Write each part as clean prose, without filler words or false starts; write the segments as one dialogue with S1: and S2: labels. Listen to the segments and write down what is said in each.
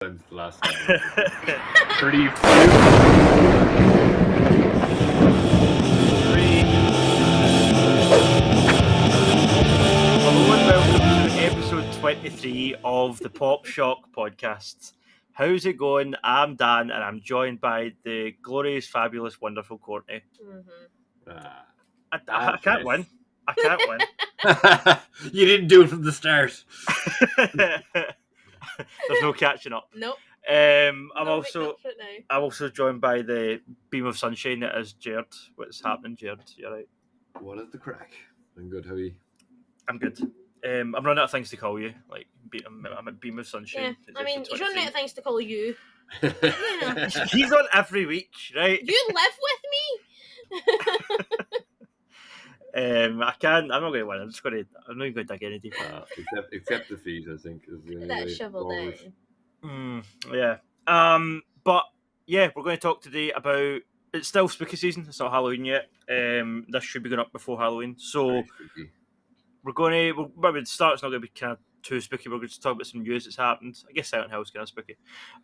S1: Since the last time. Pretty
S2: Hello and welcome to episode 23 of the Pop Shock podcast. How's it going? I'm Dan and I'm joined by the glorious, fabulous, wonderful Courtney. I can't win. I can't win.
S1: You didn't do it from the start.
S2: There's no catching up.
S3: Nope.
S2: I'm
S3: No,
S2: I'm also joined by the beam of sunshine that is Jerd. What's happening, Jerd? You right?
S1: What is the crack? I'm good. How are you?
S2: I'm good. I'm running out of things to call you. Like I'm a beam of sunshine.
S3: Yeah, I mean, he's running out of things to call you.
S2: He's on every week, right?
S3: You live with me.
S2: I'm not going to win. I'm not even going to dig any deeper.
S1: Except defeat, I think. Is the only
S3: That
S1: way
S3: shovel
S1: forward.
S3: down.
S2: Yeah. But yeah, we're going to talk today about. It's still spooky season. It's not Halloween yet. This should be going up before Halloween, so
S1: Very spooky.
S2: we're going to. Maybe the start's not going to be kind of too spooky. We're going to talk about some news that's happened. I guess Silent Hill is kind of spooky,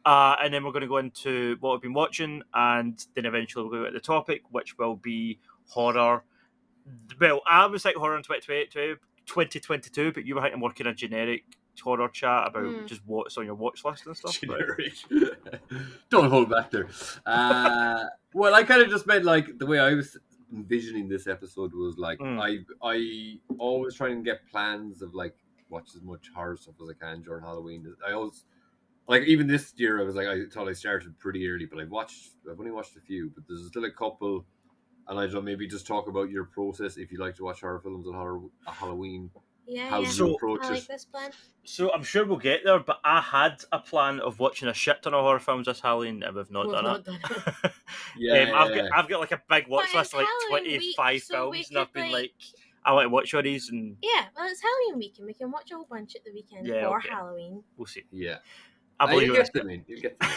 S2: and then we're going to go into what we've been watching, and then eventually we'll go to the topic, which will be horror. Well, I was like horror in 2022, but you were thinking more kind of generic horror chat about just what's on your watch list and stuff.
S1: Generic. Don't hold back there. Well, I kind of just meant like the way I was envisioning this episode was like I always try and get plans of like watch as much horror stuff as I can during Halloween. I always like even this year I was like I thought I started pretty early, but I've only watched a few, but there's still a couple. And I don't maybe just talk about your process if you like to watch horror films on Halloween.
S3: Yeah,
S1: how
S3: yeah.
S1: you approach
S3: I
S1: it.
S3: like this plan.
S2: So I'm sure we'll get there, but I had a plan of watching a shit ton of horror films this Halloween, and we've not done it. I've got like a big watch
S3: But
S2: list of like
S3: it's Halloween
S2: 25
S3: week, so we
S2: films, and I've
S3: could,
S2: been
S3: like-
S2: I want to watch all these, and
S3: Yeah, well, it's Halloween week, and we can watch a whole bunch at the weekend
S2: Yeah,
S3: for
S2: okay.
S3: Halloween.
S2: we'll see.
S1: Yeah.
S2: I believe
S1: You'll get them in. You'll get them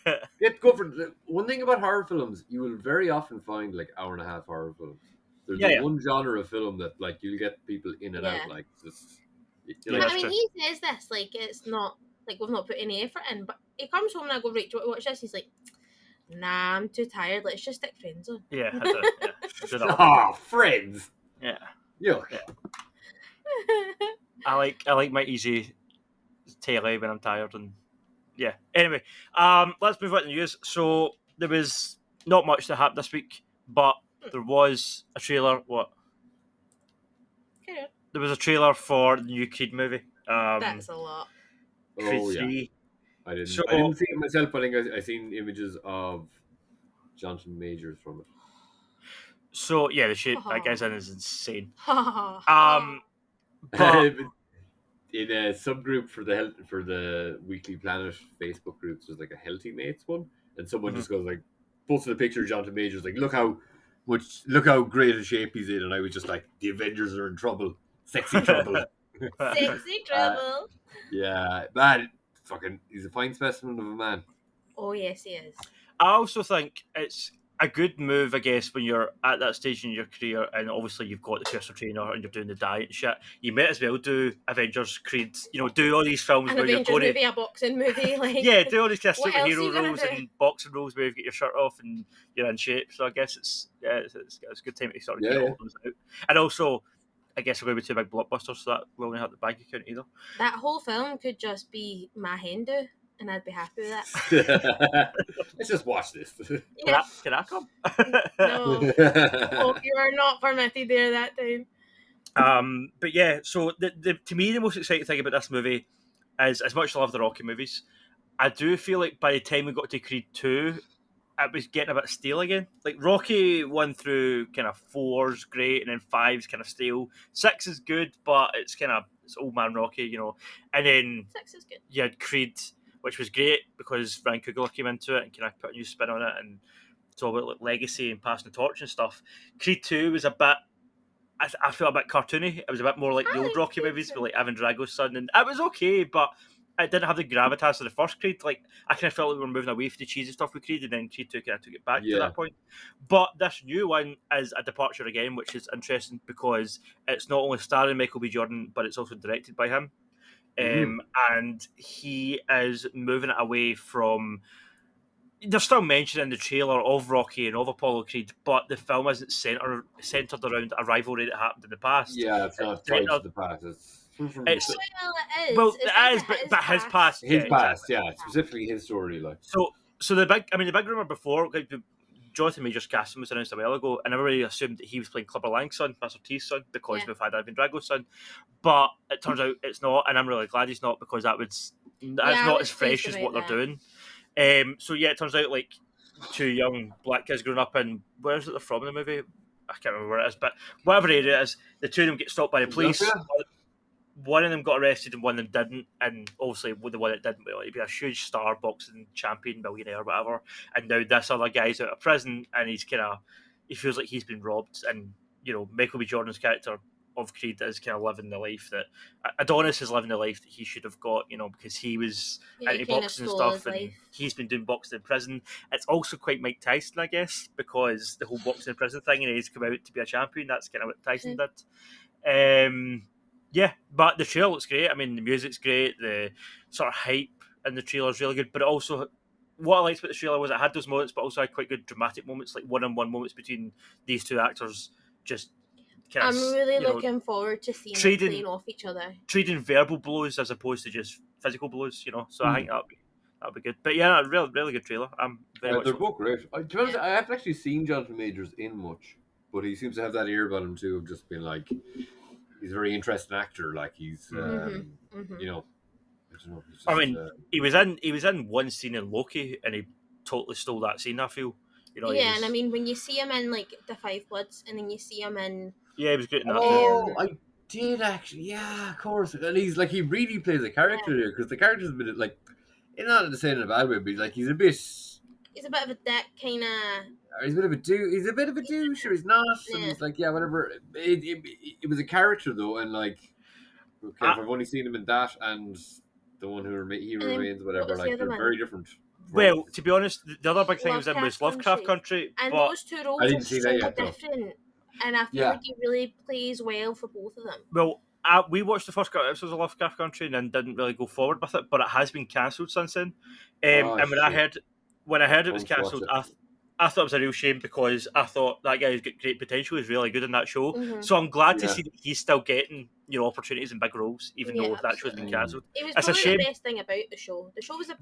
S1: in. Get go for it. One thing about horror films, you will very often find like hour and a half horror films. There's one genre of film that like you'll get people in and out like this.
S2: Yeah,
S3: But
S2: that's
S3: I mean,
S2: true.
S3: he says this like it's not like we've not put any effort in. But he comes home and I go, right, do you want to watch this? He's like, nah, I'm too tired. Let's just stick Friends on.
S2: Yeah, I do. Yeah, I do that.
S1: Oh, Friends.
S2: Yeah,
S1: Yuck.
S2: Yeah. I like my easy telly when I'm tired, and yeah. Anyway, let's move on to the news. So there was not much that happened this week, but there was a trailer. What?
S3: Okay.
S2: There was a trailer for the new Creed movie.
S3: That's a lot.
S2: Creed
S1: Oh, yeah.
S2: 3.
S1: I didn't
S2: So-
S1: see it myself, but I think I seen images of Jonathan Majors from it.
S2: So yeah, the shit that guy's in is insane.
S3: Um,
S2: But
S1: In a subgroup for the Weekly Planet Facebook groups, there's like a Healthy Mates one, and someone just goes like, posted a picture of Jonathan Majors, like, look how great a shape he's in, and I was just like, the Avengers are in trouble, sexy trouble.
S3: Sexy trouble.
S1: Yeah, man, fucking, he's a fine specimen of a man.
S3: Oh yes, he is.
S2: I also think it's a good move, I guess, when you're at that stage in your career, and obviously you've got the personal trainer and you're doing the diet and shit. You might as well do Avengers, Creed, do all these films
S3: An
S2: where
S3: Avengers
S2: you're going
S3: movie, a boxing movie, like
S2: yeah, do all these kind of
S3: What else are you
S2: superhero
S3: gonna
S2: roles
S3: do?
S2: and boxing roles where you get your shirt off and you're in shape. So I guess it's a good time to sort of get all those out. And also, I guess we're going to be two big blockbusters, so that will not have the bank account either.
S3: that whole film could just be my hen do, and I'd be happy with that.
S1: Let's just watch this.
S3: Yeah.
S2: Can I come?
S3: No, oh, you are not permitted there that time.
S2: But yeah, so the to me the most exciting thing about this movie is, as much as I love the Rocky movies, I do feel like by the time we got to Creed 2, it was getting a bit stale again. Like Rocky 1 through kind of 4's great, and then 5's kind of stale. 6 is good, but it's old man Rocky, And then
S3: 6 is good.
S2: you had Creed, which was great because Ryan Coogler came into it and kind of put a new spin on it, and it's all about like legacy and passing the torch and stuff. Creed 2 was a bit, I felt a bit cartoony. It was a bit more like the old Rocky movies with like Evan Drago's son, and it was okay, but it didn't have the gravitas of the first Creed. Like I kind of felt like we were moving away from the cheesy stuff with Creed, and then Creed 2 kind of took it back to that point. But this new one is a departure again, which is interesting because it's not only starring Michael B. Jordan, but it's also directed by him. and he is moving it away from. They're still mentioning the trailer of Rocky and of Apollo Creed, but the film isn't centered around a rivalry that happened in the past.
S1: Yeah, it's not tied to the past.
S2: It's
S3: Well, it is.
S2: well,
S3: It's
S2: it is, but his past,
S1: his
S2: yeah,
S1: past,
S2: exactly.
S1: yeah, specifically his story. Like,
S2: so the big rumor before, like, Jonathan Major's casting was announced a while ago, and everybody assumed that he was playing Clubber Lang's son, Master T's son, because we've had Ivan Drago's son. But it turns out it's not, and I'm really glad he's not, because that's not as fresh as what they're doing. So yeah, it turns out like two young black kids growing up in, where's it they're from in the movie? I can't remember where it is, but whatever area it is, the two of them get stopped by the police. One of them got arrested and one of them didn't, and obviously the one that didn't, well, he'd be a huge star boxing champion, millionaire, whatever. And now this other guy's out of prison, and he feels like he's been robbed. And Michael B. Jordan's character of Creed is kind of living the life that Adonis is living the life that he should have got, because he was into boxing and stuff, and he's been doing boxing in prison. It's also quite Mike Tyson, I guess, because the whole boxing in prison thing, and he's come out to be a champion. That's kind of what Tyson did. Yeah, but the trailer looks great. I mean, the music's great. The sort of hype in the trailer is really good. But it also, what I liked about the trailer was it had those moments, but also had quite good dramatic moments, like one-on-one moments between these two actors. Just kind of,
S3: I'm really looking forward to seeing them playing off each other,
S2: trading verbal blows as opposed to just physical blows. So I think that'll be good. But yeah, a really good trailer. I'm very much.
S1: They're both great. To be honest, I haven't actually seen Jonathan Majors in much, but he seems to have that ear about him too, of just being like. He's a very interesting actor. Like he's, I don't know. Just,
S2: I mean, he was in one scene in Loki, and he totally stole that scene. I feel,
S3: and I mean, when you see him in like The Five Bloods, and then you see him in,
S2: he was good in that.
S1: I did actually, yeah, of course. And he's like, he really plays a character here, because the character's a bit like, not to say in a bad way, but like he's a bit
S3: of a dick, kind of.
S1: He's a bit of a douche, or he's not. And he's like, yeah, whatever. It was a character though, and like, okay, I've only seen him in that and the one who remains, whatever. Like, they're very different.
S2: Well, to be honest, the other big thing he was in was Lovecraft Country,
S3: and those two roles are so different, and I feel like he really plays well for both of them.
S2: Well, we watched the first couple episodes of Lovecraft Country and then didn't really go forward with it, but it has been cancelled since then. And when I heard it was cancelled, I thought it was a real shame, because I thought that guy's got great potential. He's really good in that show. So I'm glad to see that he's still getting opportunities in big roles, even though that show's been cancelled.
S3: It was probably the best thing about the show. The show was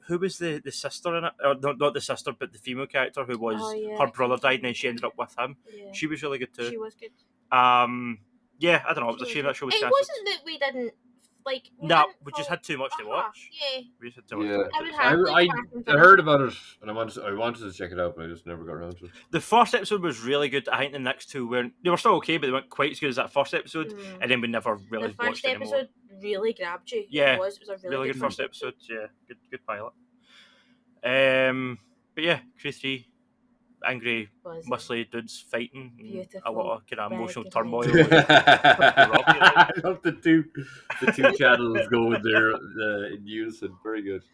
S2: who was the sister in it? Or not the sister, but the female character who was her brother died and then she ended up with him. Yeah. She was really good too.
S3: She was good.
S2: Yeah, I don't know. It was a shame that show was cancelled.
S3: It wasn't that we didn't.
S2: We just had too much to watch.
S3: Yeah.
S2: We just had too much to watch.
S1: I heard about it and I wanted to check it out, but I just never got around to it.
S2: The first episode was really good. I think the next two they were still okay, but they weren't quite as good as that first episode. And then we never really watched it anymore.
S3: The first episode really grabbed you.
S2: Yeah,
S3: it was a really
S2: good first episode. Yeah, good pilot. But yeah, Creed 3. Angry, muscly dudes fighting, a lot of kind of emotional turmoil.
S1: I love the two channels going there in unison. Very good.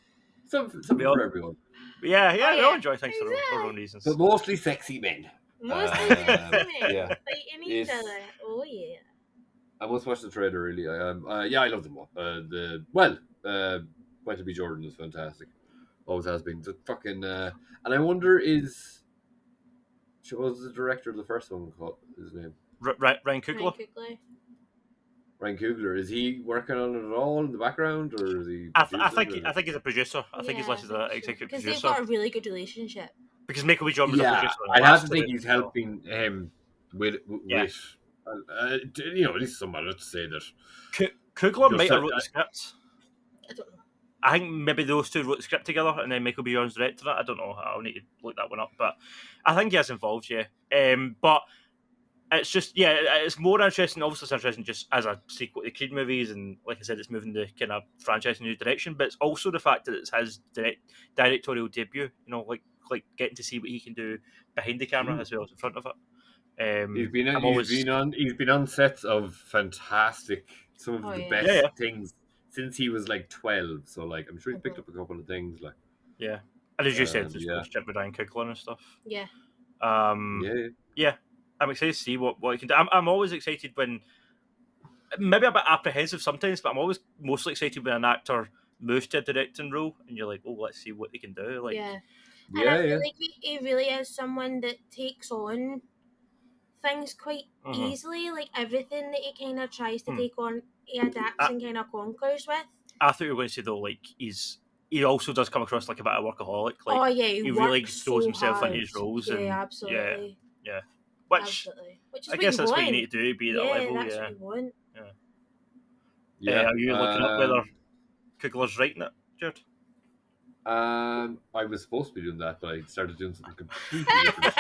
S1: Something for everyone.
S2: Yeah, we all enjoy things for their own reasons.
S1: But mostly sexy men.
S3: Mostly sexy men fighting each other. Oh yeah.
S1: I must watch the trailer. Really, I love them all. Michael B. Jordan is fantastic. Always has been. The fucking and I wonder what was the director of the first one called? His name?
S2: Ryan Coogler.
S1: Ryan Coogler. Is he working on it at all in the background, or is he?
S2: I think he's a producer. I think he's listed as an executive producer.
S3: Because they've got a really good relationship.
S2: Because Michael B. Jordan was a producer.
S1: I have to think he's helping him with at least somebody to say that.
S2: Coogler might have wrote the script. I don't know. I think maybe those two wrote the script together, and then Michael B. Jordan's directed it. I don't know. I'll need to look that one up, but I think he has involved. Yeah, but it's just it's more interesting. Obviously, it's interesting just as a sequel to the Creed movies, and like I said, it's moving the kind of franchise in a new direction. But it's also the fact that it's his directorial debut. Like getting to see what he can do behind the camera as well as in front of it.
S1: He's been on sets of fantastic, some of the best things. Since he was like 12, so like I'm sure he's picked up a couple of things. Like
S2: and as you said, there's Jerd with Ryan Coogler and stuff.
S3: Yeah.
S2: I'm excited to see what he can do. I'm always excited when maybe a bit apprehensive sometimes, but I'm always mostly excited when an actor moves to a directing role, and you're like, oh, let's see what they can do. Like,
S3: Yeah. And I
S1: Yeah,
S3: feel
S1: yeah.
S3: like he really is someone that takes on things quite easily. Like everything that he kind of tries to take on, he adapts and kind of conquers with.
S2: I thought you were going to say though, like he also does come across like a bit of a workaholic. Like,
S3: Oh yeah, he
S2: really
S3: works
S2: throws
S3: so
S2: himself
S3: hard.
S2: into his roles,
S3: Yeah,
S2: and
S3: absolutely.
S2: yeah. Which
S3: Absolutely. Which is
S2: I
S3: what you
S2: guess that's what you
S3: want.
S2: need to do, be at that
S3: Yeah,
S2: level.
S3: that's
S2: Yeah,
S3: what you want.
S1: Yeah.
S2: are you looking up whether Coogler's writing it, Jerd?
S1: I was supposed to be doing that, but I started doing something completely different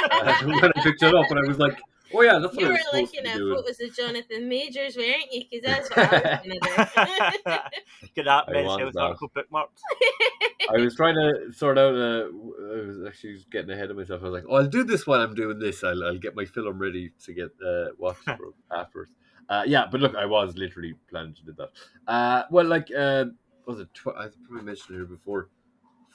S1: when I picked it up, and I was like, "Oh yeah, that's what
S3: You
S1: I
S3: were
S1: was supposed to
S3: looking
S1: be
S3: at
S1: doing."
S3: photos of Jonathan Majors, weren't you? Because that's what I was going to
S2: Get that
S1: I
S2: Men's
S1: was
S2: Health
S1: that.
S2: article bookmarked.
S3: do.
S1: I was trying to sort out. I was actually getting ahead of myself. I was like, "Oh, I'll do this while I'm doing this. I'll get my film ready to get watched for afterwards." Yeah, but look, I was literally planning to do that. Well, like, was it? I probably mentioned it here before.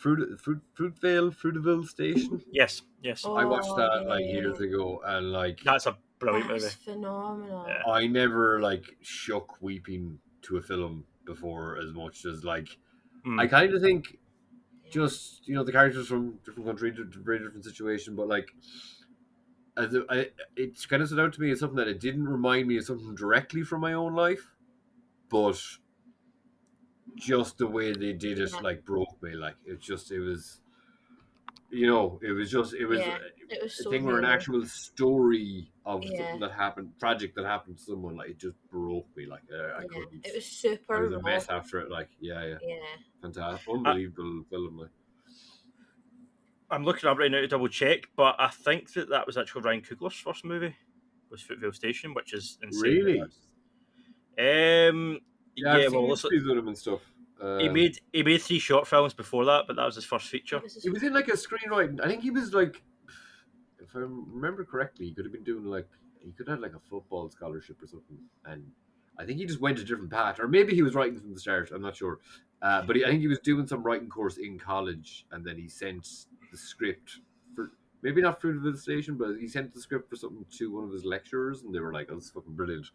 S1: Fruitvale Station.
S2: Yes.
S1: I watched
S3: Oh,
S1: that like
S3: yeah.
S1: years ago, and like
S2: That's a brilliant
S3: That's
S2: movie.
S3: phenomenal.
S2: Yeah.
S1: I never like shook weeping to a film before as much as like I kind of think just the characters from different countries, very different situation, but like it's kind of stood out to me as something that it didn't remind me of something directly from my own life, but just the way they did it
S3: Yeah.
S1: like broke me. Like it was it was
S3: Yeah. It was
S1: a
S3: so
S1: thing where an
S3: real.
S1: actual story of
S3: Yeah.
S1: something that happened, tragic that happened to someone, like it just broke me. Like I
S3: Yeah.
S1: couldn't.
S3: It was
S1: I
S3: super
S1: was a
S3: raw.
S1: mess after it. Like yeah,
S3: Yeah.
S1: fantastic,
S2: I,
S1: unbelievable film. Like
S2: I'm looking up right now to double check, but I think that was actually Ryan Coogler's first movie, was Fruitvale Station, which is insane.
S1: really, yeah, I've
S2: Yeah,
S1: seen
S2: well,
S1: interviews with him and stuff.
S2: he made 3 short films before that, but that was his first feature.
S3: That was his
S1: He was in like a screenwriting. I think he was like, if I remember correctly, he could have been doing like he could have like a football scholarship or something, and I think he just went a different path, or maybe he was writing from the start. I'm not sure, but I think he was doing some writing course in college, and then he sent the script for maybe not Fruitvale Station, but he sent the script for something to one of his lecturers, and they were like, "Oh, that's fucking brilliant."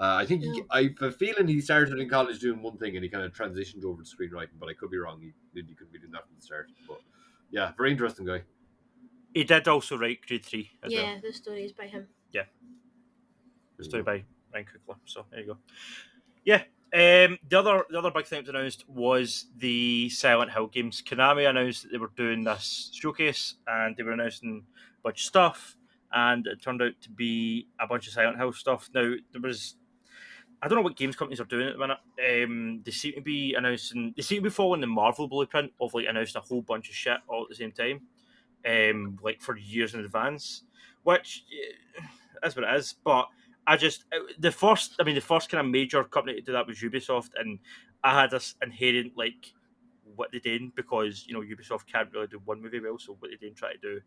S1: I think
S3: Yeah.
S1: I have a feeling he started in college doing one thing, and he kind of transitioned over to screenwriting, but I could be wrong. He couldn't be doing that from the start, but yeah, very interesting guy.
S2: He did also write Grade 3 as well.
S3: Yeah, the story is by him.
S2: Yeah,
S1: There you
S2: story
S1: go.
S2: by Ryan Coogler. So there you go. Yeah. The other big thing that was announced was the Silent Hill games. Konami announced that they were doing this showcase, and they were announcing a bunch of stuff, and it turned out to be a bunch of Silent Hill stuff. Now there was, I don't know what games companies are doing at the minute. They seem to be announcing, they seem to be following the Marvel blueprint of like announcing a whole bunch of shit all at the same time, like for years in advance, which is what it is. But the first kind of major company to do that was Ubisoft, and I had this inherent like what they did, because Ubisoft can't really do one movie well, so what they did try to do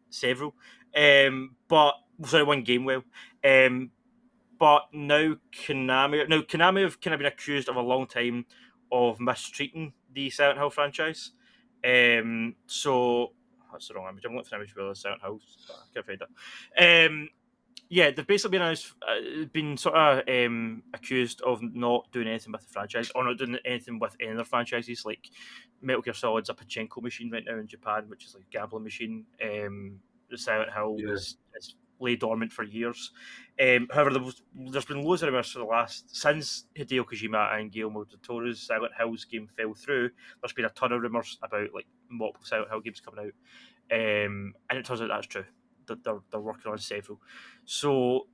S2: several, but sorry, one game well. But now Konami have kind of been accused of a long time of mistreating the Silent Hill franchise. So that's the wrong image. I'm looking for an image for the Silent Hill, but I can't find it. Yeah, they've basically been sort of accused of not doing anything with the franchise, or not doing anything with any other franchises. Like Metal Gear Solid's a pachinko machine right now in Japan, which is like a gambling machine. The Silent Hill
S1: Yeah.
S2: is lay dormant for years. However, there's been loads of rumors for the last, since Hideo Kojima and Guillermo del Toro's Silent Hills game fell through. There's been a ton of rumors about like multiple Silent Hill games coming out, and it turns out that's true. They're working on several. So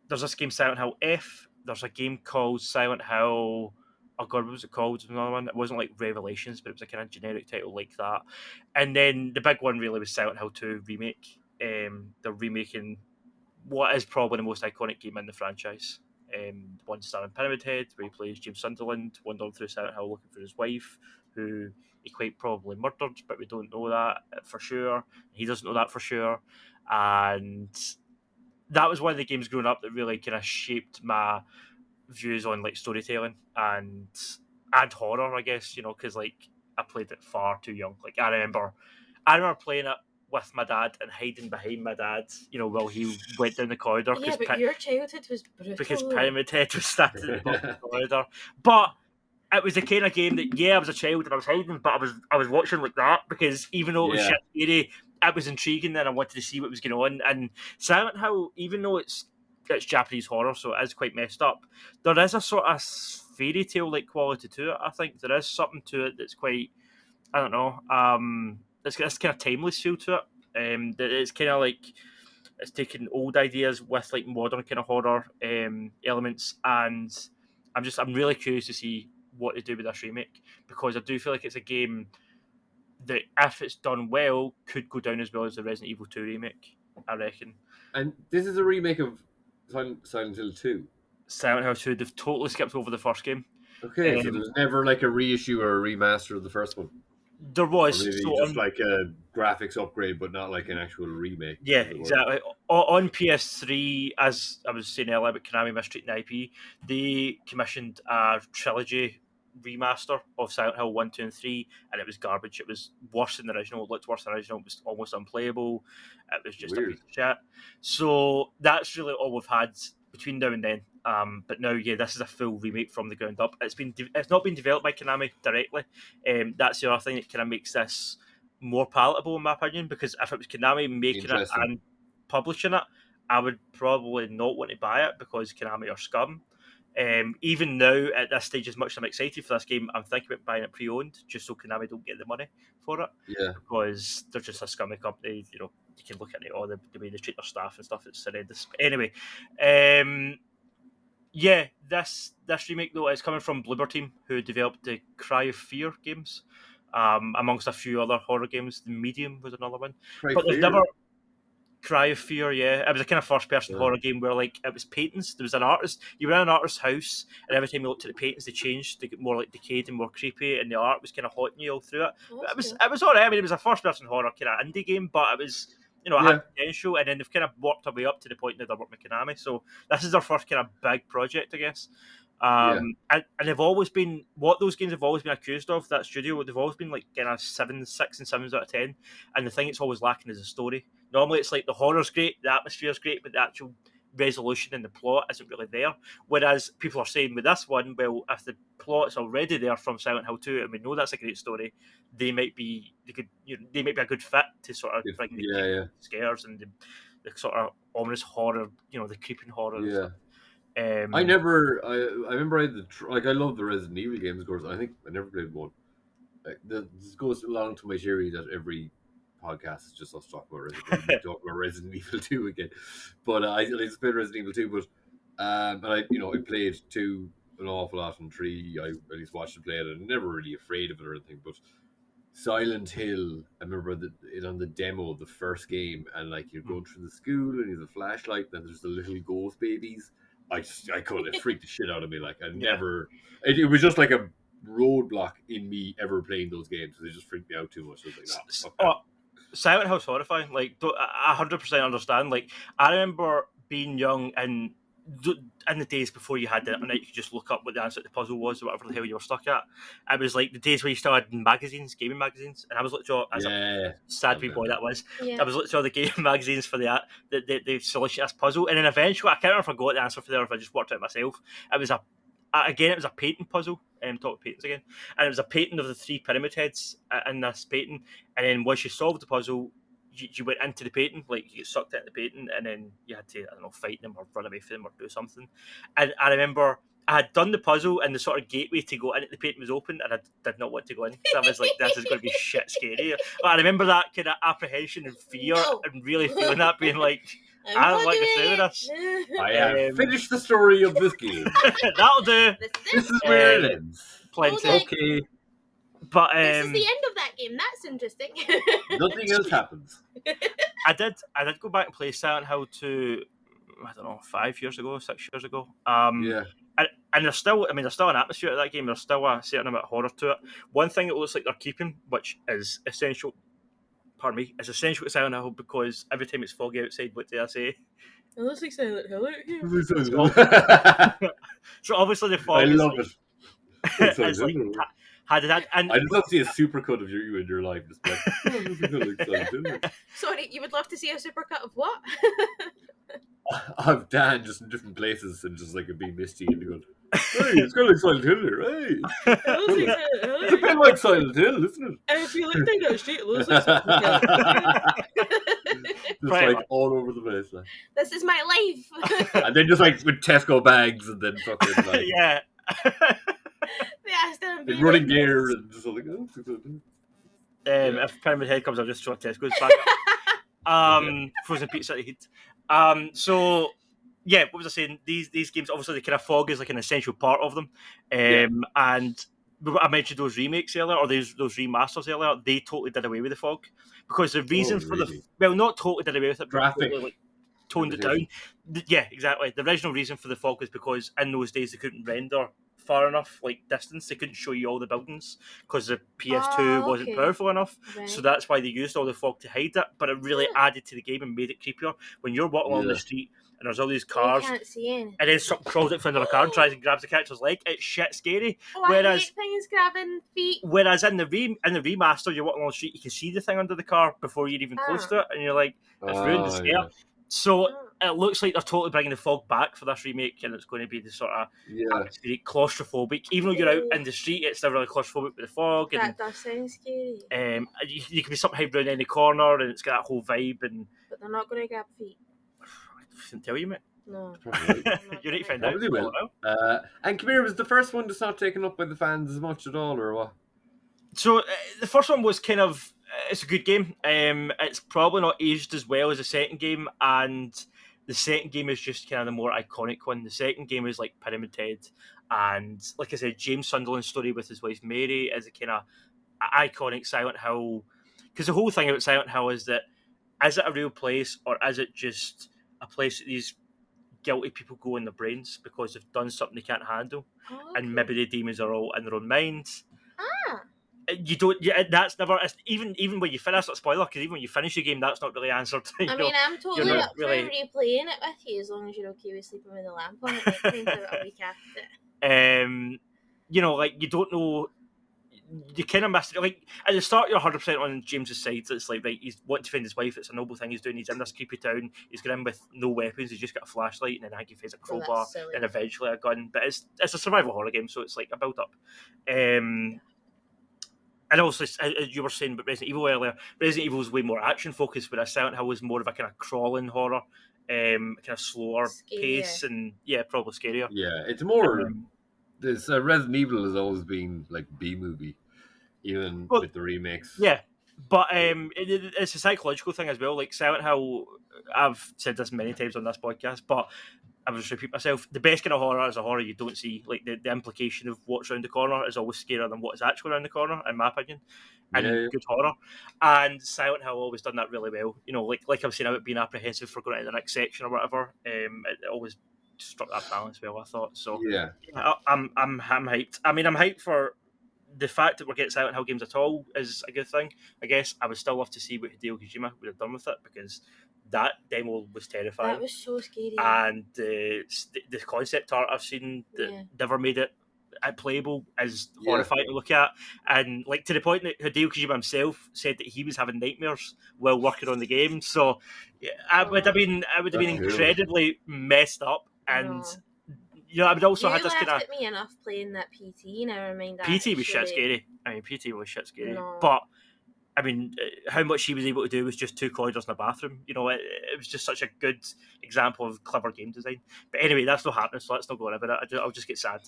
S2: there's this game Silent Hill F. There's a game called Silent Hill. Oh god, what was it called? Another one. It wasn't like Revelations, but it was a kind of generic title like that. And then the big one really was Silent Hill 2 remake. They're remaking what is probably the most iconic game in the franchise. One starring Pyramid Head, where he plays James Sunderland, wandering through Silent Hill looking for his wife, who he quite probably murdered, but we don't know that for sure. He doesn't know that for sure. And that was one of the games growing up that really kind of shaped my views on like storytelling and horror, I guess, because like I played it far too young. Like I remember playing it with my dad and hiding behind my dad, while he went down the corridor.
S3: Yeah, but your childhood was brutal.
S2: Because Pyramid Head was standing at the bottom of the corridor. But it was the kind of game that, I was a child and I was hiding, but I was watching like that, because even though it was shit scary, it was intriguing and I wanted to see what was going on. And Silent Hill, even though it's Japanese horror, so it is quite messed up, there is a sort of fairy tale like quality to it. I think there is something to it that's quite, I don't know, it's got this kind of timeless feel to it. That it's kind of like it's taking old ideas with like modern kind of horror elements, and I'm really curious to see what they do with this remake, because I do feel like it's a game that, if it's done well, could go down as well as the Resident Evil 2 remake, I reckon.
S1: And this is a remake of Silent Hill 2.
S2: Silent Hill 2, they've totally skipped over the first game.
S1: Okay, so there's never like a reissue or a remaster of the first one.
S2: There was,
S1: or maybe
S2: so
S1: just like a graphics upgrade, but not like an actual remake.
S2: Yeah, exactly. On PS3, as I was saying earlier about Konami mistreating the IP, they commissioned a trilogy remaster of Silent Hill 1, 2, and 3, and it was garbage. It was worse than the original. It looked worse than the original. It was almost unplayable. It was just
S1: Weird.
S2: a piece of shit. So that's really all we've had between now and then. But now, this is a full remake from the ground up. It's not been developed by Konami directly. That's the other thing that kind of makes this more palatable, in my opinion, because if it was Konami making it and publishing it, I would probably not want to buy it, because Konami are scum. Even now, at this stage, as much as I'm excited for this game, I'm thinking about buying it pre-owned, just so Konami don't get the money for it.
S1: Yeah.
S2: Because they're just a scummy company. You can look at it, all the way they treat their staff and stuff. It's horrendous. Anyway, this remake, though, is coming from Bloober Team, who developed the Cry of Fear games, amongst a few other horror games. The Medium was another one. Cry of Fear, yeah. It was a kind of first-person horror game where, like, it was paintings. There was an artist. You were in an artist's house, and every time you looked at the paintings, they changed. They get more, like, decayed and more creepy, and the art was kind of haunting you all through it. It was all right. I mean, it was a first-person horror kind of indie game, but it was, it had potential, and then they've kind of worked their way up to the point that they're working with Konami. So this is their first kind of big project, I guess. And they've always been, what those games have always been accused of, that studio, they've always been like kind of 6 and 7s out of 10, and the thing it's always lacking is a story. Normally it's like the horror's great, the atmosphere's great, but the actual resolution and the plot isn't really there. Whereas people are saying with this one, well, if the plot's already there from Silent Hill 2 and we know that's a great story, they might be a good fit to sort of bring the scares and the sort of ominous horror, the creeping horror.
S1: Yeah. I remember I love the Resident Evil games, of course. I think I never played one. This goes along to my theory that every podcast is just us talking about Resident Evil 2 again. But I just played Resident Evil 2, but and I played 2 an awful lot, and 3 I at least watched it play it, and I'm never really afraid of it or anything. But Silent Hill, I remember it on the demo of the first game, and like you're going through the school and you have a flashlight, and there's the little ghost babies. I couldn't. It freaked the shit out of me. Like never. It was just like a roadblock in me ever playing those games. They just freaked me out too much. I was like,
S2: Silent Hill's horrifying. Like, I 100% understand. Like, I remember being young and in the days before you had the internet, you could just look up what the answer to the puzzle was or whatever the hell you were stuck at. It was like the days where you still had gaming magazines, and I was literally a sad wee boy that was. I was literally all the gaming magazines for the solution to this puzzle, and then eventually I can't remember if I got the answer for there or if I just worked it out myself. It was a painting puzzle. Talk about paintings again, and it was a painting of the 3 pyramid heads in this painting, and then once you solved the puzzle, you went into the painting, like you get sucked into the painting, and then you had to, fight them or run away from them or do something. And I remember I had done the puzzle, and the sort of gateway to go into the painting was open, and I did not want to go in. So I was like, this is going to be shit scary. But I remember that kind of apprehension and fear, and really feeling that, being like, I don't like the sound of this.
S1: I have finished the story of this game.
S2: That'll do.
S1: This is where it ends.
S2: Plenty.
S1: Okay.
S2: But
S3: this is the end of that game. That's interesting.
S1: Nothing else happens.
S2: I did go back and play Silent Hill 2, I don't know, 6 years ago. And there's still an atmosphere to that game. There's still a certain amount of horror to it. One thing it looks like they're keeping, which is essential, is essential to Silent Hill, because every time it's foggy outside, what do I say? It looks like Silent Hill out here. So obviously the fog.
S1: I love it.
S2: It's like had that. And
S1: I just love to see a supercut of you in your life. Just like, oh, this is like Silent Hill.
S3: Sorry, you would love to see a supercut of what?
S1: I've Dan just in different places and just like it'd be misty and you go, hey, it's kind of like Silent Hill here. Hey, it's a bit like Silent Hill, isn't it?
S3: And if you look down the street, it looks like Silent Hill.
S1: Just like all over the place. Like.
S3: This is my life.
S1: And then just like with Tesco bags and then fucking like
S2: yeah.
S1: and running gear and just like
S2: if Pyramid Head comes, I'll just throw Tesco's back up. Frozen pizza to heat. So yeah, what was I saying? These games obviously the kind of fog is like an essential part of them. And I mentioned those remakes earlier, or those remasters earlier. They totally did away with the fog because the reason for not totally did away with it,
S1: graphic.
S2: Totally, like, toned it down. Yeah, exactly. The original reason for the fog was because in those days they couldn't render far enough, like distance. They couldn't show you all the buildings because the PS2 wasn't powerful enough. Right. So that's why they used all the fog to hide it. But it really added to the game and made it creepier. When you're walking along the street and there's all these cars,
S3: you can't see anything.
S2: And then something crawls out from under a car and tries and grabs the character's leg. It's shit scary.
S3: I hate things grabbing feet.
S2: Whereas in the remaster, you're walking along the street, you can see the thing under the car before you're even close to it, and you're like, it's ruined the scare. Yeah. So it looks like they're totally bringing the fog back for this remake, and it's going to be the sort of atmospheric, claustrophobic. Even though you're out in the street, it's still really claustrophobic with the fog.
S3: That does sound scary.
S2: You can be something hiding around any corner, and it's got that whole vibe.
S3: But they're not going to grab feet.
S2: I can tell you, mate.
S3: No.
S2: You need to find out.
S1: Will. And come here, was the first one just not taken up by the fans as much at all, or what?
S2: So the first one was kind of, it's a good game. It's probably not aged as well as the second game, and the second game is just kind of the more iconic one. The second game is like Pyramid Head, and like I said, James Sunderland's story with his wife Mary is a kind of iconic Silent Hill. Because the whole thing about Silent Hill is that, is it a real place, or is it just a place that these guilty people go in their brains because they've done something they can't handle, and maybe the demons are all in their own minds. You don't. Yeah, that's never. Even when you finish, that's not a spoiler, because even when you finish your game, that's not really answered.
S3: I mean, I'm totally up for replaying it with you as long as you're okay with sleeping with the lamp on it. Like, a week after it.
S2: Like you don't know. You kind of missed it. Like at the start, you're 100% on James's side. It's like he's wanting to find his wife. It's a noble thing he's doing. He's in this creepy town. He's going in with no weapons. He's just got a flashlight, and then I think he finds a crowbar, and eventually a gun. But it's a survival horror game, so it's like a build up. And also, as you were saying about Resident Evil earlier, Resident Evil is way more action focused, whereas Silent Hill was more of a kind of crawling horror, kind of slower pace, and probably scarier.
S1: Yeah, it's more. This Resident Evil has always been like B movie, even with the remakes.
S2: Yeah, but it's a psychological thing as well. Like Silent Hill, I've said this many times on this podcast, but I will just repeat myself. The best kind of horror is a horror you don't see. Like the implication of what's around the corner is always scarier than what is actually around the corner, in my opinion. And good horror. And Silent Hill always done that really well. You know, like I was saying about being apprehensive for going to the next section or whatever. It always struck that balance well, I thought. So I'm hyped. I mean, I'm hyped for the fact that we're getting Silent Hill games at all is a good thing. I guess I would still love to see what Hideo Kojima would have done with it, because that demo was terrifying.
S3: That was so scary.
S2: And the concept art I've seen that never made it playable is horrifying to look at. And like to the point that Hideo Kojima himself said that he was having nightmares while working on the game. So it would have been incredibly messed up. And I would also have this kind of.
S3: You laughed at me enough playing that PT. Never mind that.
S2: PT was shit scary. I mean, PT was shit scary. No. But I mean, how much he was able to do was just 2 corridors in a bathroom. You know, it was just such a good example of clever game design. But anyway, that's not happening, so let's not go on about it. I'll just get sad.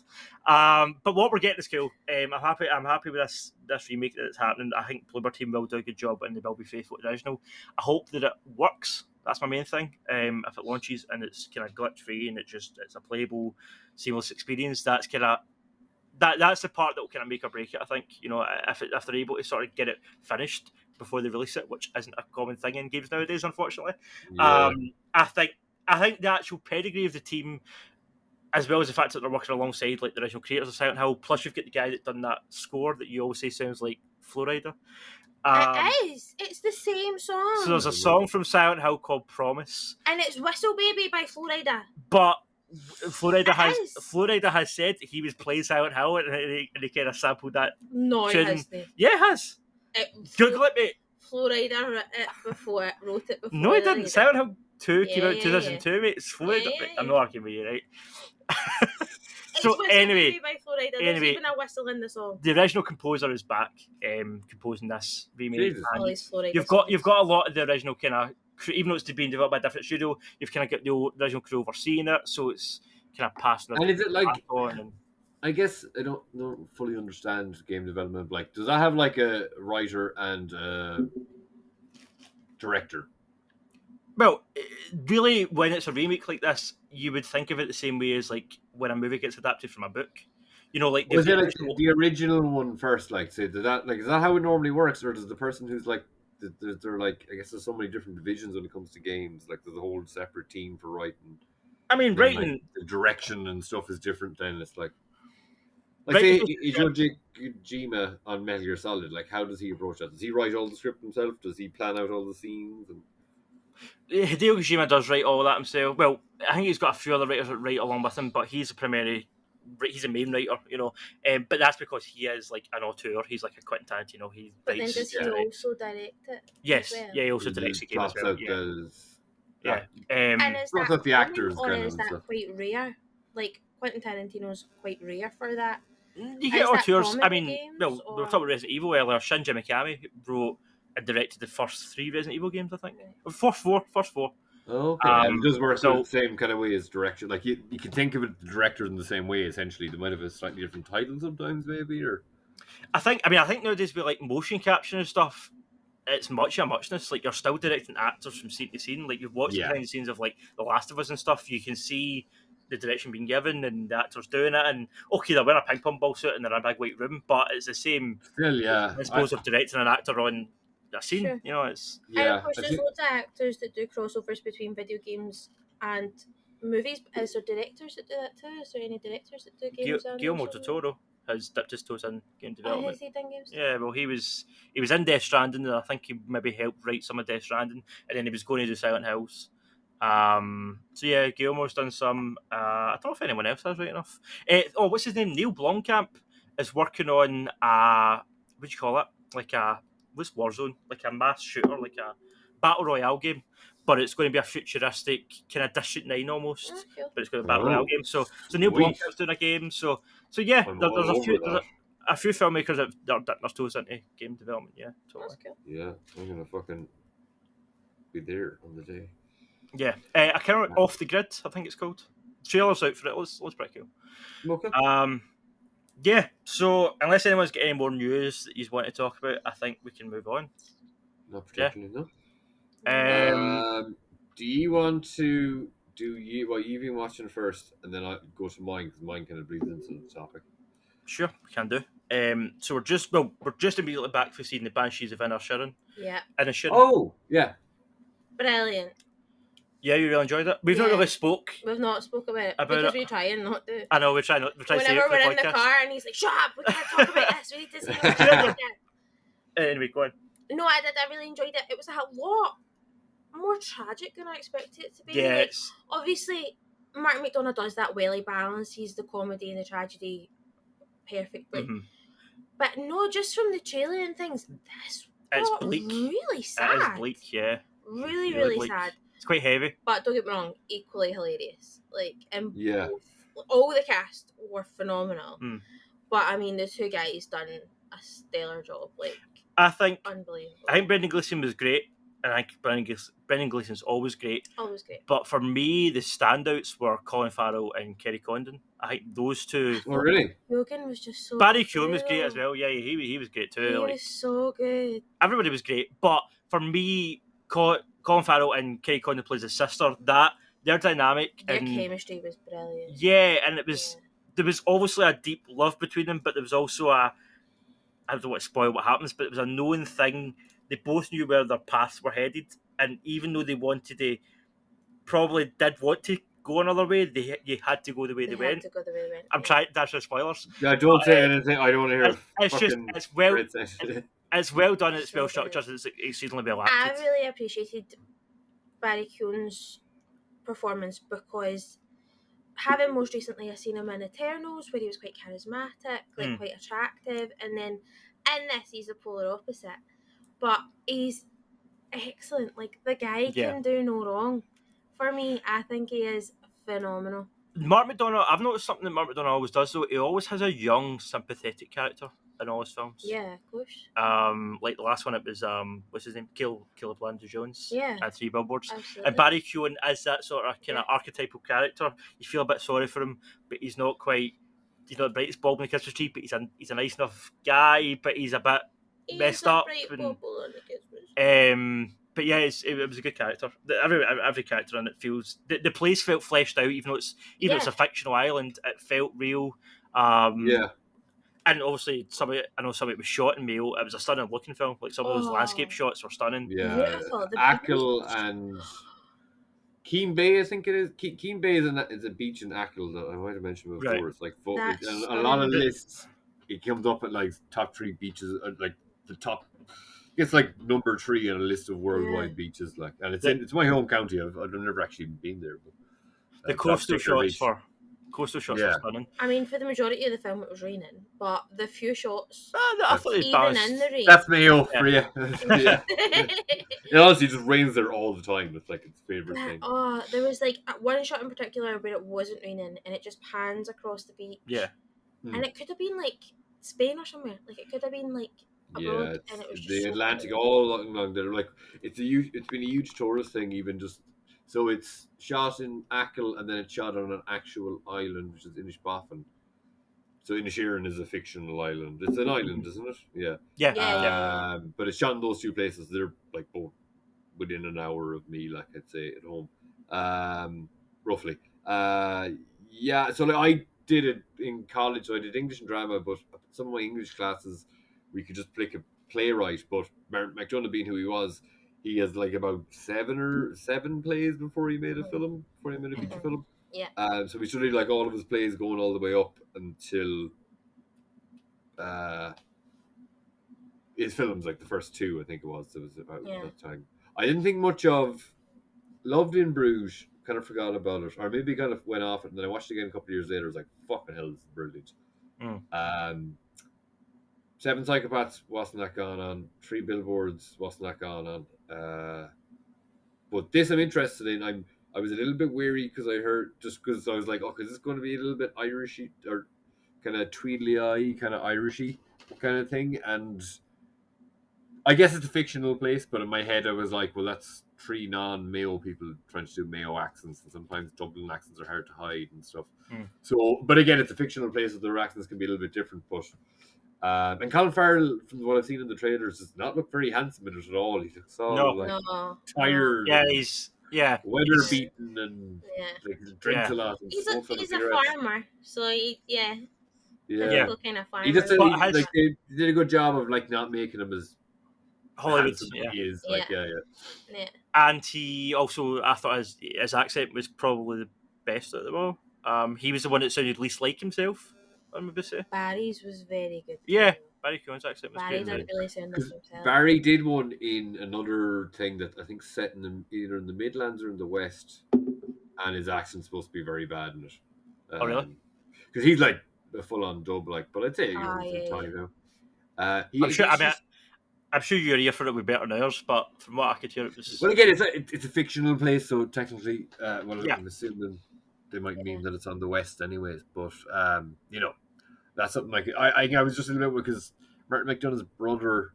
S2: But what we're getting is cool. I'm happy with this remake that's happening. I think Bloober Team will do a good job, and they will be faithful to the original. I hope that it works. That's my main thing. If it launches and it's kind of glitch free and it's a playable, seamless experience, that's kind of. That's the part that will kind of make or break it, I think. You know, if they're able to sort of get it finished before they release it, which isn't a common thing in games nowadays, unfortunately. Yeah. I think the actual pedigree of the team, as well as the fact that they're working alongside like the original creators of Silent Hill, plus you've got the guy that done that score that you always say sounds like Flowrider.
S3: It is. It's the same song.
S2: So there's a song from Silent Hill called Promise.
S3: And it's Whistle Baby by Flowrider.
S2: But Florida has said he was playing Silent Hill and he kind of sampled that.
S3: No, it
S2: tune.
S3: hasn't.
S2: Yeah, it has. Google it, mate.
S3: Florida wrote it before.
S2: No, he didn't. Silent Hill 2 came out in
S3: Yeah.
S2: 2002, mate. It's Florida.
S3: Yeah.
S2: I'm not arguing with you, right?
S3: So anyway, by Florida. There's even a whistle in the song.
S2: The original composer is back, composing this remake.
S3: You've
S2: got a lot of the original kind of, even though it's being developed by a different studio, you've kind of got the original crew overseeing it, so it's kind of passing.
S1: And is it like? I guess I don't fully understand game development. Like, does that have like a writer and a director?
S2: Well, really, when it's a remake like this, you would think of it the same way as like when a movie gets adapted from a book. You know, like
S1: was it like the original one first? Like, say, is that how it normally works, or does the person who's like, they're like, I guess there's so many different divisions when it comes to games. Like, there's a whole separate team for writing.
S2: I mean, writing,
S1: like, the direction and stuff is different. Then it's like say Hideo Kojima on Metal Gear Solid. Like, how does he approach that? Does he write all the script himself? Does he plan out all the scenes? And
S2: Hideo Kojima does write all that himself. Well, I think he's got a few other writers that write along with him, but he's a main writer, you know. But that's because he is like an auteur. He's like a Quentin Tarantino.
S3: But then does he also direct it?
S2: Yes, yeah, he also directs the game as well. Yeah.
S3: And is that
S1: the actors,
S3: or is that quite rare? Like Quentin Tarantino's quite rare for that.
S2: You get auteurs. I mean, we were talking about Resident Evil earlier. Shinji Mikami wrote and directed the first 3 Resident Evil games, I think. First four.
S1: Oh, okay. And it does work the same kind of way as direction. Like, you can think of it, the director in the same way, essentially. They might have a slightly different title sometimes, maybe, or... I think
S2: nowadays with, like, motion capture and stuff, it's much a muchness. Like, you're still directing actors from scene to scene. Like, you've watched behind the scenes of, like, The Last of Us and stuff. You can see the direction being given and the actors doing it, and okay, they're wearing a ping pong ball suit and they're in a big white room, but it's the same.
S1: Still, yeah.
S2: I suppose of directing an actor on a scene, sure. You know, it's
S3: and of course there's loads of actors that do crossovers between video games and movies. Is there directors that do that too? Is there any directors that do games?
S2: Guillermo del Toro has dipped his toes in game development.
S3: Has he done games?
S2: Yeah, well, he was in Death Stranding, and I think he maybe helped write some of Death Stranding, and then he was going to do Silent Hills. So yeah, Guillermo's done some. I don't know if anyone else has, right enough. What's his name? Neil Blomkamp is working on what do you call it? Like what's Warzone? Like a mass shooter, like a battle royale game, but it's going to be a futuristic kind of District 9 almost. Oh, cool. But it's going to be a battle royale game. So Neil Blomkamp's doing a game. So yeah, there's a few filmmakers that are dipping their toes into game development. Yeah, totally.
S3: That's cool.
S1: Yeah, I'm gonna fucking be there on the day.
S2: Yeah, I can't remember, Off the Grid, I think it's called. The trailer's out for it. Looks pretty cool.
S1: Okay.
S2: Yeah. So unless anyone's got any more news that you want to talk about, I think we can move on.
S1: Not particularly,
S2: no.
S1: Do you want to do what you've been watching first, and then I'll go to mine because mine kind of bleeds into the topic.
S2: Sure, we can do. So we're just immediately back for seeing the Banshees of Inersherin.
S3: Yeah.
S2: Inersherin.
S1: Oh, yeah.
S3: Brilliant.
S2: Yeah, you really enjoyed it. We've not really spoke.
S3: We've not spoke about it because we're trying not to.
S2: I know we're trying to.
S3: Whenever we're in the car and he's like, "Shut up! We can't talk about this. We need to see it."
S2: Anyway, go on.
S3: No, I did. I really enjoyed it. It was a lot more tragic than I expected it to be.
S2: Yeah.
S3: Like, obviously, Martin McDonagh does that well. Balance. He's the comedy and the tragedy perfectly.
S2: Mm-hmm.
S3: But no, just from the trailer and things, this
S2: it's bleak.
S3: Really sad.
S2: It is bleak. Yeah.
S3: Really sad.
S2: It's quite heavy.
S3: But don't get me wrong, equally hilarious. Like, and
S1: yeah.
S3: all the cast were phenomenal.
S2: Mm.
S3: But I mean, the 2 guys done a stellar job. Like,
S2: I think
S3: unbelievable.
S2: I think Brendan Gleeson was great, and I think Brendan Gleeson's always great.
S3: Always great.
S2: But for me, the standouts were Colin Farrell and Kerry Condon. I think those two.
S1: Oh, really?
S3: Logan was just so.
S2: Barry Keoghan was great as well. Yeah, he was great too.
S3: He was so good.
S2: Everybody was great, but for me, Colin Farrell and Kerry Condon plays his sister. Their dynamic,
S3: their chemistry was brilliant.
S2: Yeah, and it was there was obviously a deep love between them, but there was also I don't want to spoil what happens, but it was a known thing. They both knew where their paths were headed, and even though they probably did want to go another way, you had to go the way they went.
S3: To go the way they went.
S2: I'm trying. That's for spoilers.
S1: Yeah, don't say anything. I don't want to hear.
S2: It's well done. It's well structured. It's exceedingly well acted.
S3: I really appreciated Barry Keoghan's performance because having most recently I seen him in Eternals, where he was quite charismatic, like quite attractive, and then in this he's the polar opposite. But he's excellent. Like, the guy can do no wrong. For me, I think he is phenomenal.
S2: Mark McDonagh, I've noticed something that Mark McDonagh always does, though. He always has a young, sympathetic character in all his films.
S3: Yeah, of course.
S2: Like the last one, it was what's his name, Caleb Landry Jones.
S3: Yeah,
S2: and Three Billboards.
S3: absolutely.
S2: And Barry Keoghan is that sort of kind of archetypal character. You feel a bit sorry for him, but he's not quite. He's not the brightest bulb in the Christmas tree, but he's a nice enough guy, but he's a bit messed up. But yeah, it was a good character. Every character in it feels the place felt fleshed out, even though it's a fictional island. It felt real. And obviously, I know some of it was shot in Mayo. It was a stunning looking film. Like, some of those landscape shots were stunning.
S1: Yeah,
S3: beautiful.
S1: Achill and Keene Bay, I think it is. Keene Bay is a beach in Achill that I might have mentioned before. Right. It's like a lot of lists. It comes up at like top 3 beaches, like the top. It's like number 3 on a list of worldwide beaches. Like, and it's my home county. I've never actually been there. But,
S2: the coastal shots are stunning.
S3: I mean, for the majority of the film, it was raining, but the few shots,
S2: I thought it
S3: even in the rain,
S1: that's Mayo for you. It honestly just rains there all the time. It's like its favorite thing.
S3: Oh, there was like one shot in particular where it wasn't raining, and it just pans across the beach.
S2: Yeah,
S3: and it could have been like Spain or somewhere. Like, it could have been like abroad, and it was just
S1: the Atlantic all along there. Like, it's been a huge tourist thing, even just. So it's shot in Achill, and then it's shot on an actual island, which is Inishbofin. So Inersherin is a fictional island. It's an island, isn't it? Yeah. But it's shot in those 2 places. They're like both within an hour of me, like I'd say at home, roughly. So like, I did it in college. So I did English and drama, but some of my English classes we could just pick a playwright. But McDonagh, being who he was, he has like about 7 plays before he made a film, before he made a feature film.
S3: Yeah.
S1: So we studied like all of his plays going all the way up until his films, like the first 2, I think it was. It was about that time. I didn't think much of Loved in Bruges. Kind of forgot about it, or maybe kind of went off it, and then I watched it again a couple of years later. I was like, "Fucking hell, this is brilliant." 7 Psychopaths wasn't that gone on. 3 Billboards wasn't that gone on. But this I'm interested in. I was a little bit weary because I heard, just because I was like, okay, is this going to be a little bit Irishy or kind of Tweedly-eye, kind of Irishy kind of thing? And I guess it's a fictional place, but in my head I was like, well, that's 3 non-Mayo people trying to do Mayo accents, and sometimes Dublin accents are hard to hide and stuff. So, but again, it's a fictional place, so their accents can be a little bit different. But and Colin Farrell, from what I've seen in the trailers, does not look very handsome in it at all. He looks all tired.
S2: Yeah, he's
S1: weather beaten and like, drinks a lot. And
S3: he's a farmer, so typical kind of farmer.
S1: He just they did a good job of like not making him as
S2: Hollywood
S1: he is. Like, yeah.
S2: And he also, I thought his accent was probably the best out of them all. He was the one that sounded least like himself, I would say.
S3: Barry's was very good.
S2: Yeah, Barry Keoghan's accent was
S3: Barry didn't really sound like himself.
S1: Barry did one in another thing that I think set in either in the Midlands or in the West, and his accent's supposed to be very bad in it.
S2: Oh, really?
S1: Because he's like a full-on dub, like. But I'd say time now.
S2: I'm sure your ear for it would be better than ours, but from what I could hear, it was.
S1: Well, again, it's a fictional place, so technically, I'm assuming they might mean that it's on the West, anyways. But that's something like I was just a little bit because Martin McDonagh's brother,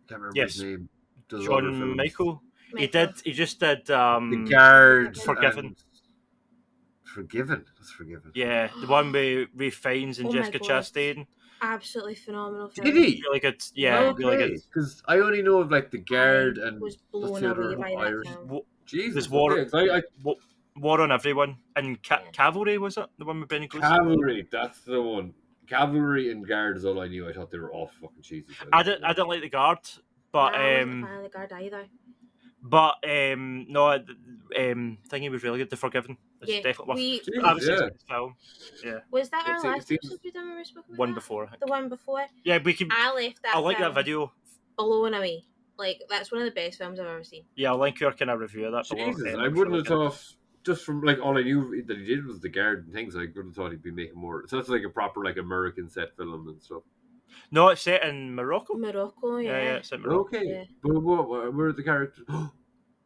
S1: I can't remember his name, does
S2: John Michael. He just did
S1: The Guard,
S2: Forgiven.
S1: Forgiven. That's Forgiven.
S2: Yeah, the one with Ray Fiennes and Jessica Chastain.
S3: Absolutely phenomenal film.
S1: Did he?
S2: Really good. Yeah, really good.
S1: Because I only know of like The Guard and
S3: was blown away by
S1: Irish.
S3: that film.
S1: Jesus,
S2: War on Everyone and Cavalry, was it the one with Benny Gleeson?
S1: Cavalry, that's the one. Cavalry and Guard is all I knew. I thought they were all fucking cheesy.
S2: I didn't like The Guard, but
S3: I wasn't a fan of The Guard either.
S2: But thingy was really good. The Forgiven. It's definitely film. Yeah.
S3: Was that our last episode we done when we were spoken about?
S2: One before.
S3: The one before.
S2: Yeah, we can.
S3: I left that.
S2: I like that video.
S3: Blown away. Like, that's one of the best films I've ever seen.
S2: Yeah, I'll link your kind of review of that.
S1: Jesus, I wouldn't have thought just from like all I knew that he did was the guard and things. I would have thought he'd be making more. So that's like a proper like American set film and stuff.
S2: No, it's set in Morocco.
S3: Morocco,
S2: Yeah,
S3: yeah.
S2: it's in Morocco.
S1: Okay,
S3: Yeah.
S1: but where are the characters?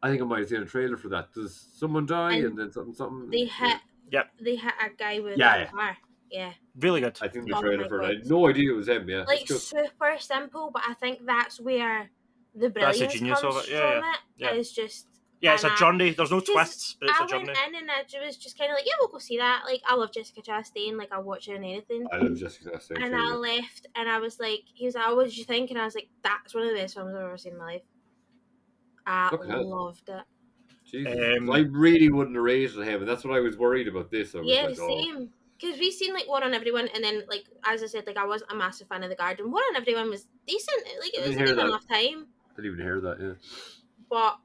S1: I think I might have seen a trailer for that. Does someone die and then something?
S3: They hit.
S2: Yep.
S3: They hit a guy with
S1: Yeah,
S3: a
S1: yeah.
S3: car. Yeah.
S2: Really good.
S1: I think the
S3: Oh
S1: trailer
S3: my
S1: for it. I
S3: God.
S1: had no idea it was him. Yeah,
S3: Like
S1: it's good.
S3: super simple, but I think that's where the
S2: That's the
S3: brilliance
S2: genius
S3: comes
S2: of it. Yeah,
S3: from.
S2: yeah.
S3: It's just.
S2: Yeah, it's
S3: and
S2: a journey. There's no
S3: 'cause
S2: twists, but it's
S3: I
S2: a journey.
S3: went in and I was just kind of like, yeah, we'll go see that. Like, I love Jessica Chastain. Like, I'll watch her in anything.
S1: I love Jessica Chastain.
S3: And I left, and I was like, he was like, oh, what did you think? And I was like, that's one of the best films I've ever seen in my life. I loved it.
S1: Jesus. I really wouldn't have rated him, and that's what I was worried about this. I was
S3: Yeah,
S1: like,
S3: same. Because we've seen like War on Everyone, and then like as I said, like I wasn't a massive fan of The Garden. War on Everyone was decent. Like it wasn't even enough time.
S1: I didn't even hear that. Yeah.
S3: But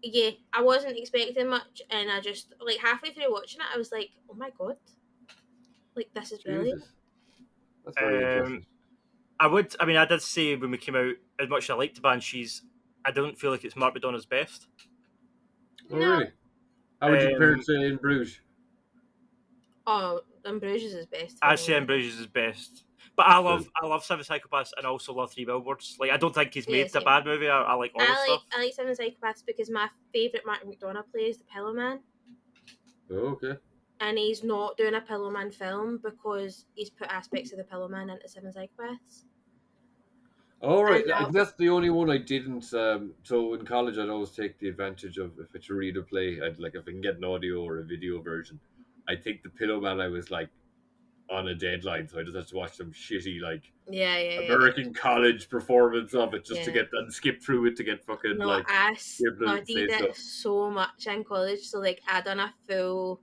S3: yeah, I wasn't expecting much, and I just like halfway through watching it, I was like, oh my God, like this is brilliant.
S1: Jesus. That's very interesting.
S2: I did say when we came out, as much as I liked the Banshees, I don't feel like it's Mark McDonagh's best.
S1: Oh, really? How would you compare it to In Bruges?
S3: Oh, In Bruges is best.
S2: I'd say In Bruges is best. But I love Seven Psychopaths and I also love Three Billboards. Like I don't think he's made a bad movie. I like all the stuff.
S3: I like Seven Psychopaths because my favourite Martin McDonagh play is the Pillow Man.
S1: Oh, okay.
S3: And he's not doing a Pillow Man film because he's put aspects of the Pillow Man into Seven Psychopaths.
S1: All right, that's the only one I didn't. So in college, I'd always take the advantage of if it's a reader play, I'd like if I can get an audio or a video version. I think the Pillow Man. I was like on a deadline, so I just had to watch some shitty like American college performance of it just to get and skip through it to get fucking like.
S3: I studied it so much in college, so like I done a full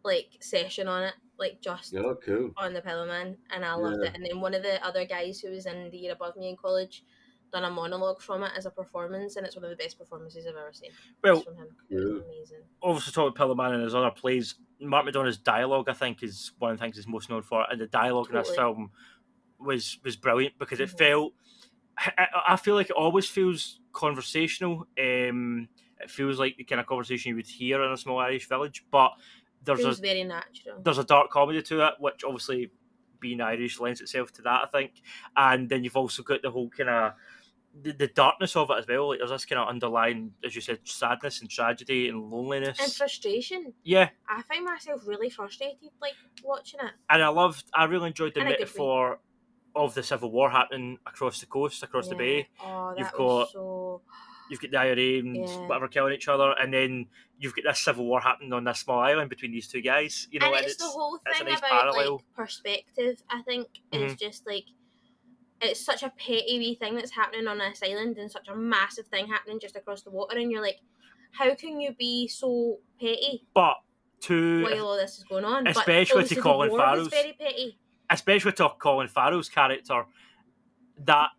S3: like session on it, like just
S1: cool.
S3: on the Pillow Man, and I loved it. And then one of the other guys who was in the year above me in college done a monologue from it as a performance, and it's one of the best performances I've ever seen.
S2: Well,
S3: from him. It was amazing.
S2: Obviously, talking about Pillow Man and his other plays, Mark McDonagh's dialogue, I think, is one of the things he's most known for, and the dialogue in this film was brilliant because it felt. I feel like it always feels conversational. It feels like the kind of conversation you would hear in a small Irish village, but
S3: feels very natural.
S2: There's a dark comedy to it, which obviously being Irish lends itself to that, I think. And then you've also got the whole kind of the darkness of it as well. Like there's this kind of underlying, as you said, sadness and tragedy and loneliness
S3: and frustration.
S2: Yeah,
S3: I find myself really frustrated like watching it.
S2: And I really enjoyed the metaphor of the Civil War happening across the coast, across the bay.
S3: Oh,
S2: You've got the IRA and whatever killing each other, and then you've got this civil war happening on this small island between these two guys. You know,
S3: and it's the whole thing about like perspective. I think is just like it's such a petty wee thing that's happening on this island, and such a massive thing happening just across the water, and you're like, how can you be so petty?
S2: But
S3: while all this is going on,
S2: especially to Colin Farrell's,
S3: very petty.
S2: Especially to Colin Farrell's character, that.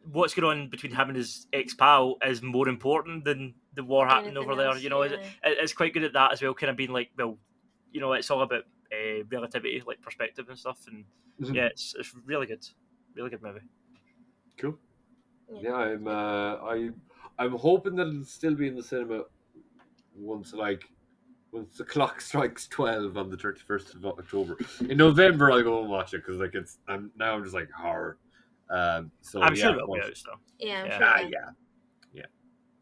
S2: What's going on between him and his ex-pal is more important than the war happening over there. You know, it's quite good at that as well, kind of being like, well, you know, it's all about relativity, like perspective and stuff. And it's really good movie.
S1: Cool. Yeah, I'm hoping that it'll still be in the cinema once the clock strikes 12 on the 31st of October. In November, I'll go and watch it because like I'm just like horror. So
S2: I'm sure it'll be out still.
S3: Yeah,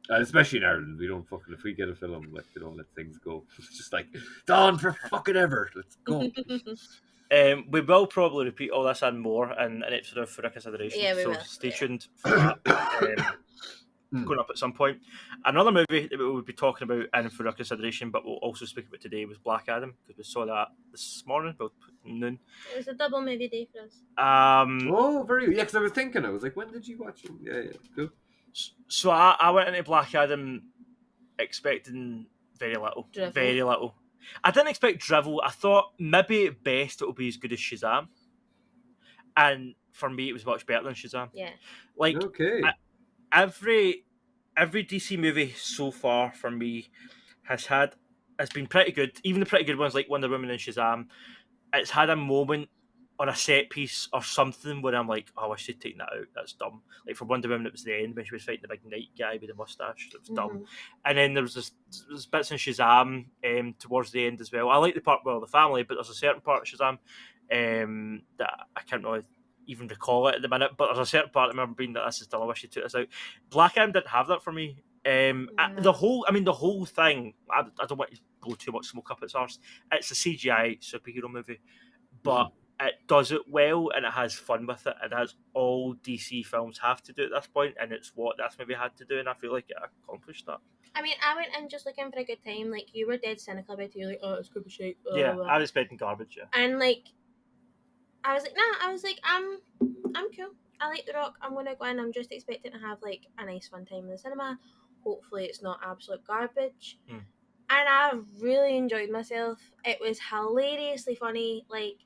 S1: especially in Ireland, we don't fucking if we get a film like they don't let things go. It's just like it's on for fucking ever. Let's go.
S2: We will probably repeat all this and more in an episode of For a Consideration.
S3: Yeah, we will.
S2: Stay tuned for that. Going up at some point. Another movie that we will be talking about in For a Consideration, but we'll also speak about today was Black Adam because we saw that this morning about noon.
S3: It was a double movie day for us.
S1: Very good. Yeah, because I was thinking, I was like, when did you watch it? Yeah, cool.
S2: So I went into Black Adam expecting very little.
S3: Drivel.
S2: Very little. I didn't expect drivel. I thought maybe at best it would be as good as Shazam. And for me, it was much better than Shazam.
S3: Yeah.
S2: Like,
S1: okay.
S2: Every DC movie so far for me has been pretty good. Even the pretty good ones like Wonder Woman and Shazam, it's had a moment or a set piece or something where I'm like, oh, I should take that out. That's dumb. Like for Wonder Woman, it was the end when she was fighting the big knight guy with the mustache. It was dumb. And then there's bits in Shazam towards the end as well. I like the part with the family, but there's a certain part of Shazam that I can't really even recall it at the minute. But there's a certain part I remember being that this is dumb. I wish you took this out. Black Adam didn't have that for me. The whole thing. I don't want to blow too much smoke up its arse. It's a CGI superhero movie, but it does it well and it has fun with it, and as all DC films have to do at this point, and it's what this movie had to do, and I feel like it accomplished that.
S3: I mean, I went in just looking for a good time. Like, you were dead cynical about it. You're like, oh, it's gonna be shit.
S2: Yeah, I was expecting garbage. Yeah,
S3: and like, I was like, nah. I was like, I'm cool. I like The Rock. I'm gonna go in. I'm just expecting to have like a nice fun time in the cinema. Hopefully, it's not absolute garbage. And I really enjoyed myself. It was hilariously funny. Like,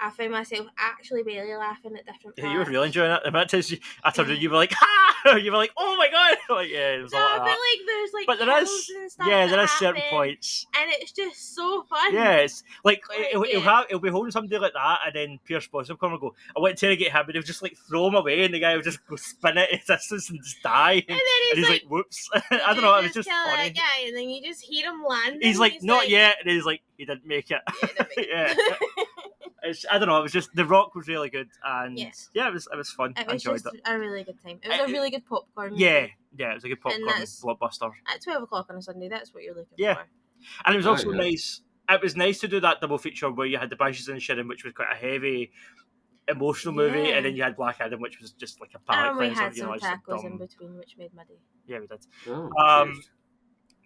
S3: I found myself actually barely laughing at different parts.
S2: Yeah, you were really enjoying it. I told you were like, ha! You were like, oh my god! Like, yeah, it was a lot of that.
S3: Like, there's like,
S2: but there is,
S3: and stuff
S2: there is certain points,
S3: and it's just so fun.
S2: Yeah, it's like he'll be holding somebody like that, and then Pierce Brosnan will come and go, I want to interrogate him, and he'll just like throw him away, and the guy will just go spin it in distance and just die. And then he's like, whoops! I don't know. It was just funny.
S3: Guy, and then you just hear him landing.
S2: He's like, not yet, and he's like, he didn't make it. Yeah. I don't know. It was just The Rock was really good, and it was fun.
S3: It was
S2: enjoyed it.
S3: A really good time. It was a really good popcorn movie.
S2: Yeah, it was a good popcorn blockbuster.
S3: At 12:00 on a Sunday, that's what you're looking for.
S2: And it was also nice. It was nice to do that double feature where you had the Banshees of Inersherin, which was quite a heavy, emotional movie, and then you had Black Adam, which was just like a palate cleanser.
S3: And we had some tacos in between, which made my day.
S2: Yeah, we did.
S1: Oh,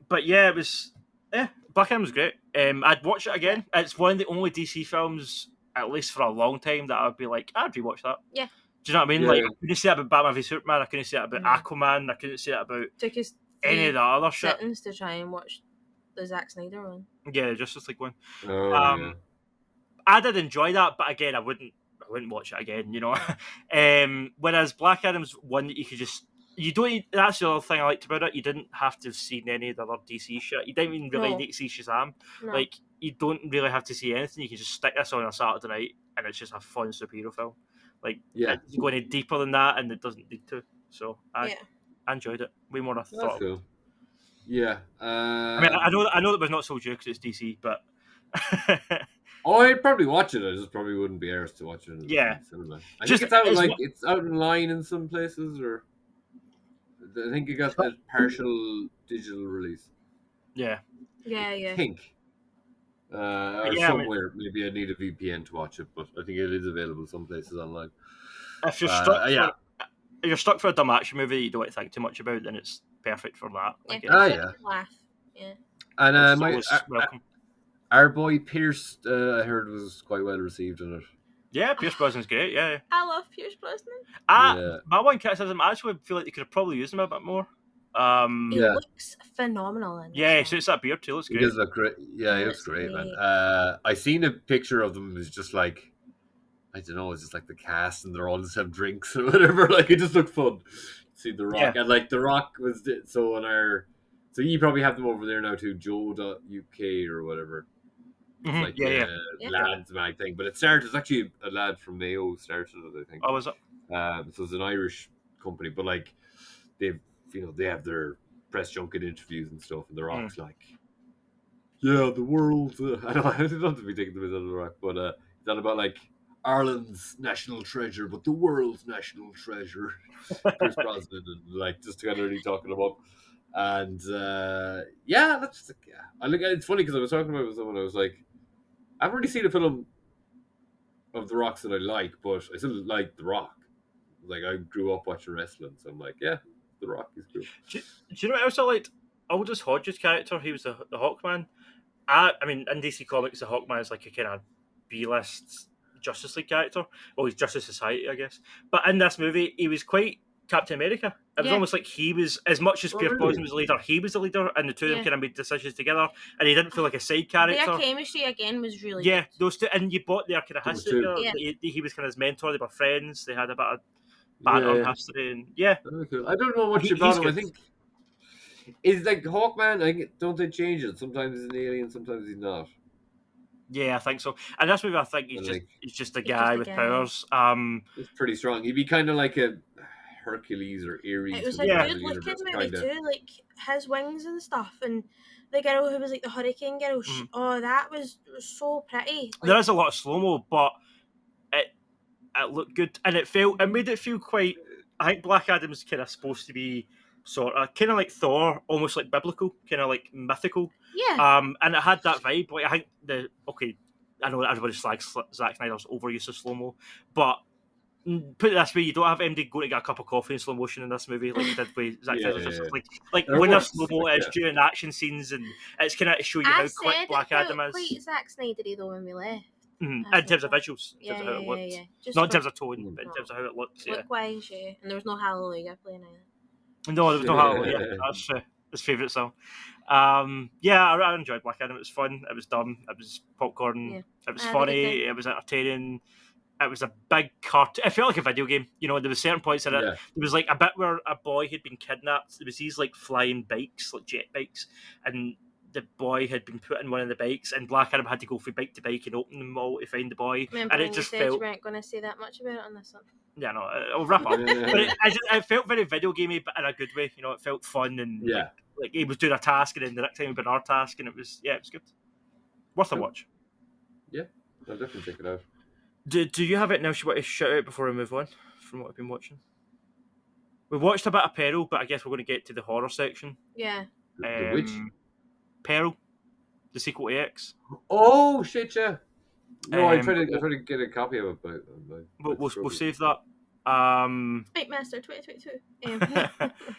S2: but yeah, it was. Yeah, Black Adam was great. I'd watch it again. It's one of the only DC films, at least for a long time, that I'd be like, I'd rewatch that.
S3: Yeah.
S2: Do you know what I mean? Like, I couldn't say that about Batman v Superman. I couldn't say that about Aquaman. I couldn't say that about any of the other shit.
S3: To try and watch the Zack Snyder one.
S2: Yeah, Justice League one.
S1: Oh,
S2: I did enjoy that, but again, I wouldn't watch it again. You know. Whereas Black Adam's one that you could just. You don't. That's the other thing I liked about it. You didn't have to have seen any of the other DC shit. You didn't even really need to see Shazam.
S3: No.
S2: Like, you don't really have to see anything. You can just stick this on a Saturday night, and it's just a fun superhero film. Like, it's going any deeper than that, and it doesn't need to. So I enjoyed it way more than I thought.
S1: Cool. Yeah.
S2: I mean, I know that was not sold you because it's DC, but.
S1: I'd probably watch it. I just probably wouldn't be arsed to watch it in the cinema. I think it's out in line in some places, or. I think it got that partial digital release.
S3: Yeah.
S1: I think. Somewhere. Maybe I need a VPN to watch it, but I think it is available some places online.
S2: If you're stuck for a dumb action movie that you don't want to think too much about, then it's perfect for that.
S3: Laugh. Yeah.
S1: And our boy Pierce, I heard, was quite well received in it.
S2: Yeah, Pierce Brosnan's great. Yeah,
S3: I love Pierce Brosnan.
S2: My one criticism, I actually feel like they could have probably used him a bit more.
S3: He looks phenomenal in
S2: this. So it's that beard too. Looks great.
S1: He does look great. Yeah, he looks great, man. I seen a picture of them. It was just like, I don't know. It's just like the cast, and they're all just have drinks or whatever. Like, it just looked fun. See The Rock, and like The Rock was so on our. So you probably have them over there now too, Joe.uk or whatever. It's like lads mag thing, but it's actually a lad from Mayo started it, I think.
S2: Oh, was it?
S1: So it's an Irish company, but like they have their press junket interviews and stuff, and The Rock's like, the world. I don't have to be taking the piss out of The Rock, but it's not about like Ireland's national treasure, but the world's national treasure. Pierce Brosnan, and like just kind of really talking about. And that's I look at it's funny because I was talking about it with someone. I was like, I haven't really seen a film of The Rock's that I like, but I still like The Rock. Like, I grew up watching wrestling, so I'm like, The Rock is cool.
S2: Do you know what else I liked? Aldous Hodge's character. He was the Hawkman. I mean, in DC Comics, the Hawkman is like a kind of B-list Justice League character. Well, he's Justice Society, I guess. But in this movie, he was quite Captain America. It was almost like he was, as much as Pierce Brosnan was the leader, he was the leader, and the two of them kind of made decisions together, and he didn't feel like a side character.
S3: Their chemistry again was really good.
S2: Those two, and you bought their kind of history. He was kind of his mentor. They were friends. They had a bit of banter history, and
S1: I don't know much about him. I think it's like Hawkman. Don't they change it? Sometimes he's an alien, sometimes he's not.
S2: Yeah, I think so. And this movie, I think he's
S1: And,
S2: just a
S3: He's
S2: guy
S3: just a
S2: with
S3: guy.
S2: powers.
S1: it's pretty strong. He'd be kind of like a Hercules or Ares.
S3: It was
S1: from
S3: a
S1: the
S2: Yeah.
S3: good
S1: Marvel
S3: looking
S1: universe,
S3: movie
S1: kinda.
S3: too, like his wings and stuff, and the girl who was like the hurricane girl.
S2: Mhm.
S3: Oh, that was so pretty.
S2: There
S3: Like,
S2: is a lot of slow mo, but it looked good, and it made it feel quite. I think Black Adam's kind of supposed to be kind of like Thor, almost like biblical, kind of like mythical.
S3: yeah,
S2: And it had that vibe. Like I think I know that everybody slags Zack Snyder's overuse of slow mo, but put it this way, you don't have MD go to get a cup of coffee in slow motion in this movie like you did with Zack
S1: Yeah,
S2: Snyder's.
S1: yeah, yeah.
S2: Like
S1: They're
S2: when there's
S1: worse.
S2: slow mo,
S1: Like,
S2: it's during action scenes, and it's kind of to show you
S3: I
S2: how
S3: said
S2: quick
S3: it
S2: Black
S3: felt
S2: Adam is.
S3: quite Zack Snydery though when we left.
S2: In
S3: I
S2: terms of
S3: thought.
S2: visuals, in
S3: Yeah,
S2: terms of how it looked.
S3: yeah. Just
S2: Not in
S3: for
S2: terms of tone, but in
S3: no.
S2: terms of how it looks. Yeah.
S3: look wise, yeah. And there was no Hallelujah playing either.
S2: No, there was no Hallelujah. That's his favourite song. Yeah, I enjoyed Black Adam. It was fun. It was dumb. It was popcorn.
S3: Yeah.
S2: It was
S3: I had a good
S2: funny.
S3: time.
S2: It was entertaining. It was a big cartoon. It felt like a video game. You know, there was certain points in it.
S1: Yeah.
S2: There was like a bit where a boy had been kidnapped. There was these like flying bikes, like jet bikes, and the boy had been put in one of the bikes, and Black Adam had to go from bike to bike and open them all to find the boy.
S3: Remember
S2: And
S3: when
S2: it
S3: you
S2: just
S3: said
S2: felt.
S3: you weren't going to say that much about it on this one?
S2: Yeah, no, I'll wrap up. But it felt very video gamey, but in a good way. You know, it felt fun and
S1: Yeah.
S2: like he was doing a task, and then the next time he did our task, and it was good. Worth a
S1: Cool.
S2: watch.
S1: Yeah, I'll definitely check it out.
S2: Do you have it now? You want to shout out before we move on from what I've been watching? We watched a bit of Peril, but I guess we're going to get to the horror section.
S3: Yeah.
S1: The which?
S2: Peril, the sequel to X.
S1: Oh shit! Yeah. No, I tried
S2: but
S1: to get a copy of it, but
S2: we'll save that.
S3: Fight Master 2022.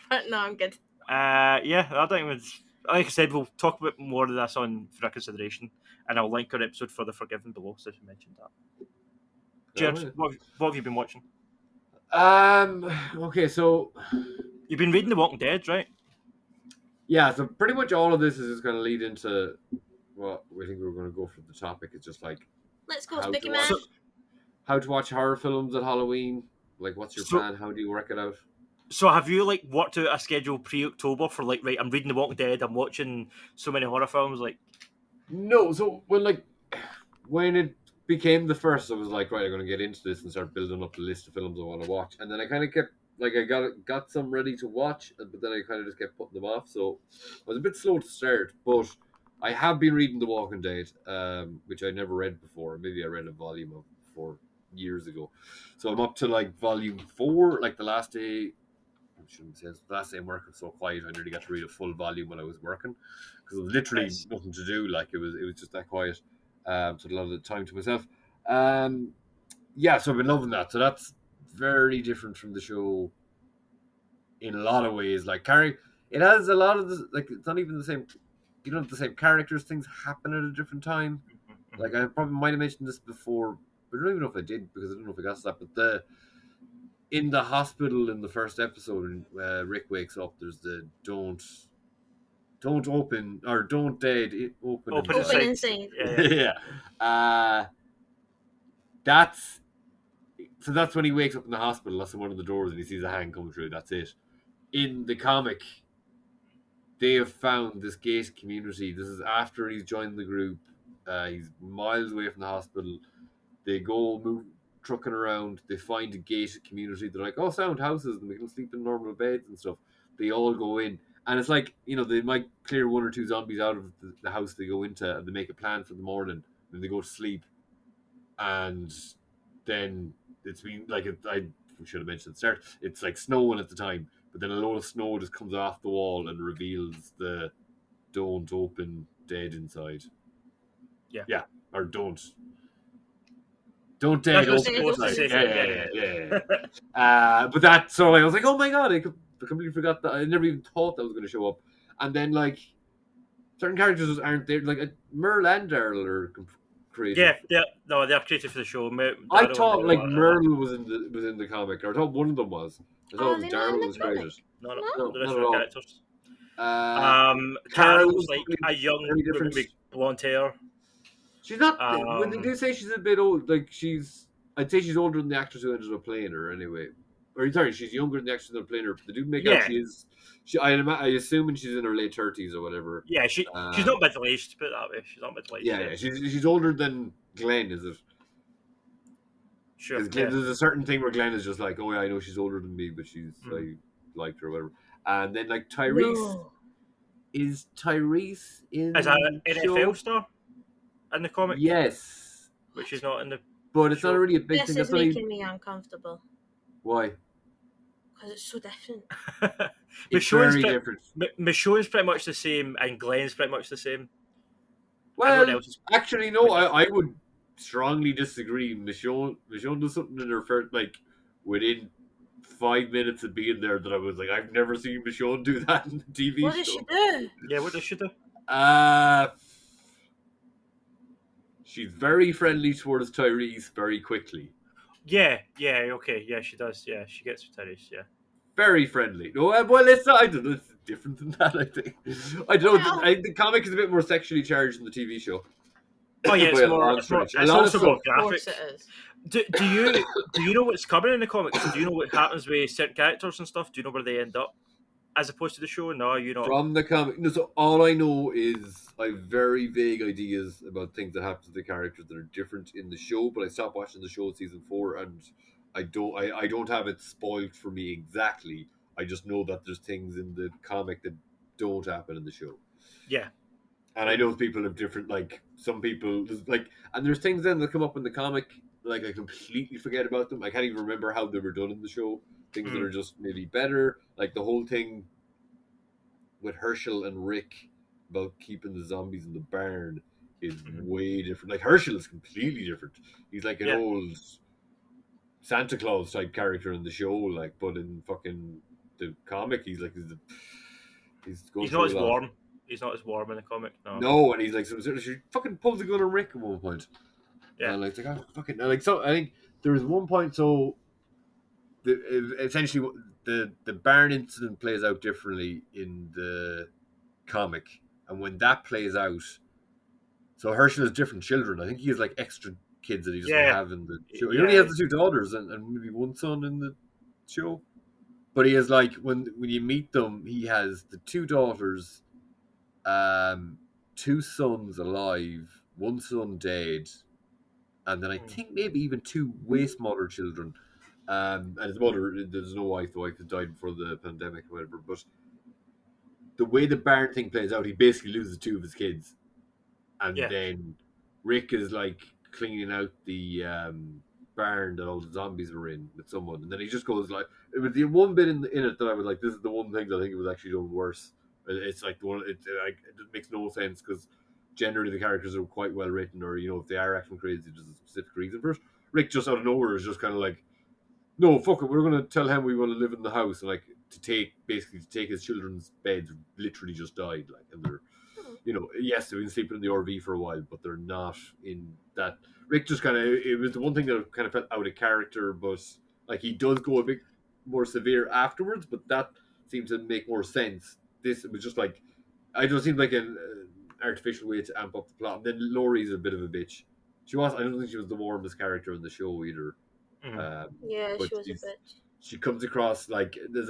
S3: But no, I'm good.
S2: Yeah, I think it was. Like I said, we'll talk about more of this on for consideration, and I'll link our episode for The Forgiven below, so if you mentioned that. Jerd, what have you been watching?
S1: Okay, so
S2: You've been reading The Walking Dead, right?
S1: yeah, so pretty much all of this is just going to lead into what we think we're going to go for the topic. It's just like
S3: Let's go,
S1: how
S3: Spooky
S1: to
S3: Man.
S1: watch, how to watch horror films at Halloween. Like, what's your plan? How do you work it out?
S2: So have you like worked out a schedule pre-October for like, right, I'm reading The Walking Dead, I'm watching so many horror films, like?
S1: No, so when it became the first, I was like, right, I'm going to get into this and start building up the list of films I want to watch, and then I kind of kept like I got some ready to watch, but then I kind of just kept putting them off. So I was a bit slow to start, but I have been reading The Walking Dead, which I never read before. Maybe I read a volume of before years ago. So I'm up to like volume 4, like the last day. I shouldn't say the last day I'm working so quiet. I nearly got to read a full volume when I was working because it was literally nothing to do. Like it was just that quiet. So a lot of the time to myself. Yeah, so I've been loving that. So that's very different from the show in a lot of ways. Like it has a lot of the, like it's not even the same. You don't have the same characters. Things happen at a different time. Like I probably might have mentioned this before, but I don't even know if I did because I don't know if I got to that. But in the hospital in the first episode, Rick wakes up. There's the don't open or don't dead open
S3: inside.
S1: Yeah. That's when he wakes up in the hospital. That's one of the doors, and he sees a hand coming through. That's it. In the comic, they have found this gated community. This is after he's joined the group. He's miles away from the hospital. They go trucking around. They find a gated community. They're like, oh, sound houses, and we can sleep in normal beds and stuff. They all go in. And it's like, they might clear 1 or 2 zombies out of the house they go into, and they make a plan for the morning. Then they go to sleep. And then it's been like, I should have mentioned at the start, it's like snowing at the time. But then a load of snow just comes off the wall and reveals the don't open dead inside. Yeah. Or don't dead open inside. Yeah. But that, so I was like, oh my god, I completely forgot that. I never even thought that was going to show up. And then like certain characters just aren't there. Like Merle and Daryl are created.
S2: No, they're created for the show.
S1: I thought like Merle was in the comic, or I thought one of them was. I thought it was Daryl was created.
S2: No,
S1: not
S2: the rest
S1: at
S2: of the
S1: all.
S2: characters.
S1: Carol
S2: Carol's like a young woman with blonde hair.
S1: She's not. When they do say she's a bit old, like I'd say she's older than the actress who ended up playing her. Anyway, or sorry, she's younger than the actress that playing her. But they do make out
S2: Yeah,
S1: she is. I assuming she's in her late 30s or whatever.
S2: yeah. She's not middle aged. Put it that way. She's not middle aged
S1: Yeah,
S2: yet.
S1: yeah. She's older than Glenn, is it?
S2: Sure.
S1: Because
S2: Yeah.
S1: there's a certain thing where Glenn is just like, oh yeah, I know she's older than me, but
S2: Mm.
S1: I liked her or whatever. And then like Tyrese
S3: No.
S1: is Tyrese in
S2: As an
S1: the
S2: NFL
S1: show?
S2: star in the comic,
S1: Yes,
S2: which is not in the
S1: but it's not
S2: show.
S1: really a big
S3: This
S1: thing.
S3: is
S1: That's not even
S3: making me uncomfortable
S1: why.
S3: because it's so different.
S1: It's very different.
S2: Michonne's pretty much the same, and Glenn's pretty much the same. Everyone
S1: Well,
S2: else is
S1: actually, no.
S2: quite different.
S1: I would strongly disagree. Michonne does something in her first, like within 5 minutes of being there that I was like, I've never seen Michonne do that in the TV
S3: What does she
S1: show.
S3: do?
S2: Yeah, what does she do?
S1: Uh she's very friendly towards Tyrese very quickly.
S2: Yeah, okay, yeah, she does. Yeah, she gets with Tyrese. Yeah.
S1: Very friendly. No, well, it's not. I don't know. It's different than that. I think. I don't know.
S3: Well,
S1: The comic is a bit more sexually charged than the TV show.
S2: Oh yeah,
S1: By a long
S2: it's more.
S1: stretch. A
S2: It's
S1: lot of
S2: also
S1: stuff.
S2: more
S3: of
S2: graphic.
S3: course it is.
S2: Do you know what's coming in the comics? Do you know what happens with certain characters and stuff? Do you know where they end up, as opposed to the show? No, you not.
S1: From the comic, no, so all I know is I have very vague ideas about things that happen to the characters that are different in the show. But I stopped watching the show season 4, and I don't have it spoiled for me exactly. I just know that there's things in the comic that don't happen in the show.
S2: Yeah.
S1: And I know people have different, like some people like, and there's things then that come up in the comic like I completely forget about them. I can't even remember how they were done in the show. Things that are just maybe better, like the whole thing with Herschel and Rick about keeping the zombies in the barn is way different. Like Herschel is completely different. He's like an
S2: Yeah.
S1: old Santa Claus type character in the show, like, but in fucking the comic, he's like he's going
S2: He's not
S1: through
S2: as
S1: a lot.
S2: warm. He's not as warm in the comic. No.
S1: No, and he's like, she fucking pulls a gun on Rick at one point.
S2: Yeah.
S1: And like, it's like, oh, fucking, and like, so I think there was one point, so essentially the barn incident plays out differently in the comic, and when that plays out, so Herschel has different children. I think he has like extra kids that he doesn't have in the show. He only has the 2 daughters and maybe 1 son in the show. But he has like when you meet them, he has the 2 daughters, 2 sons alive, 1 son dead, and then I think maybe even 2 way smaller children. And his mother, there's no wife. The wife had died before the pandemic or whatever. But the way the barn thing plays out, he basically loses 2 of his kids, and then Rick is like cleaning out the barn that all the zombies were in with someone, and then he just goes like, it was the one bit in it that I was like, this is the one thing that I think it was actually done worse. It's like the one, it makes no sense because generally the characters are quite well written, or if they are acting crazy, there's a specific reason for it. Rick just out of nowhere is just kind of like, no, fuck it, we're gonna tell him we want to live in the house, and like to take his children's beds, literally just died, like, and they're, yes, they've been sleeping in the RV for a while, but they're not in that. Rick just kind of, it was the one thing that kind of felt out of character, but like he does go a bit more severe afterwards, but that seems to make more sense. This, it was just like, I don't seem like an artificial way to amp up the plot. And then Laurie's a bit of a bitch. I don't think she was the warmest character in the show either.
S3: Yeah,
S1: but
S3: she was a bitch.
S1: she comes across like there's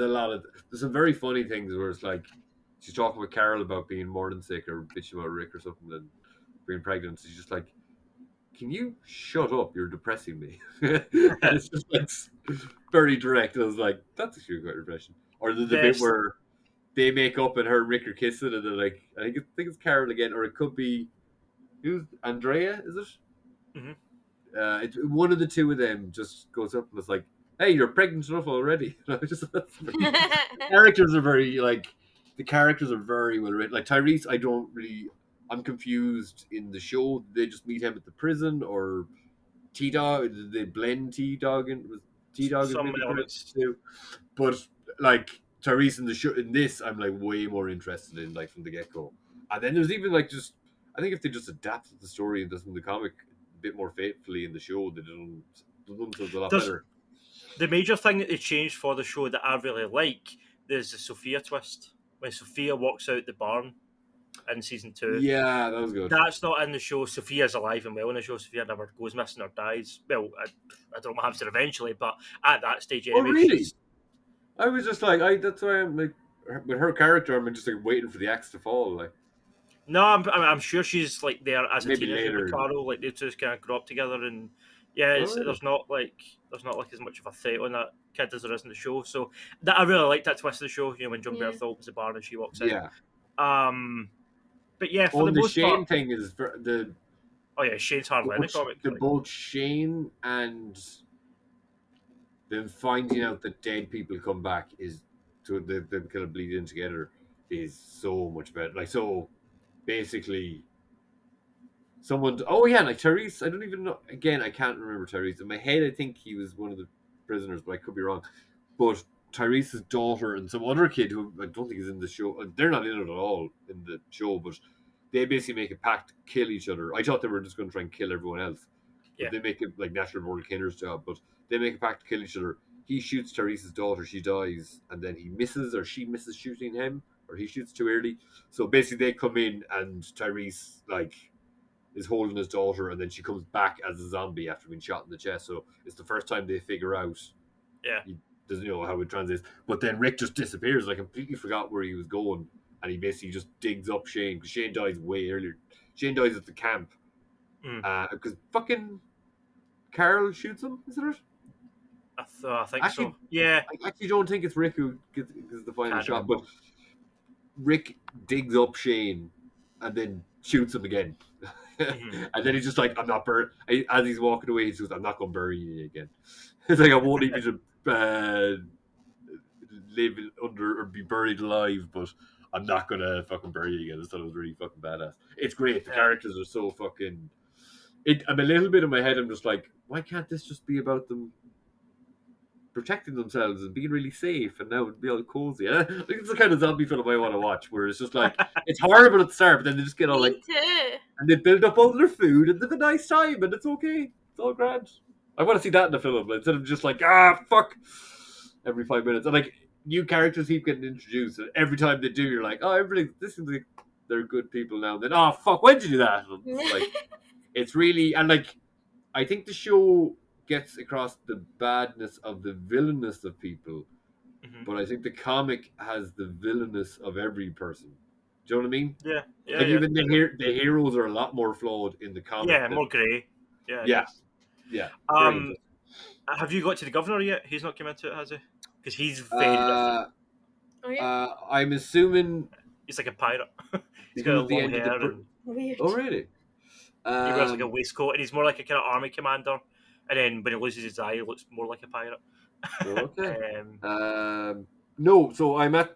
S1: some very funny things where it's like she's talking with Carol about being morning sick or bitching about Rick or something and being pregnant. She's just like, can you shut up? You're depressing me. And it's just like very direct. I was like, that's actually quite refreshing. Or the bit where they make up and her and Rick are kissing and they're like, I think it's Carol again, or it could be who's Andrea, is it?
S2: Mm-hmm.
S1: It's one of the 2 of them just goes up and is like, hey, you're pregnant enough already. Characters are very the characters are very well written. Like Tyrese, I'm confused in the show. They just meet him at the prison, or T-Dog, they blend T-Dog in, T-Dog is maybe correct too. But like Tyrese in the show, in this, I'm like way more interested in, like, from the get-go. And then there's even like just, I think if they just adapted the story and done the comic a bit more faithfully in the show, they've done themselves a lot better.
S2: The major thing that they changed for the show that I really like is the Sophia twist. When Sophia walks out the barn in season 2.
S1: Yeah, that was good.
S2: That's not in the show. Sophia's alive and well in the show. Sophia never goes missing or dies. Well, I don't know what happens to her eventually, but at that stage anyway,
S1: really? I was just like, that's why I'm like, with her character, I'm just like waiting for the axe to fall. Like,
S2: no, I'm sure she's like there as a
S1: maybe
S2: teenager
S1: later.
S2: with Carol. Like they just kind of grow up together, and yeah, there's not like as much of a threat on that kid as there is in the show. So that I really like that twist of the show. When John Berthold opens the bar and she walks in.
S1: Yeah.
S2: But yeah, for the most
S1: Shane
S2: part,
S1: thing is the.
S2: Oh yeah, Shane's hardly in the comic.
S1: Both Shane and them finding out that dead people come back is to them kind of bleed in together is so much better. Like, so basically, someone. Oh yeah, like Tyrese. I don't even know. Again, I can't remember Tyrese. In my head, I think he was one of the prisoners, but I could be wrong. But Tyrese's daughter and some other kid who I don't think is in the show. They're not in it at all in the show, but they basically make a pact to kill each other. I thought they were just going to try and kill everyone else. But they make it like Natural Born Killer's job. But they make a pact to kill each other. He shoots Tyrese's daughter, she dies, and then he misses or she misses shooting him, or he shoots too early. So basically they come in and Tyrese like is holding his daughter, and then she comes back as a zombie after being shot in the chest. So it's the first time they figure out he doesn't know how it translates. But then Rick just disappears. I completely forgot where he was going, and he basically just digs up Shane, because Shane dies way earlier. Shane dies at the camp because fucking Carl shoots him, isn't it?
S2: I think so. Yeah.
S1: I actually don't think it's Rick who gets the final shot, but Rick digs up Shane and then shoots him again. And then he's just like, I'm not as he's walking away, he's just, I'm not going to bury you again. It's like, I won't leave you to live under or be buried alive, but I'm not going to fucking bury you again. I thought it was really fucking badass. It's great. The characters are so fucking... I'm a little bit in my head, I'm just like, why can't this just be about them protecting themselves and being really safe, and now it'd be all cozy? I think it's the kind of zombie film I want to watch, where it's just like, it's horrible at the start, but then they just get all like... And they build up all their food, and they have a nice time, and it's okay. It's all grand. I want to see that in a film, instead of just like, fuck, every 5 minutes. And like, new characters keep getting introduced, and every time they do, you're like, this is like, they're good people now. And then, fuck, when'd you do that? It's like, it's really, and like, I think the show gets across the badness of the villainous of people, but I think the comic has the villainous of every person. Do you know what I mean?
S2: Yeah.
S1: Like, even the heroes are a lot more flawed in the comic.
S2: Yeah, more grey. Yeah. Have you got to the governor yet? He's not come into it, has he? Because he's very different.
S1: I'm assuming
S2: he's like a pirate. He's got long hair.
S3: Weird.
S1: Oh, really?
S2: He wears like a waistcoat, and he's more like a kind of army commander. And then when he loses his eye, he looks more like a pirate.
S1: Okay. No, so I'm at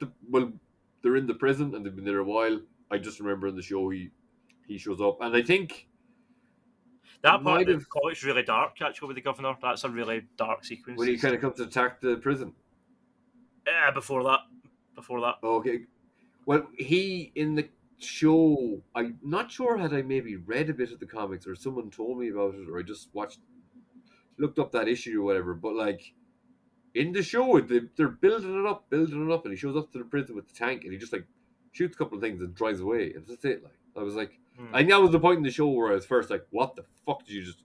S1: they're in the prison and they've been there a while. I just remember in the show he shows up, and I think
S2: that part of the comic's really dark. Actually, with the governor, that's a really dark sequence.
S1: When he kind of comes to attack the prison.
S2: Yeah, before that.
S1: Okay. Well, he in the show, I'm not sure had I maybe read a bit of the comics or someone told me about it, or I just looked up that issue or whatever, but like in the show they're building it up, and he shows up to the prison with the tank, and he just like shoots a couple of things and drives away, and that's it. Like, I was like, I think that was the point in the show where I was first like, what the fuck did you just,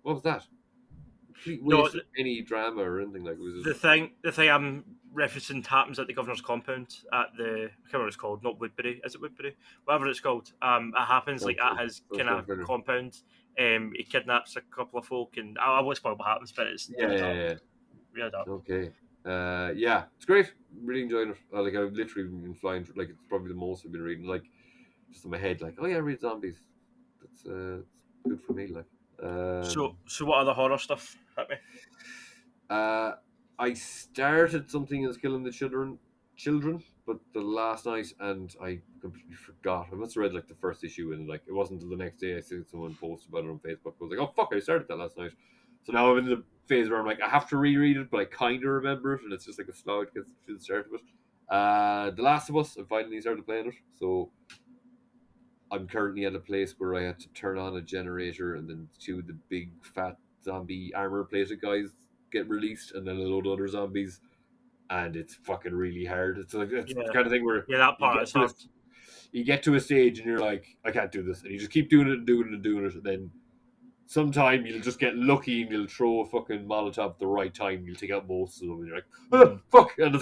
S1: what was that? Complete waste of any drama or anything. Like, it was just...
S2: the thing I'm referencing happens at the governor's compound at the, I can't remember what it's called, not Woodbury, is it Woodbury? Whatever it's called. It happens like at his kind of compound. He kidnaps a couple of folk, and I won't spoil what happens, but it's
S1: yeah.
S2: Really dark.
S1: Okay. Yeah, it's great. Really enjoying it. Like, I've literally been flying through, like, it's probably the most I've been reading. Like, just in my head, like, oh yeah, read zombies. That's good for me. Like,
S2: so what other horror stuff hit me?
S1: I started something as killing the children, but the last night, and I completely forgot. I must have read like the first issue, and like it wasn't until the next day I see someone post about it on Facebook. I was like, oh fuck, I started that last night. So now I'm in the phase where I'm like, I have to reread it, but I kind of remember it, and it's just like a slog to get to the start of it. The Last of Us, I finally started playing it, so I'm currently at a place where I had to turn on a generator, and then two of the big fat zombie armor-plated guys get released, and then a load of other zombies, and it's fucking really hard. It's like the kind of thing where
S2: that part is hard.
S1: you get to a stage and you're like, I can't do this, and you just keep doing it and doing it and doing it, and then sometime you'll just get lucky and you'll throw a fucking Molotov at the right time. You'll take out most of them, and you're like, oh, fuck! And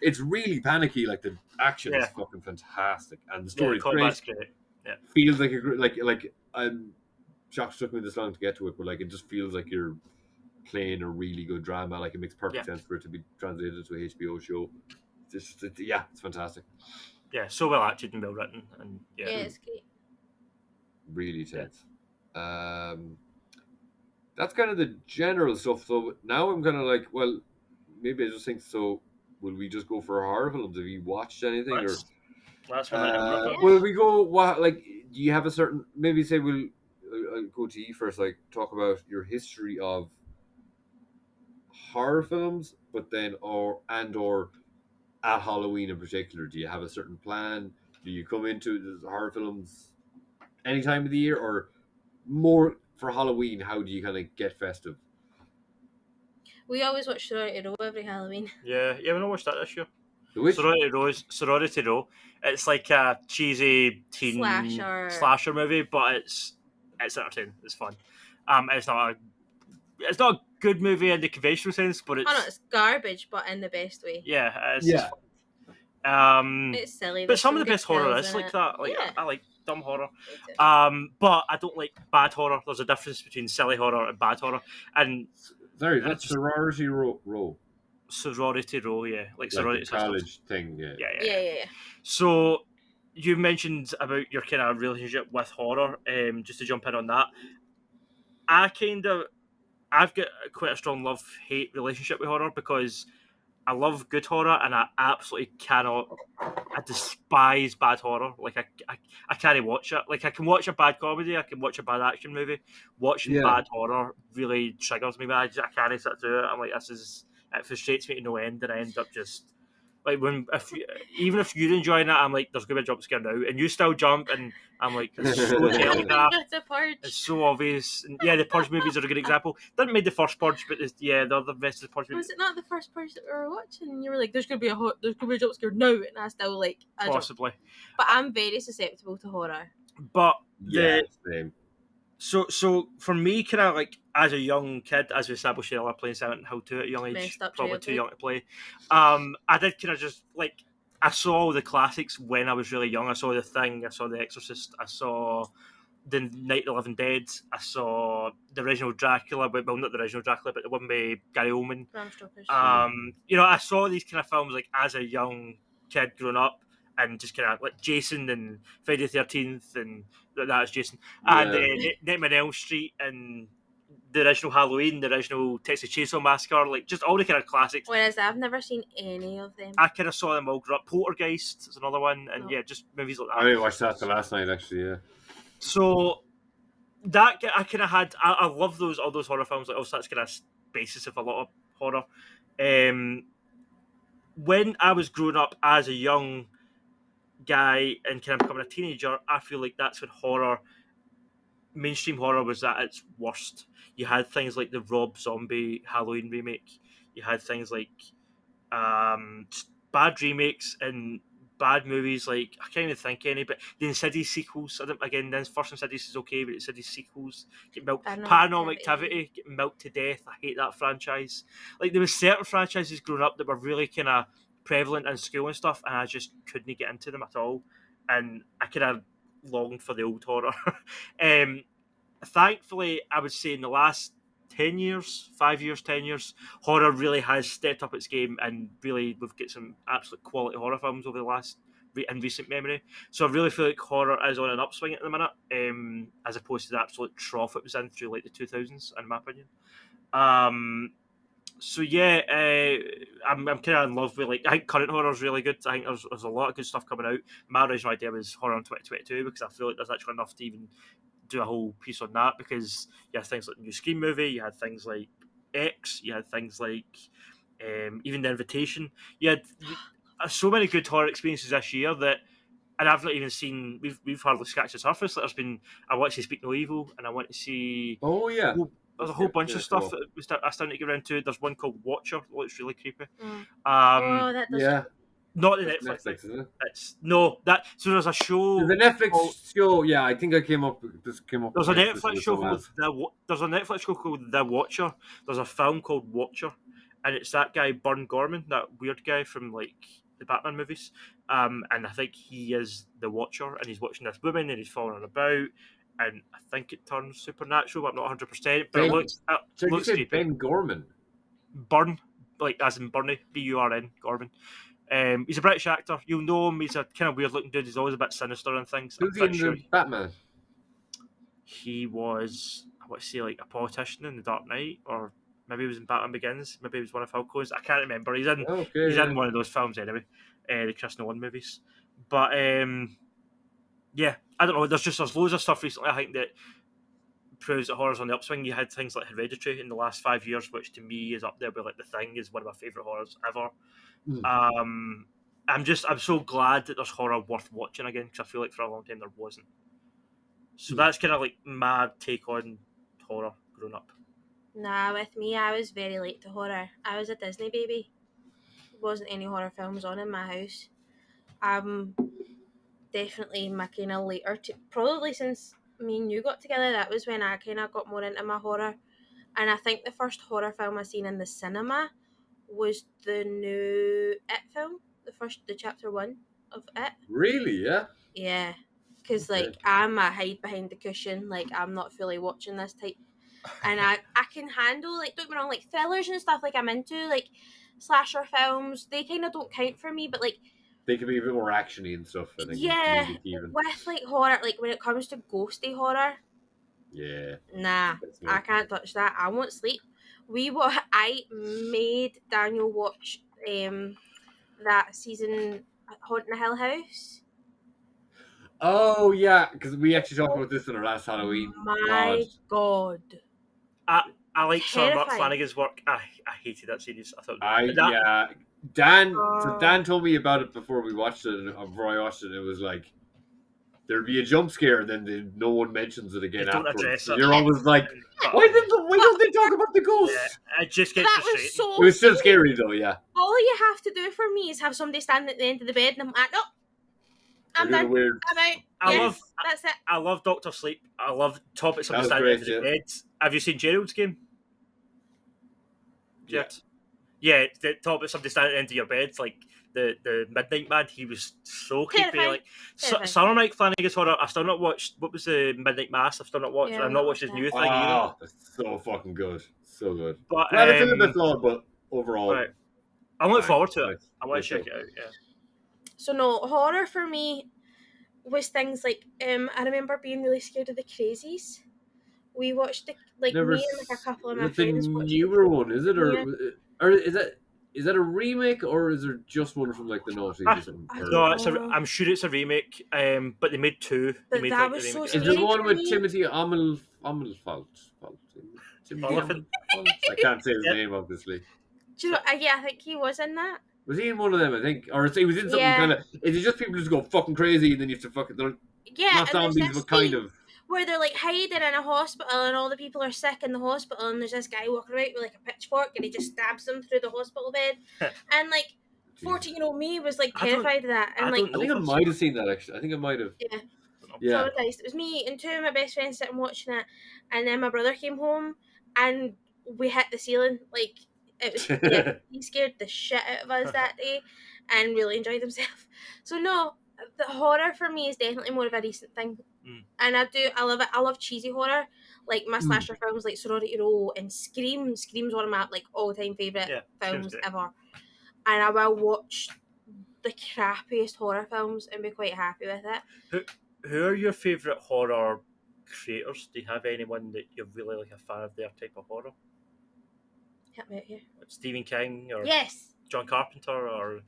S1: it's really panicky. Like the action is fucking fantastic, and the story is great.
S2: Yeah,
S1: feels like I'm shocked it took me this long to get to it, but like it just feels like you're playing a really good drama. Like it makes perfect sense for it to be translated to a HBO show. It's fantastic.
S2: Yeah, so well acted and well written, and
S3: it's great.
S1: Really tense. That's kind of the general stuff. So now I'm kind of like, well, maybe I just think so. Will we just go for horror films? Have you watched anything? Will we go? What like? Do you have a certain? Maybe say I'll go to you first. Like talk about your history of horror films, but then or at Halloween in particular. Do you have a certain plan? Do you come into the horror films any time of the year, or more for Halloween? How do you kind of get festive?
S3: We always watch Sorority Row every Halloween.
S2: Yeah, we don't watch that this year.
S1: Which?
S2: Sorority Row. It's like a cheesy teen slasher movie, but it's entertaining. It's fun. It's not a good movie in the conventional sense, but it's
S3: garbage, but in the best way.
S2: Yeah, it's
S3: it's silly.
S2: But some of the best horror is like that. Like I like dumb horror. But I don't like bad horror. There's a difference between silly horror and bad horror. And
S1: sorry, that's Sorority Row.
S2: Sorority Row, yeah, like sorority
S1: college
S2: sisters
S1: thing,
S3: yeah.
S2: So you mentioned about your kind of relationship with horror. Just to jump in on that, I've got quite a strong love-hate relationship with horror because I love good horror and I absolutely cannot. I despise bad horror. Like I can't watch it. Like I can watch a bad comedy, I can watch a bad action movie. Watching bad horror really triggers me. I can't sit through it. I'm like, it frustrates me to no end, and I end up just like even if you're enjoying it, I'm like, there's gonna be a jump scare now, and you still jump, and I'm like, it's so telegraphed. It's so obvious. And the Purge movies are a good example. Didn't make the first Purge, but the other rest of the Purge movies.
S3: Was it not the first Purge that we were watching? And you were like, there's gonna be a jump scare now, and I still like
S2: possibly.
S3: But I'm very susceptible to horror.
S2: But
S1: same.
S2: So for me, kind of like as a young kid, as we established earlier, playing Silent Hill 2 at a young age, probably too young to play. I did kind of just like I saw all the classics when I was really young. I saw The Thing, I saw The Exorcist, I saw The Night of the Living Dead, I saw the original Dracula, well, not the original Dracula, but the one by Gary Oldman. I saw these kind of films like as a young kid growing up. And just kind of like Jason and Friday the 13th and that's Jason. And Nightmare on Elm Street and the original Halloween, the original Texas Chainsaw Massacre, like just all the kind of classics.
S3: Whereas I've never seen any of them.
S2: I kind of saw them all grow up. Poltergeist is another one. And just movies like that.
S1: I didn't watch that the last night actually,
S2: So that I kind of had, I love all those horror films. Like also that's kind of basis of a lot of horror. When I was growing up as a young guy and kind of becoming a teenager, I feel like that's when mainstream horror was at its worst. You had things like the Rob Zombie Halloween remake. You had things like bad remakes and bad movies. Like I can't even think of any, but the Insidious sequels. Again, the first Insidious is okay, but the Insidious sequels get milked. Paranormal Activity get milked to death. I hate that franchise. Like there was certain franchises growing up that were really kind of prevalent in school and stuff, and I just couldn't get into them at all, and I kind of longed for the old horror. Thankfully, I would say in the last 10 years, 5 years, 10 years, horror really has stepped up its game, and really we've got some absolute quality horror films over the last in recent memory. So I really feel like horror is on an upswing at the minute, as opposed to the absolute trough it was in through like the 2000s, in my opinion. So I'm kind of in love with I think current horror is really good. I think there's a lot of good stuff coming out. My original idea was horror in 2022 because I feel like there's actually enough to even do a whole piece on that, because you had things like the new Scream movie, you had things like X, you had things like even The Invitation. You had so many good horror experiences this year that, and I've not even seen. We've hardly scratched the surface. I want to see Speak No Evil, and I want to see.
S1: Oh yeah.
S2: There's a whole bunch of stuff that I still need to get around to. There's one called Watcher. It's really creepy.
S3: That does
S2: Not the
S1: That's
S2: Netflix.
S1: Netflix, isn't it?
S2: It's no that. So there's a show.
S1: The Netflix
S2: called,
S1: show, yeah, I think I came up
S2: there's a
S1: against this
S2: Netflix
S1: with
S2: show
S1: someone
S2: called
S1: else.
S2: There's a Netflix show called The Watcher. There's a film called Watcher, and it's that guy Burn Gorman, that weird guy from like the Batman movies. And I think he is the Watcher, and he's watching this woman, and he's following her about, and I think it turns supernatural, but I'm not 100%. But
S1: Ben,
S2: it
S1: so you
S2: looks
S1: said
S2: creepy.
S1: Ben Gorman.
S2: Burn, like as in Burnie, Burn, Gorman. He's a British actor. You'll know him. He's a kind of weird looking dude. He's always a bit sinister and things. I'm
S1: Who's he
S2: pretty
S1: in
S2: sure
S1: the Batman?
S2: he was, I want to say, like a politician in The Dark Knight, or maybe he was in Batman Begins. Maybe he was one of Falco's. I can't remember. He's
S1: Okay, yeah.
S2: in one of those films anyway, the Chris Nolan movies. But yeah, I don't know. There's loads of stuff recently, I think, that proves that horror's on the upswing. You had things like Hereditary in the last 5 years, which to me is up there with like The Thing, is one of my favourite horrors ever. I'm so glad that there's horror worth watching again, because I feel like for a long time there wasn't. So that's kind of like my take on horror growing up.
S3: Nah, with me, I was very late to horror. I was a Disney baby. There wasn't any horror films on in my house. Definitely my kind of later, probably since me and you got together, that was when I kind of got more into my horror. And I think the first horror film I seen in the cinema was the new It film, the chapter 1 of It.
S1: Really? Yeah.
S3: Yeah, because like I'm a hide behind the cushion, like I'm not fully watching this type, and I can handle, like, don't get me wrong, like thrillers and stuff, like I'm into like slasher films. They kind of don't count for me, but like
S1: They can be a bit more actiony and stuff. I think.
S3: yeah,
S1: Comedic even.
S3: with like horror, like when it comes to ghosty horror,
S1: Yeah.
S3: nah, I can't touch that. I won't sleep. I made Daniel watch that season Haunting the Hill House.
S1: Oh yeah, because we actually talked about this in our last Halloween.
S3: My God.
S2: I like some of Mark
S3: Terrifying.
S2: Flanagan's work. I hated that series. I thought
S1: yeah. Dan told me about it before we watched it, and before I watched it, it was like there'd be a jump scare, and then no one mentions it again
S2: They don't
S1: afterwards.
S2: address
S1: So
S2: it.
S1: you're always like, why don't they talk about the ghost?
S2: Yeah, it just gets
S3: That was
S2: frustrating.
S3: so
S1: It was still scary though, yeah.
S3: All you have to do for me is have somebody stand at the end of the bed, and I'm like, no, I'm
S1: They're doing
S3: done.
S1: a weird.
S3: I'm out. That's it.
S2: I love Doctor Sleep. I love topics of
S1: That was
S2: standing
S1: great,
S2: into the bed. Have you seen Gerald's Game? Jerd? Yeah, the topic of somebody standing at the end of your bed, like the Midnight Man. He was so creepy.
S3: Terrifying.
S2: Like some of Mike Flanagan's horror. I've still not watched. What was the Midnight Mass? I've still not watched.
S3: Yeah,
S2: I've not watched his new thing either.
S1: Oh, it's so fucking good, so good.
S2: But
S1: Well, it's a little bit flawed, but overall,
S2: right. I'm looking forward to it.
S1: Nice.
S2: I want to check it out. Yeah.
S3: So no, horror for me was things like I remember being really scared of the Crazies. We watched me and like a couple of my friends watched
S1: the newer one, is it, or is that a remake, or is there just one from like the noughties or something?
S2: No, I'm sure it's a remake. But they made two.
S3: But
S2: they made,
S3: that
S2: like,
S3: was so
S1: Is
S3: scary.
S1: there one with Timothy Amelfalt? I can't say his name, obviously.
S3: Do you know? Yeah, I think he was in that.
S1: Was he in one of them? I think, or he was in something kind of. Is it just people just go fucking crazy and then you have to fucking? Not zombies, but kind of.
S3: Where they're like hiding in a hospital and all the people are sick in the hospital, and there's this guy walking around with like a pitchfork and he just stabs them through the hospital bed. And like 14-year-old me was like terrified of that. And
S1: I think I might have seen that actually. I think I might have.
S3: Yeah. Traumatized. It was me and two of my best friends sitting watching it, and then my brother came home and we hit the ceiling. Like it was he scared the shit out of us that day and really enjoyed himself. So no, the horror for me is definitely more of a recent thing. And I love it. I love cheesy horror. Like my slasher films like Sorority Row and Scream. Scream's one of my like all-time favourite films ever. And I will watch the crappiest horror films and be quite happy with it.
S2: Who are your favourite horror creators? Do you have anyone that you're really like a fan of their type of horror?
S3: Help me out here.
S2: Stephen King or John Carpenter or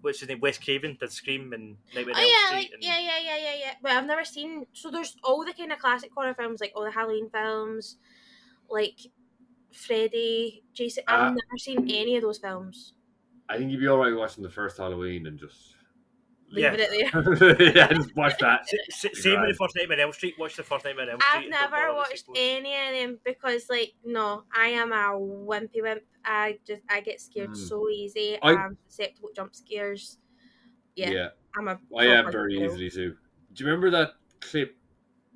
S2: what's his name? Wes Craven did Scream and Nightmare on Elm Street.
S3: Yeah. But I've never seen. So there's all the kind of classic horror films, like all the Halloween films, like Freddy, Jason. I've never seen any of those films.
S1: I think you'd be alright watching the first Halloween and just
S3: leave it
S1: there. Yeah, just watch that.
S2: Same with the first Nightmare on Elm Street. Watch the first Nightmare on Elm Street.
S3: I've never watched any of them because, like, no, I am a wimpy wimp. I get scared so easy. I'm susceptible to jump scares. Yeah.
S1: I am very easily too. Do you remember that clip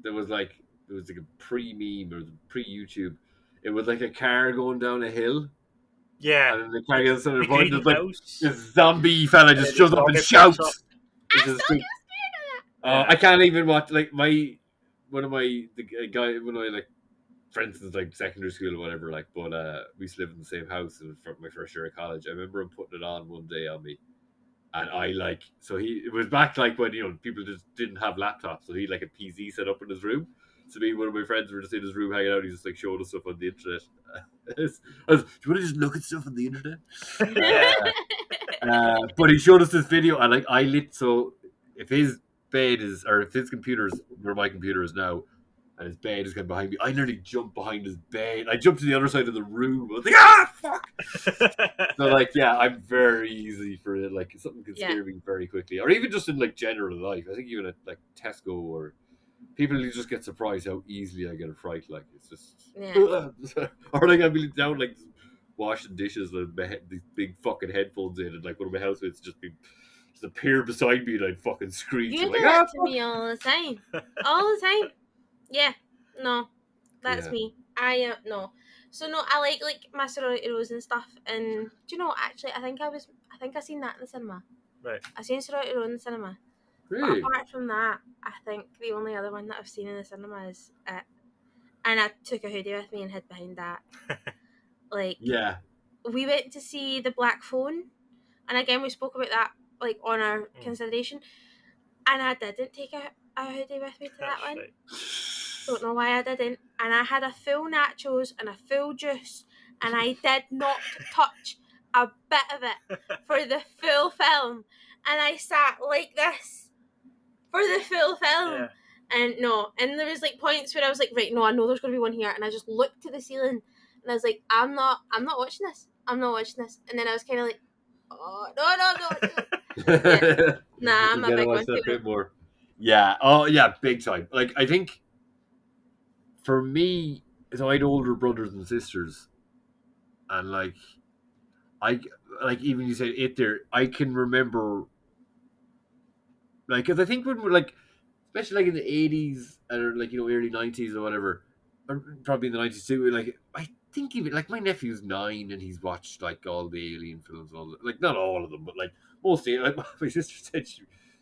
S1: that was like it was like a pre-meme or pre-YouTube? It was like a car going down a hill.
S2: Yeah.
S1: And then the car gets on the point, there's like this zombie fella just shows up and shouts.
S3: I'm so scared of that.
S1: I can't even watch like one of my friends is like secondary school or whatever, like, but we used to live in the same house in my first year of college. I remember him putting it on one day on me. And I like, so it was back like when, people just didn't have laptops. So he had like a PC set up in his room. So me and one of my friends were just in his room hanging out. He just like showed us stuff on the internet. Do you want to just look at stuff on the internet? But he showed us this video and like so if his bed is, or if his computer is where my computer is now, and his bed is kind of behind me, I nearly jumped behind his bed. I jumped to the other side of the room. I was like, fuck! So, like, yeah, I'm very easy for it. Like, something can scare me very quickly. Or even just in, like, general life. I think even at, like, Tesco or people who just get surprised how easily I get a fright. Like, it's just... Yeah. Or, like, I'll be down, like, washing dishes with these big fucking headphones in, and, like, one of my housemates just appear beside me and I'd fucking screech.
S3: You do that to me all the time. All the time. Yeah, no, that's me. No. So no, I like my sorority rows and stuff. And do you know, actually, I think I seen that in the cinema.
S2: Right.
S3: I seen sorority row in the cinema.
S1: Really?
S3: But apart from that, I think the only other one that I've seen in the cinema is it. And I took a hoodie with me and hid behind that. Like, yeah. We went to see The Black Phone, and again we spoke about that like on our consideration. And I didn't take a hoodie with me to that one. Right. Don't know why I didn't. And I had a full nachos and a full juice, and I did not touch a bit of it for the full film. And I sat like this for the full film. Yeah. And there was like points where I was like, right, no, I know there's going to be one here, and I just looked to the ceiling, and I was like, I'm not watching this. I'm not watching this. And then I was kind of like, oh no. Yeah. Nah, I'm a big one.
S1: A bit more. Yeah. Oh, yeah. Big time. Like, I think for me, so I had older brothers and sisters, and like, even you said it there, I can remember, like, because I think when we're like, especially like in the 80s or like, early 90s or whatever, or probably in the 90s too, like, I think even like my nephew's 9 and he's watched like all the Alien films and all that. Like, not all of them, but like mostly. Like, my sister said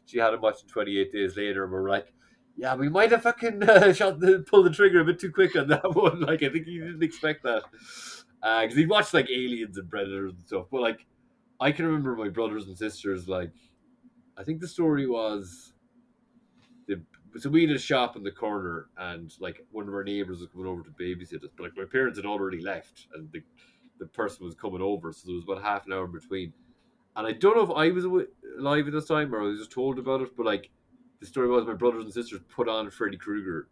S1: she had him watching 28 Days Later, and we're like, yeah, we might have fucking pulled the trigger a bit too quick on that one. Like, I think he didn't expect that because he watched like Aliens and Predators and stuff. But like, I can remember my brothers and sisters. Like, I think the story was so we had a shop in the corner, and like one of our neighbors was coming over to babysit us, but like my parents had already left, and the person was coming over, so there was about half an hour in between. And I don't know if I was alive at this time or I was just told about it, but like the story was my brothers and sisters put on Freddy Krueger,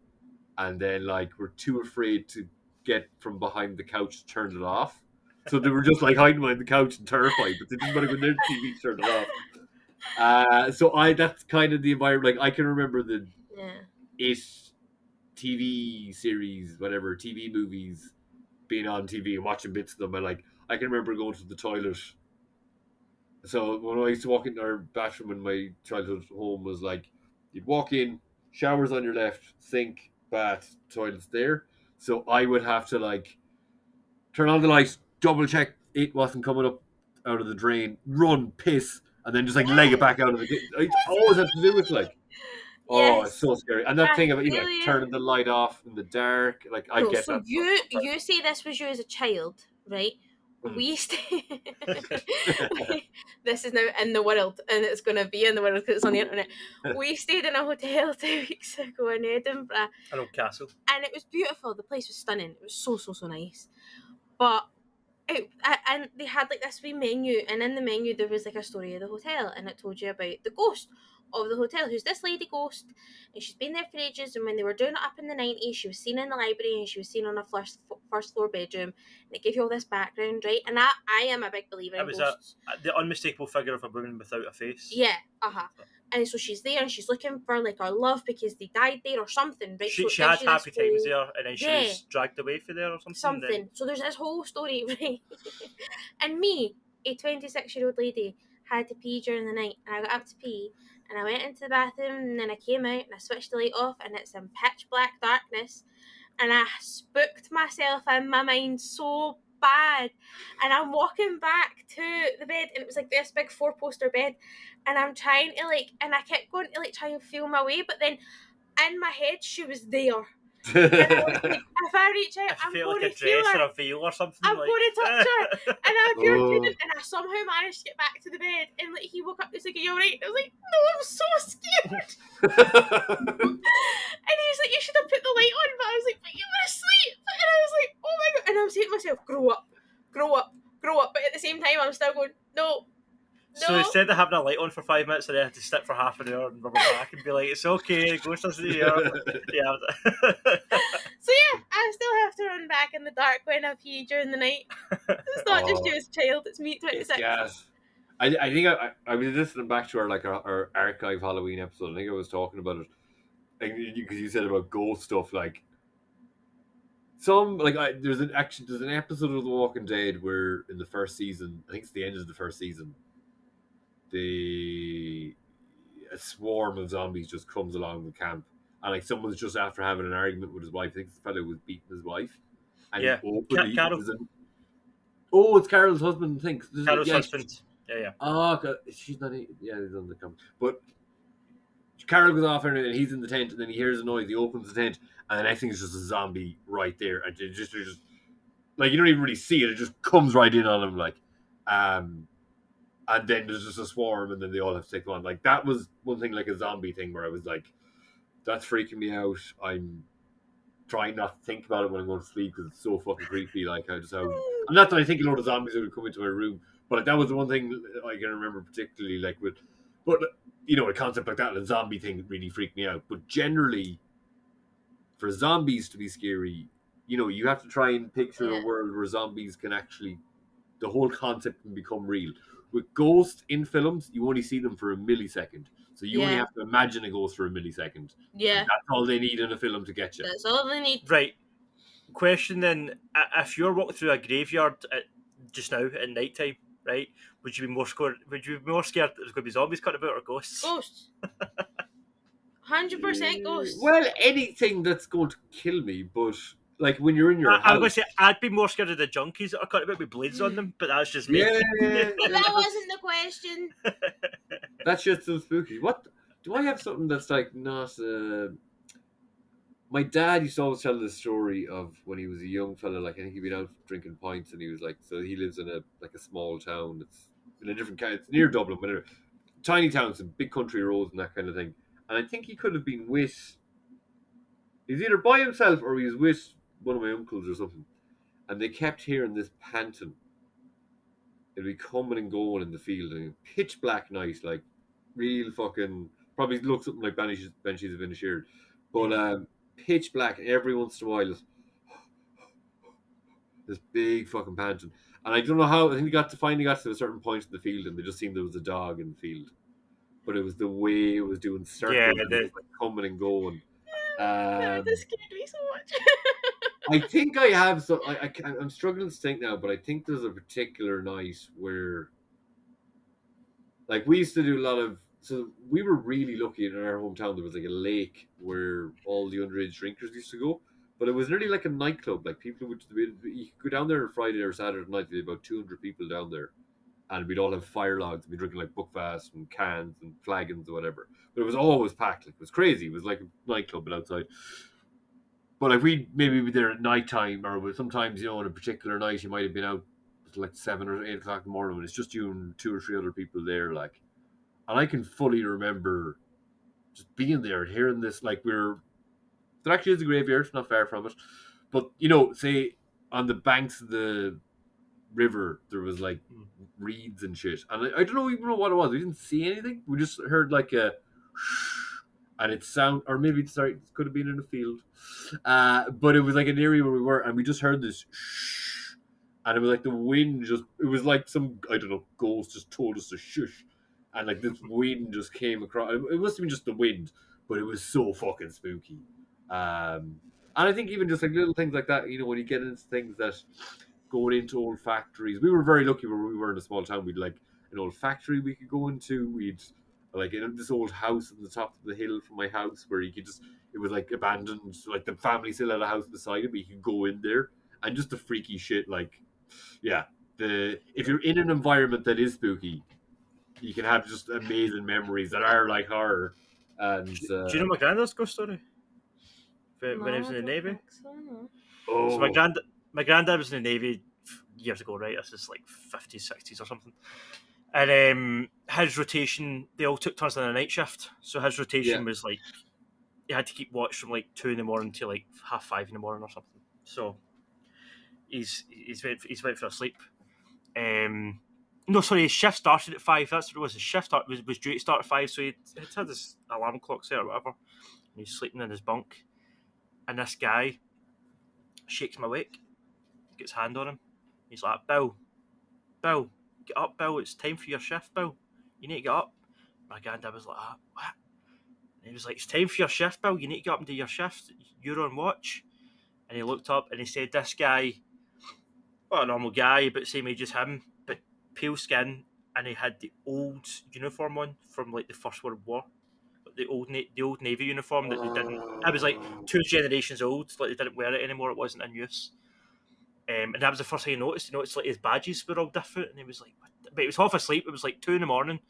S1: and then like were too afraid to get from behind the couch to turn it off, so they were just like hiding behind the couch and terrified, but they didn't want to go near the TV to turn it off. So that's kind of the environment. Like, I can remember the It TV series, whatever, TV movies being on TV and watching bits of them, and like I can remember going to the toilet. So when I used to walk into our bathroom in my childhood home, was like you'd walk in, showers on your left, sink, bath, toilets there. So I would have to like turn on the light, double check it wasn't coming up out of the drain, run, piss, and then just like leg it back out of the. I always have to do it like. Oh, it's so scary. And that thing about turning the light off in the dark, like I get
S3: so
S1: that.
S3: You say this was you as a child, right? We stay. This is now in the world, and it's going to be in the world because it's on the internet. We stayed in a hotel 2 weeks ago in Edinburgh.
S2: An old castle.
S3: And it was beautiful. The place was stunning. It was so nice. But and they had like this wee menu, and in the menu there was like a story of the hotel, and it told you about the ghost. of the hotel, who's this lady ghost, and she's been there for ages. And when they were doing it up in the 90s, she was seen in the library and she was seen on a first floor bedroom. And it gave you all this background, right? And I am a big believer in ghosts.
S2: The unmistakable figure of a woman without a face.
S3: Yeah, And so she's there and she's looking for like her love because they died there or something, right?
S2: She
S3: so
S2: had happy times there, and then she was dragged away from there or something.
S3: Then. So there's this whole story, right? And me, a 26-year-old lady, had to pee during the night, and I got up to pee, and I went into the bathroom, and then I came out, and I switched the light off, and it's in pitch black darkness, and I spooked myself in my mind so bad. And I'm walking back to the bed, and it was like this big 4-poster bed, and I'm trying to and I kept going to try and feel my way, but then in my head she was there. And I was like, if I reach out, I'm going to feel her.
S2: Or a veil or something.
S3: I'm going to touch her. And I couldn't, and I somehow managed to get back to the bed. And he woke up, he's like, "Are you alright?" I was like, "No, I'm so scared." And he was like, "You should have put the light on." But I was like, "But you were asleep." And I was like, "Oh my god!" And I'm saying to myself, "Grow up, grow up, grow up." But at the same time, I'm still going, "No."
S2: So instead of having a light on for 5 minutes, I had to sit for half an hour and rub it back and be like, "It's okay, ghost isn't here." Yeah.
S3: So yeah, I still have to run back in the dark when I pee during the night. It's not just you as a child; it's me, 26.
S1: Yes. I think I was listening back to our archive Halloween episode. I think I was talking about it because you said about ghost stuff. Like there's an episode of The Walking Dead where in the first season, I think it's the end of the first season, a swarm of zombies just comes along the camp, and someone's just after having an argument with his wife. I think the fellow was beating his wife, and
S2: Carol.
S1: It's Carol's husband.
S2: Carol's husband. Yeah.
S1: Oh, she's not. Yeah, he's on the camp. But Carol goes off and he's in the tent, and then he hears a noise. He opens the tent, and the next thing is just a zombie right there, and it just you don't even really see it. It just comes right in on him, and then there's just a swarm, and then they all have to take one. That was one thing, a zombie thing, where I was like, that's freaking me out. I'm trying not to think about it when I'm going to sleep because it's so fucking creepy. I'm not that I think a lot of zombies would come into my room, but that was the one thing I can remember particularly, but a concept like that, a zombie thing really freaked me out. But generally, for zombies to be scary, you have to try and picture a world where zombies can actually, the whole concept can become real. With ghosts in films, you only see them for a millisecond. So you only have to imagine a ghost for a millisecond.
S3: Yeah.
S1: And that's all they need in a film to get you.
S3: That's all they need.
S2: Right. Question then, if you're walking through a graveyard just now at night time, right, would you be more scared there's going to be zombies cutting about or ghosts?
S3: Ghosts. 100% ghosts.
S1: Well, anything that's going to kill me, but when you're in your house...
S2: I'm going to say I'd be more scared of the junkies that are cutting about with blades on them, but that's just me.
S1: Yeah.
S3: But that wasn't the question.
S1: That's just so spooky. What? Do I have something that's not... My dad used to always tell this story of when he was a young fella, I think he'd been out drinking pints, and he was so he lives in a small town. It's in a different kind. It's near Dublin, whatever. Tiny towns and big country roads and that kind of thing. And I think he could have been with... He's either by himself or he was with one of my uncles or something. And they kept hearing this panting. It'd be coming and going in the field. And pitch black night, real fucking... Probably looks something like Banshees of Inersherin. But pitch black, and every once in a while this big fucking panting. And I don't know how, I think they finally got to a certain point in the field, and they just seen there was a dog in the field. But it was the way it was doing circles, and it was coming and going.
S3: That scared me so much.
S1: I think I have some. I'm struggling to think now, but I think there's a particular night where, we used to do a lot of. So we were really lucky in our hometown. There was a lake where all the underage drinkers used to go, but it was nearly like a nightclub. People would you could go down there on Friday or Saturday night. There'd be about 200 people down there, and we'd all have fire logs. We'd be drinking Buckfast and cans and flagons or whatever. But it was always packed. It was crazy. It was like a nightclub but outside. But we'd maybe be there at night time, or sometimes, on a particular night, you might have been out at 7 or 8 o'clock in the morning, and it's just you and 2 or 3 other people there, And I can fully remember just being there and hearing this, there actually is a graveyard, not far from it. But, say on the banks of the river, there was reeds and shit. And I don't even know what it was. We didn't see anything. We just heard and it or maybe sorry, it could have been in a field, but it was like an area where we were, and we just heard this, and it was like the wind it was like some, I don't know, ghost just told us to shush, and like this wind just came across. It must have been just the wind, but it was so fucking spooky. And I think even just like little things like that, when you get into things that going into old factories, we were very lucky where we were in a small town. We'd like an old factory we could go into. We'd like in this old house on the top of the hill from my house where you could it was like abandoned, like the family still had a house beside it, but you could go in there, and just the freaky shit. Like, yeah, if you're in an environment that is spooky, you can have just amazing memories that are like horror. And
S2: do you know my granddad's ghost story? When he was in the Navy. So my granddad was in the Navy years ago, right? This is like 50s, 60s or something. And his rotation, they all took turns on a night shift. So his rotation was like, he had to keep watch from like 2 a.m. to like 5:30 a.m. or something. So he's went for a sleep. No, sorry, his shift started at 5. That's what it was. His shift was due to start at 5, so he had his alarm clock set or whatever. And he's sleeping in his bunk. And this guy shakes him awake, gets a hand on him. He's like, Bill, get up, Bill. It's time for your shift, Bill. You need to get up. My granddad was like, what? And he was like, it's time for your shift, Bill. You need to get up and do your shift. You're on watch. And he looked up and he said, this guy, well, a normal guy, but same age as him, but pale skin, and he had the old uniform on from like the First World War. The old Navy uniform that they didn't. It was like 2 generations old. Like they didn't wear it anymore. It wasn't in use. And that was the first thing he noticed. He noticed like his badges were all different, and he was like, what? But he was half asleep. It was like 2 a.m,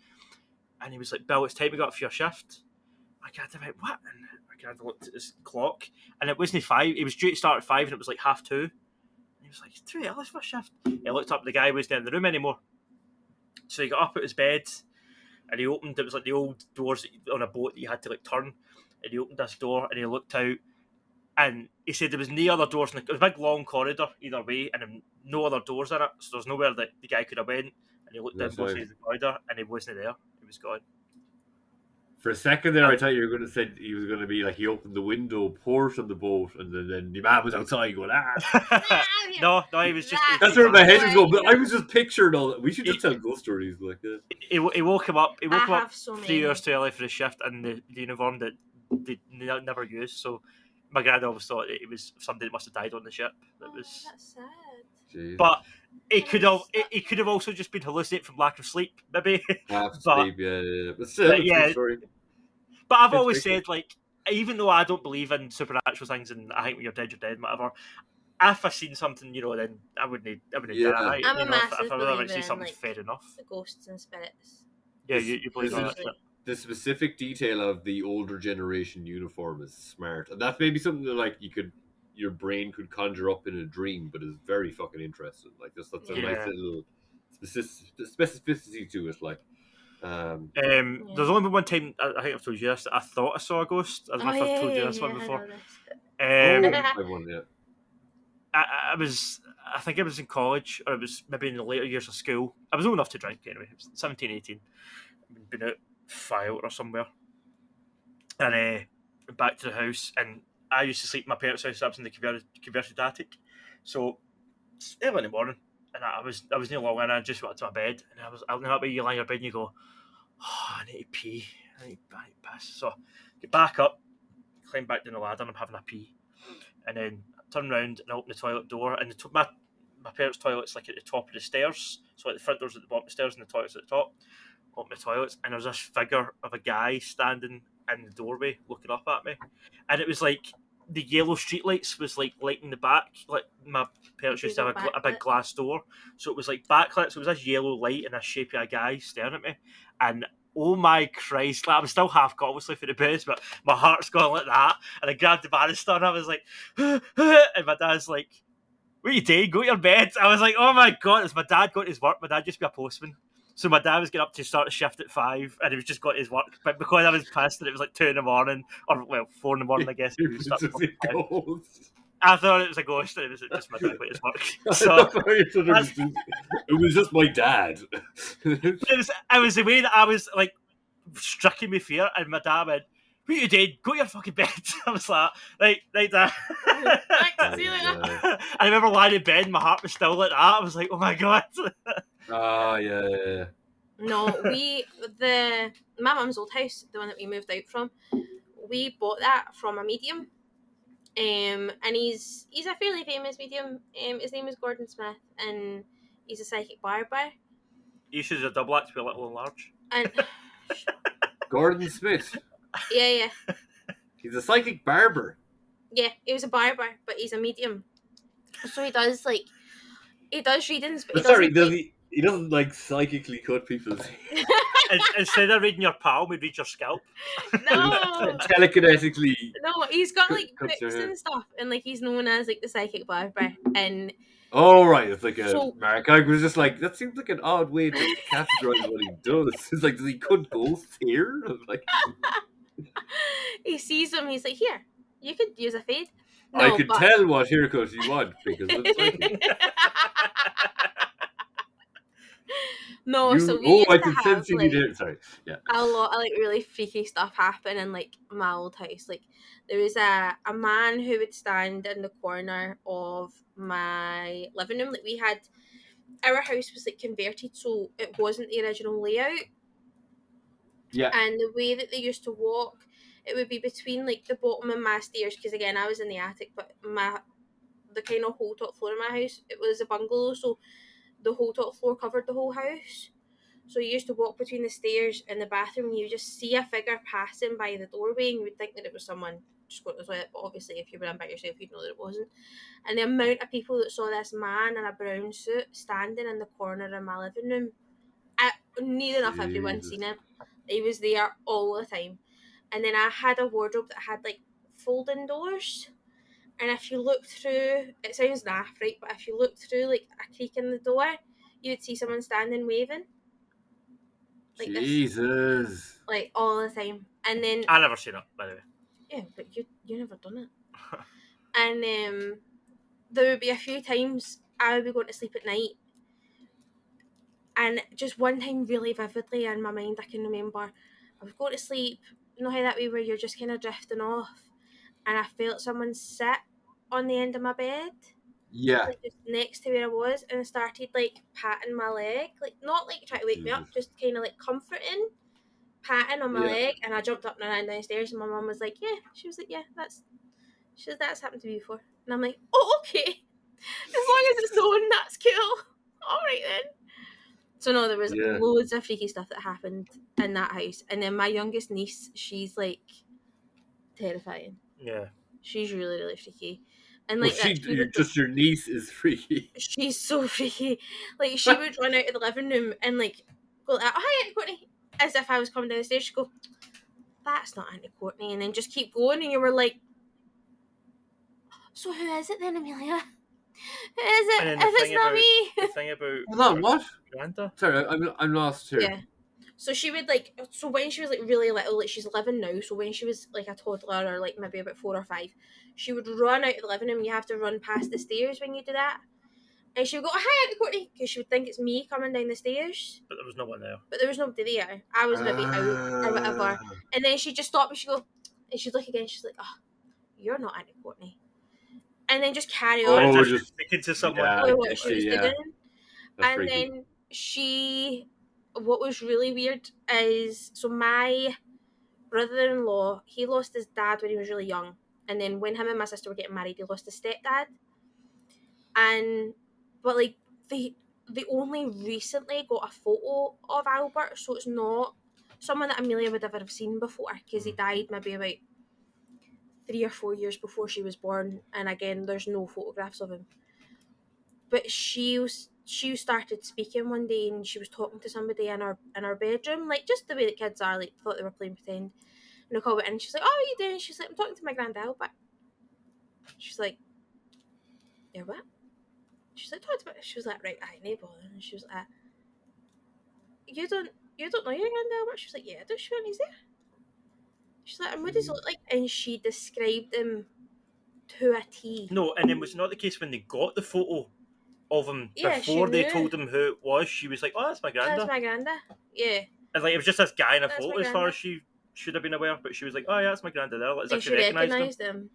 S2: and he was like, Bill, it's time to go up for your shift. My granddad went, what? And my granddad looked at his clock, and it wasn't 5. It was due to start at 5, and it was like 2:30. And he was like, it's too early for a shift. He looked up, the guy wasn't in the room anymore. So he got up at his bed. And he opened, it was like the old doors on a boat that you had to like turn. And he opened this door and he looked out, and he said there was no other doors. It was a big long corridor either way, and no other doors in it. So there's nowhere that the guy could have went. And he looked down both sides of the corridor, and he wasn't there. He was gone.
S1: For a second there, I thought you were going to say he was going to be like he opened the window port on the boat, and then the man was outside going,
S2: No, he was just.
S1: That's where my head was going. But I was just picturing all that. We should just tell ghost stories like that.
S2: He woke him up. He woke him up
S3: so
S2: 3 hours too early for his shift in the uniform that they never used. So my granddad always thought it was somebody that must have died on the ship.
S3: That's sad.
S1: Jeez.
S2: But it could have also just been hallucinating from lack of sleep, maybe.
S1: Sleep, yeah. But still,
S2: yeah.
S1: Story.
S2: But I've always said, like, even though I don't believe in supernatural things, and I think when you're dead, whatever. If I seen something, then I wouldn't do that.
S3: I'm a massive
S2: if I really see
S3: believer
S2: something,
S3: in,
S2: fair enough.
S3: The ghosts and spirits.
S2: Yeah, you believe in that.
S1: The specific detail of the older generation uniform is smart, and that's maybe something that like your brain could conjure up in a dream, but is very fucking interesting. Like that's a nice little specificity to it. Like,
S2: there's only been one time I think I've told you this. I thought I saw a ghost. I don't know if I've told you this one before. I think I was in college, or it was maybe in the later years of school. I was old enough to drink anyway. I was 17, 18. Been out File or somewhere, and back to the house. And I used to sleep in my parents' house. I was in the converted attic. So early in the morning, and I was near long, and I just went to my bed, and I know that way you lie in your bed and you go, oh, I need to pee. I need to piss. So I get back up, climb back down the ladder, and I'm having a pee, and then I turn around and I open the toilet door, and my parents' toilet's like at the top of the stairs. So like the front door's at the bottom of the stairs, and the toilet's at the top. Open the toilets, and there's this figure of a guy standing in the doorway looking up at me, and it was like the yellow streetlights was like lighting the back. Like my parents used to have a big glass door, so it was like backlit. So it was this yellow light and this shape of a guy staring at me, and oh my Christ, like, I'm still half got obviously for the booze, but my heart's going like that, and I grabbed the banister and I was like, and my dad's like, what are you doing? Go to your bed. I was like, oh my God, it's my dad going to his work. My dad used to be a postman. So my dad was getting up to start a shift at 5, and he was just got his work. But because I was pissed that it was like 2 a.m, or 4 a.m, I guess. I thought it was a ghost, and it was just my dad going to his work. So
S1: it was just my dad.
S2: it was the way that I was like stricken with fear, and my dad went, "What you doing? Go to your fucking bed." I was like, right, Dad.
S3: Thanks, see you later.
S2: I remember lying in bed, my heart was still like that. I was like, oh my God.
S1: Oh, yeah.
S3: No, my mum's old house, the one that we moved out from, we bought that from a medium. And he's a fairly famous medium. His name is Gordon Smith, and he's a psychic barber.
S2: You should have double act to be little and large.
S3: And
S1: Gordon Smith.
S3: yeah.
S1: He's a psychic barber.
S3: Yeah, he was a barber, but he's a medium. So he does readings. But
S1: he doesn't like psychically cut people's hair.
S2: Instead of reading your palm, we read your scalp.
S3: No,
S1: telekinetically.
S3: no, he's got like
S1: cuts your
S3: books
S1: hair.
S3: and stuff, and like he's known as like the psychic barber. And
S1: Oh right, it's like a
S3: So-
S1: mark. I was just like, that seems like an odd way to categorize what he does. It's like, does he cut ghosts here? I was like,
S3: he sees them. He's like, here, you could use a fade.
S1: I could tell what haircut you want because it's psychic.
S3: No, so we used
S1: I
S3: to
S1: can
S3: have,
S1: sense you need
S3: like,
S1: hair. Sorry, yeah.
S3: a lot of like really freaky stuff happen in like my old house. Like there was a man who would stand in the corner of my living room. Like we had, our house was like converted, so it wasn't the original layout.
S1: Yeah.
S3: And the way that they used to walk, it would be between like the bottom of my stairs, because again I was in the attic, but the kind of whole top floor of my house, it was a bungalow, so the whole top floor covered the whole house. So you used to walk between the stairs and the bathroom, and you would just see a figure passing by the doorway, and you would think that it was someone just going to the toilet. But obviously, if you were in by yourself, you'd know that it wasn't. And the amount of people that saw this man in a brown suit standing in the corner of my living room, near enough everyone
S1: Jesus.
S3: seen him. He was there all the time. And then I had a wardrobe that had like folding doors. And if you looked through, it sounds naff, right? But if you looked through like a creak in the door, you would see someone standing waving. Like
S1: Jesus.
S3: this, like all the time. And then
S2: I never seen it, by the way.
S3: yeah, but you never done it. And there would be a few times I would be going to sleep at night, and just one time really vividly in my mind I can remember I was going to sleep. You know how that way where you're just kind of drifting off, and I felt someone sit on the end of my bed,
S1: Yeah.
S3: like just next to where I was, and started like patting my leg, like not like trying to wake me up, just kind of like comforting, patting on my leg. And I jumped up and ran downstairs, and my mum was like, yeah, she was like, yeah, that's happened to me before. And I'm like, oh, okay, as long as it's known, that's cool. All right then. So no, there was loads of freaky stuff that happened in that house. And then my youngest niece, she's like terrifying.
S2: Yeah.
S3: She's really, really freaky. And like
S1: your niece is freaky.
S3: She's so freaky. Like she would run out of the living room and like go like, oh, hi Auntie Courtney, as if I was coming down the stairs. She'd go, that's not Auntie Courtney, and then just keep going, and you were like, so who is it then, Amelia? Who is it? If it's not me.
S2: The thing about
S1: Hold on, what?
S2: Granda?
S1: Sorry, I'm lost here.
S3: Yeah. So she would like, so when she was like really little, like she's 11 now, so when she was like a toddler or like maybe about 4 or 5, she would run out of the living room. You have to run past the stairs when you do that. And she would go, hi Auntie Courtney, because she would think it's me coming down the stairs.
S2: But there was no one there.
S3: But there was nobody there. I was maybe out or whatever. And then she'd just stop and she'd go, and she'd look again, she's like, oh, you're not Auntie Courtney. And then just carry on.
S2: Oh, just speaking to someone.
S3: What she was doing. And then what was really weird is, so my brother-in-law, he lost his dad when he was really young. And then when him and my sister were getting married, he lost his stepdad. But like, they only recently got a photo of Albert, so it's not someone that Amelia would ever have seen before, because he died maybe about 3 or 4 years before she was born, and again there's no photographs of him. But she started speaking one day, and she was talking to somebody in our bedroom, like just the way that kids are, like thought they were playing pretend. And Nicole went in and she's like, oh, what are you doing? She's like, I'm talking to my grand Albert. She's like, yeah, what? She's like, talk to me. She was like, right, I ain't bother. And she was like, you don't know your grand Albert? She was like, yeah, I don't. She went, he's there. She's like, and what does he look like? And she described him to a T.
S2: No, and then was it not the case when they got the photo of him before they told him who it was? She was like, oh, that's my granda.
S3: That's my granda. Yeah.
S2: And like it was just this guy in a
S3: That's
S2: photo
S3: my
S2: as far as she should have been aware, but she was like, "Oh yeah, that's my granddad." As
S3: And
S2: if
S3: she
S2: she recognised him.
S3: recognised him.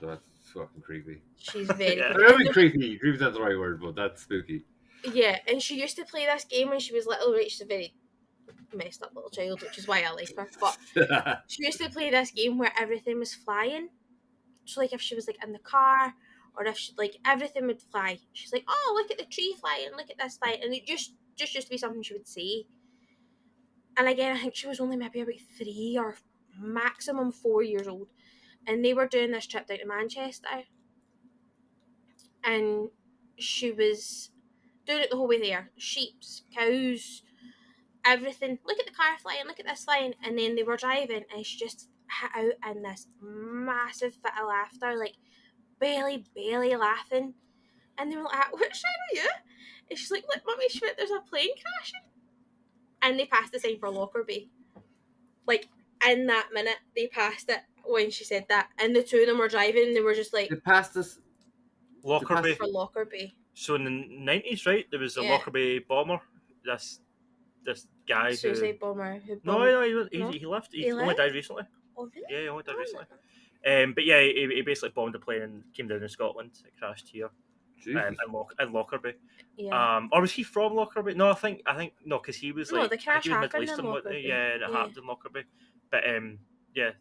S1: That's fucking creepy.
S3: She's very
S2: Yeah.
S3: creepy.
S1: I mean, creepy. Creepy's not the right word, but that's spooky.
S3: Yeah, and she used to play this game when she was little, right? She's a very messed up little child, which is why I like her. But she used to play this game where everything was flying. So like if she was like in the car, or if she like everything would fly. She's like, "Oh, look at the tree flying! Look at this flying!" And it just used to be something she would say. And again, I think she was only maybe about 3 or maximum 4 years old, and they were doing this trip down to Manchester, and she was doing it the whole way there. Sheeps, cows, everything. Look at the car flying, look at this flying. And then they were driving, and she just hit out in this massive fit of laughter, like barely laughing. And they were like, "What sign are you?" And she's like, "Look, Mummy Schmidt, there's a plane crashing." And they passed the sign for Lockerbie. Like, in that minute, they passed it when she said that. And the two of them were driving, and they were just like,
S1: It passed us.
S2: Lockerbie.
S3: for Lockerbie.
S2: So in the 90s, right, there was a
S3: Yeah.
S2: Lockerbie bomber. This guy
S3: Suicide bomber who
S2: No,
S3: bombed.
S2: he left. He
S3: He
S2: only
S3: left?
S2: died recently.
S3: Oh, really?
S2: Yeah, he only died
S3: Oh,
S2: recently.
S3: no.
S2: But yeah, he basically bombed a plane and came down in Scotland. It crashed here
S1: Jesus.
S2: in Lockerbie.
S3: Yeah.
S2: Or was he from Lockerbie? No, I think no, because he was
S3: No,
S2: like
S3: the crash
S2: he was
S3: happened
S2: Middle
S3: in
S2: Eastern, wasn't he?
S3: Lockerbie.
S2: Yeah, and it
S3: Yeah.
S2: happened in Lockerbie. But yeah,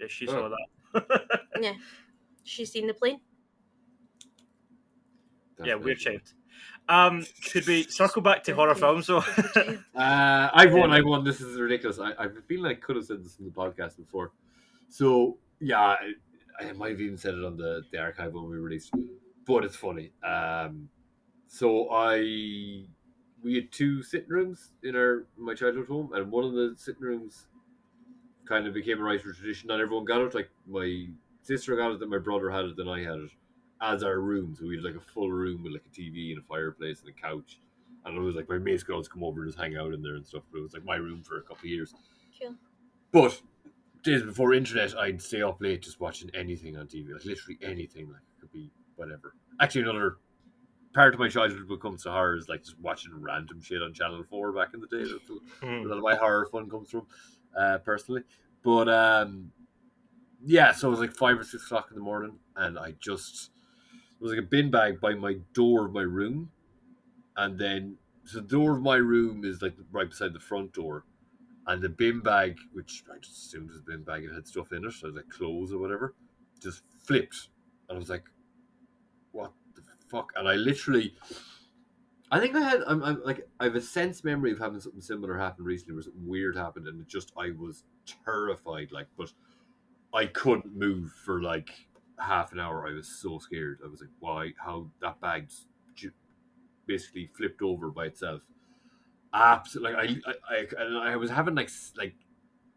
S2: she saw
S1: Oh.
S2: that.
S3: Yeah. She's seen the plane.
S1: That's
S2: Yeah, weird
S1: crazy.
S2: child. Could we circle back to horror films though?
S1: I've won. This is ridiculous. I feel like I could have said this in the podcast before. So yeah, I might have even said it on the archive when we released, but it's funny. So we had 2 sitting rooms in my childhood home, and one of the sitting rooms kind of became a right tradition. Not everyone got it. Like my sister got it, then my brother had it, then I had it as our room. So we had like a full room with like a TV and a fireplace and a couch. And it was like my mates could always come over and just hang out in there and stuff. But it was like my room for a couple of years.
S3: Cool.
S1: But days before internet, I'd stay up late just watching anything on TV, like literally anything. Like it could be whatever. Actually, another part of my childhood when it comes to horror is like just watching random shit on Channel 4 back in the day. That's where a lot of my horror fun comes from, personally. But yeah, so it was like 5 or 6 o'clock in the morning, and there was like a bin bag by my door of my room, and then so the door of my room is like right beside the front door, and the bin bag, which I just assumed was a bin bag, it had stuff in it, so like clothes or whatever, just flipped, and I was like, "What the fuck?" And I literally, I think I'm like, I have a sense memory of having something similar happen recently, where something weird happened, and I was terrified, like, but I couldn't move for like half an hour. I was so scared. I was like, "Why? How that bag basically flipped over by itself?" Absolutely. I was having like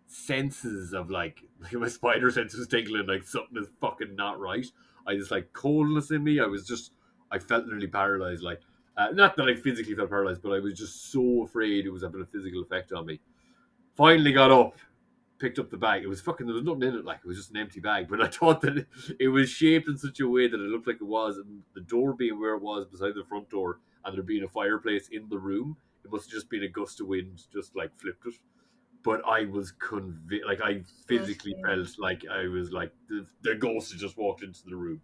S1: senses of like my spider sense was tingling, like something is fucking not right. I just like coldness in me. I felt nearly paralyzed. Like, not that I physically felt paralyzed, but I was just so afraid it was having a physical effect on me. Finally got up, picked up the bag. It was fucking, there was nothing in it, like it was just an empty bag. But I thought that it was shaped in such a way that it looked like it was, and the door being where it was beside the front door, and there being a fireplace in the room, it must have just been a gust of wind, just like flipped it. But I was convinced, like I physically felt like I was like the ghost had just walked into the room.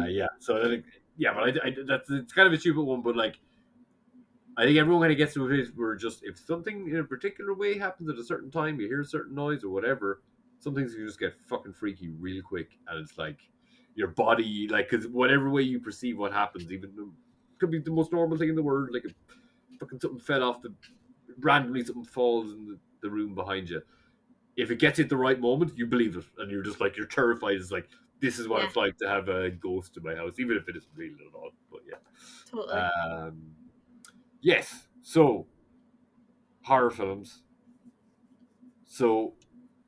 S1: Yeah, so yeah, but it's kind of a stupid one, but like I think everyone kind of gets to a place where just if something in a particular way happens at a certain time, you hear a certain noise or whatever, some things can just get fucking freaky real quick, and it's like your body, like, because whatever way you perceive what happens, even could be the most normal thing in the world, like fucking something fell off randomly something falls in the room behind you. If it gets at the right moment, you believe it, and you're just like, you're terrified. It's like, this is what it's like to have a ghost in my house, even if it isn't real at all. But yeah,
S3: Totally.
S1: Yes. So horror films. So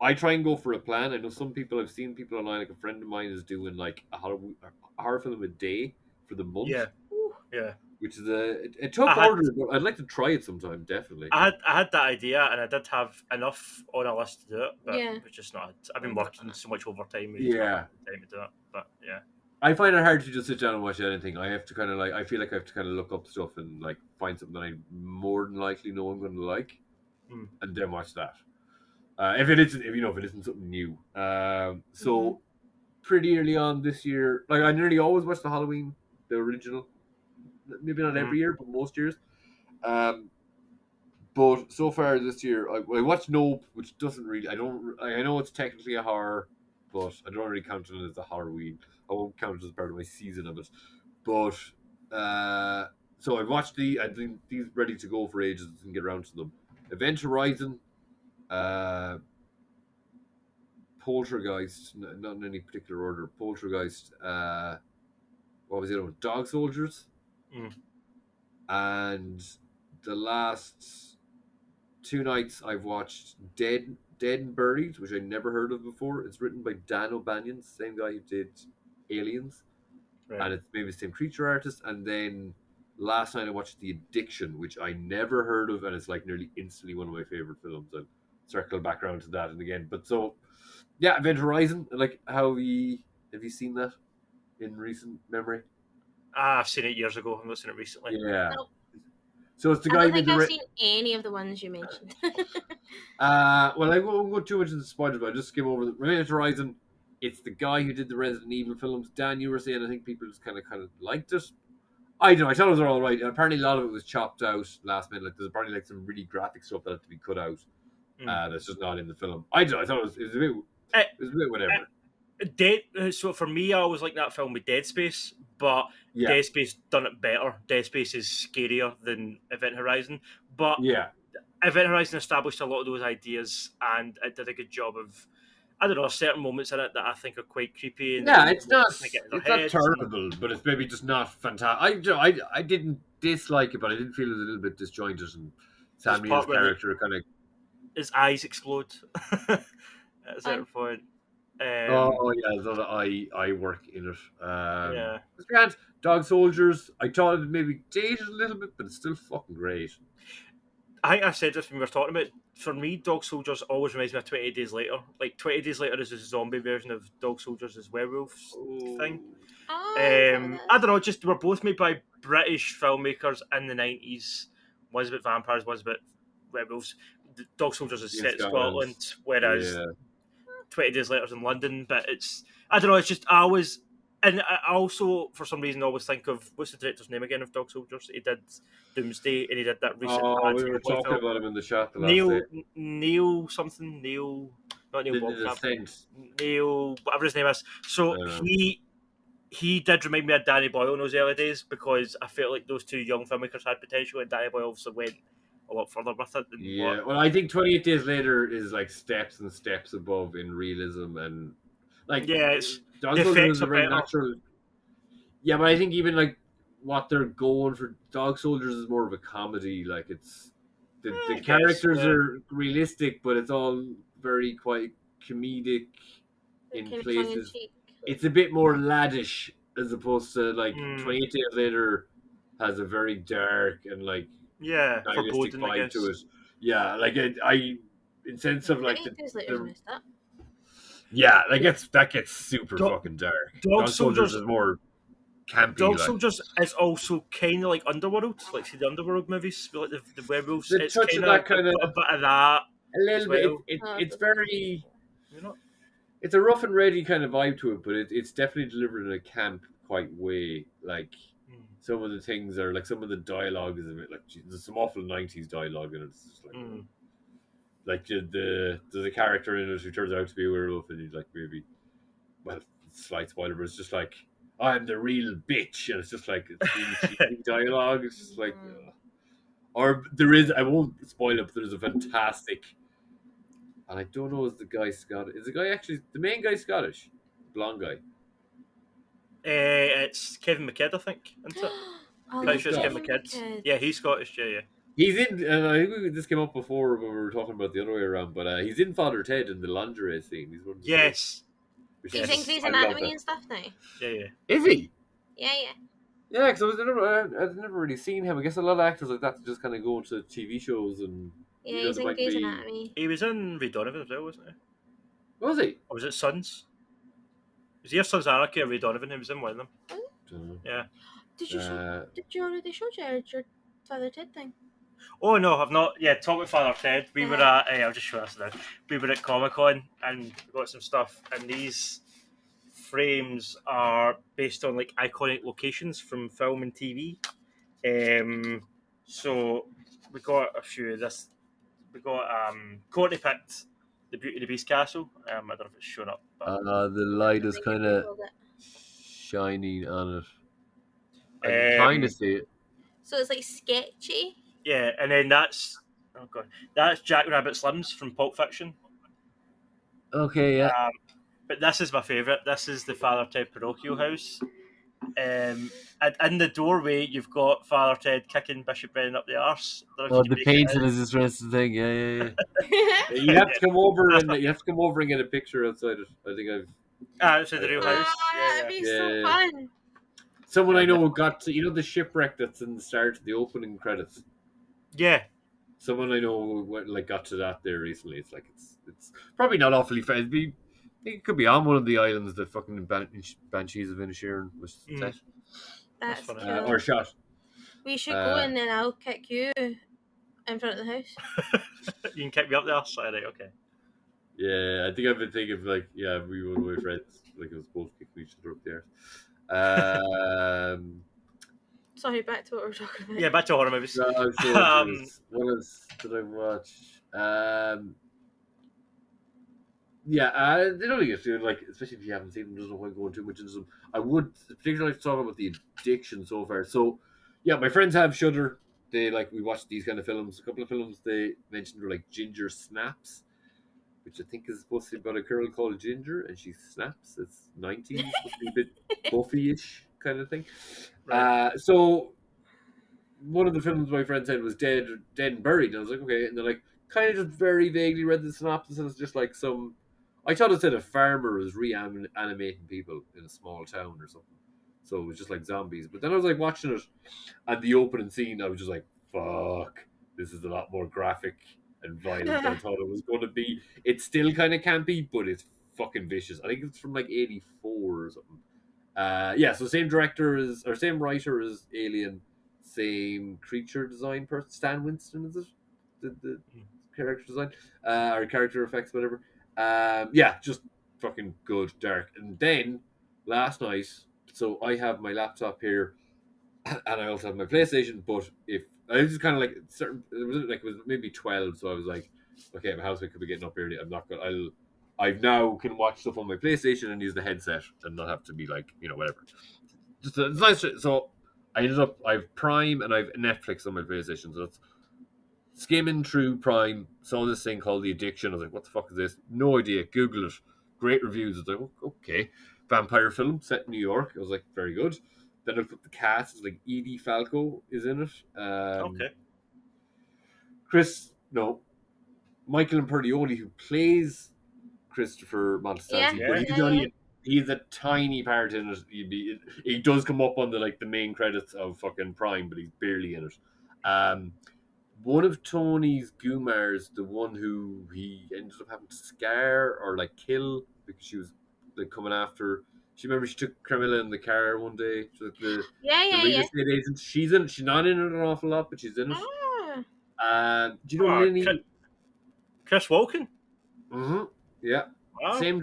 S1: I try and go for a plan. I know some people, I've seen people online, like a friend of mine is doing like a horror film a day for the month.
S2: Yeah.
S1: Which is a tough order, but I'd like to try it sometime, definitely.
S2: I had that idea, and I did have enough on a list to do it, but it's just not. I've been working so much overtime.
S1: Yeah.
S2: Time to do it, but yeah.
S1: I find it hard to just sit down and watch anything. I have to kind of like. I feel like I have to kind of look up stuff and like find something that I more than likely know I'm going to like, and then watch that. If it isn't, if it isn't something new. So pretty early on this year, like I nearly always watch the Halloween, the original. Maybe not every year, but most years. But so far this year, I watched Nope, which doesn't really. I know it's technically a horror, but I don't really count it as a Halloween. I won't count it as part of my season of it. But so I watched I think these ready to go for ages and get around to them. Event Horizon, uh, Poltergeist, not in any particular order. Poltergeist. What was the other one? Dog Soldiers, and the last 2 nights I've watched Dead and Buried, which I never heard of before. It's written by Dan O'Banion, same guy who did Aliens, and it's maybe the same creature artist. And then last night I watched The Addiction, which I never heard of, and it's like nearly instantly one of my favorite films. I'll circle back around to that and again. But so yeah, Event Horizon. Like, have you seen that in recent memory?
S2: I've seen it years ago. I've not seen it recently.
S1: Yeah.
S3: Nope.
S1: So it's the
S3: I
S1: guy
S3: don't
S1: who
S3: think
S1: made
S3: I've
S1: the.
S3: seen any of the ones you mentioned.
S1: Well, I won't go too much into the spoilers, but I'll just skim over the Event Horizon. It's the guy who did the Resident Evil films. Dan, you were saying I think people just kind of liked it. I don't know. I thought it was all right. Apparently, a lot of it was chopped out last minute. Like, there's apparently like some really graphic stuff that had to be cut out. That's just not in the film. I don't know. I thought it was a bit. It was a bit whatever.
S2: So for me, I always like that film with Dead Space, but Dead Space done it better. Dead Space is scarier than Event Horizon, but Event Horizon established a lot of those ideas, and it did a good job of, I don't know, certain moments in it that I think are quite creepy. And
S1: It's not terrible, but it's maybe just not fantastic. I didn't dislike it, but I didn't feel it was a little bit disjointed, and Sam Neill's character kind of
S2: his eyes explode at a certain point.
S1: There's a lot of eye work in it. It's grand. Dog Soldiers, I thought it maybe dated a little bit, but it's still fucking great.
S2: I think I said this when we were talking about. For me, Dog Soldiers always reminds me of 28 Days Later. Like 28 Days Later is a zombie version of Dog Soldiers as werewolves thing. I don't know. Just were both made by British filmmakers in the 90s. One's about vampires, one's about werewolves. Dog Soldiers is set in Scotland, whereas 20 Days Later is in London. But I don't know. It's just and I also, for some reason, always think of, what's the director's name again of Dog Soldiers? He did Doomsday, and he did that recent.
S1: We were talking about him in the chat the last day.
S2: Neil something. Not Neil Blomkamp. Neil, whatever his name is. So he did remind me of Danny Boyle in those early days, because I felt like those two young filmmakers had potential, and Danny Boyle obviously went a lot further with it.
S1: Well, I think 28 Days Later is like steps and steps above in realism, and like
S2: it's
S1: Dog Soldiers is a very natural. Yeah, but I think even like what they're going for Dog Soldiers is more of a comedy. Like it's the characters are realistic, but it's all very quite comedic in places. It's a bit more laddish as opposed to like 28 Days Later has a very dark and like nihilistic vibe to it. Yeah, like I in sense of like that gets super fucking dark. Dog Soldiers is more campy.
S2: Dog Soldiers is also kind of like Underworld, like see the Underworld movies, like the werewolves. It's
S1: touch of that kind of
S2: a bit of that.
S1: A little bit. It's very. It's a rough and ready kind of vibe to it, but it's definitely delivered in a camp quite way. Like some of the things are like some of the dialogue is a bit like there's some awful 90s dialogue in it. It's just like there's a character in it who turns out to be a werewolf, and he's like maybe slight spoiler, but it's just like I'm the real bitch, and it's just like it's really cheesy dialogue. It's just like or there is, I won't spoil it, but there's a fantastic, and I don't know, is the guy Scottish? Is the guy actually the main guy Scottish? Blonde guy.
S2: It's Kevin McKidd, I think, isn't it? Pretty sure it's Kevin McKidd. Yeah, he's Scottish. Yeah.
S1: He's in, and I think this came up before when we were talking about the other way around, but he's in Father Ted in the lingerie scene. He's one of the
S2: yes.
S3: Do you think he's anatomy and stuff now?
S2: Yeah.
S1: Is he?
S3: Yeah.
S1: Yeah, because I've never really seen him. I guess a lot of actors like that just kind of go to TV shows and.
S3: Yeah, he's in Grey's Anatomy.
S2: He was in Ray Donovan as well, wasn't he?
S1: Was he?
S2: Or was it Sons? Was Your Son's Anarchy or Ray Donovan who was in one of them?
S1: Dunno.
S2: Yeah.
S3: Did you already show Jerd your Father Ted thing?
S2: Oh no, I've not. Yeah, talk with Father Ted. We were at. I'll just show us now. We were at Comic-Con and we got some stuff, and these frames are based on like iconic locations from film and TV. So we got a few of this. We got Courtney picked the Beauty and the Beast castle. I don't know if it's shown up, but
S1: The light is kind of shining on it. I can kind of see it.
S3: So it's like sketchy.
S2: yeah, and then that's Jack Rabbit Slims from Pulp Fiction.
S1: Okay, yeah.
S2: But this is my favourite. This is the Father Ted Pinocchio house. And in the doorway, you've got Father Ted kicking Bishop Brennan up the arse.
S1: The painting is this rest thing. Yeah. You have to come over and get a picture outside it. I think I've.
S2: Outside the real house.
S3: That'd be so fun.
S1: Someone I know got to, the shipwreck that's in the start, the opening credits.
S2: Yeah.
S1: Someone I know got to that there recently. It's like it's probably not awfully fair. It could be on one of the islands that fucking Banshees of Inersherin was set.
S3: That's cool.
S1: Or shot.
S3: We should go and then I'll kick you in front of the house.
S2: You can kick me up the arse. Right, okay.
S1: Yeah, I think I've been thinking of we were my friends. Like it was both kicking each other up there.
S3: Sorry, back to what we were talking about.
S2: Yeah, back to horror movies.
S1: What else did I watch? They don't get to especially if you haven't seen them. There's no point going too much into them. I would particularly like to talk about the addiction so far. So, yeah, my friends have Shudder. They we watched these kind of films. A couple of films they mentioned were Ginger Snaps, which I think is supposed to be about a girl called Ginger and she snaps. It's 90s, supposed to be a bit Buffy-ish kind of thing. Right. So one of the films my friend said was Dead and Buried, and I was like, okay, and then kind of just very vaguely read the synopsis, and it's just some. I thought it said a farmer was reanimating people in a small town or something, so it was just like zombies. But then I was watching it, and the opening scene, I was just like, fuck, this is a lot more graphic and violent than I thought it was going to be. It's still kind of campy, but it's fucking vicious. I think it's from 84 or something. So same same writer as Alien, same creature design person. Stan Winston, is it? The character design or character effects, whatever. Just fucking good, dark. And then last night, so I have my laptop here, and I also have my PlayStation. But if I was just kind of certain, it was maybe 12, so I was like, okay, my housemate could be getting up early. I'm not gonna. I now can watch stuff on my PlayStation and use the headset and not have to be whatever. Just it's nice. So I ended up. I have Prime and I have Netflix on my PlayStation. So that's skimming through Prime. Saw this thing called The Addiction. I was like, what the fuck is this? No idea. Google it. Great reviews. I was like, okay, vampire film set in New York. I was like, very good. Then I looked at the cast. It's Edie Falco is in it.
S2: Okay.
S1: Michael Imperioli, who plays Christopher Montesanti, but he's a tiny part in it. He does come up on the main credits of fucking Prime, but he's barely in it. One of Tony's Gumars, the one who he ended up having to scare or kill because she was coming after. She took Camilla in the car one day. She was the real estate agent. She's in it. She's not in it an awful lot, but she's in it. Do you know Lily?
S2: Chris Walken?
S1: Mm-hmm. Yeah.
S2: Wow.
S1: Same.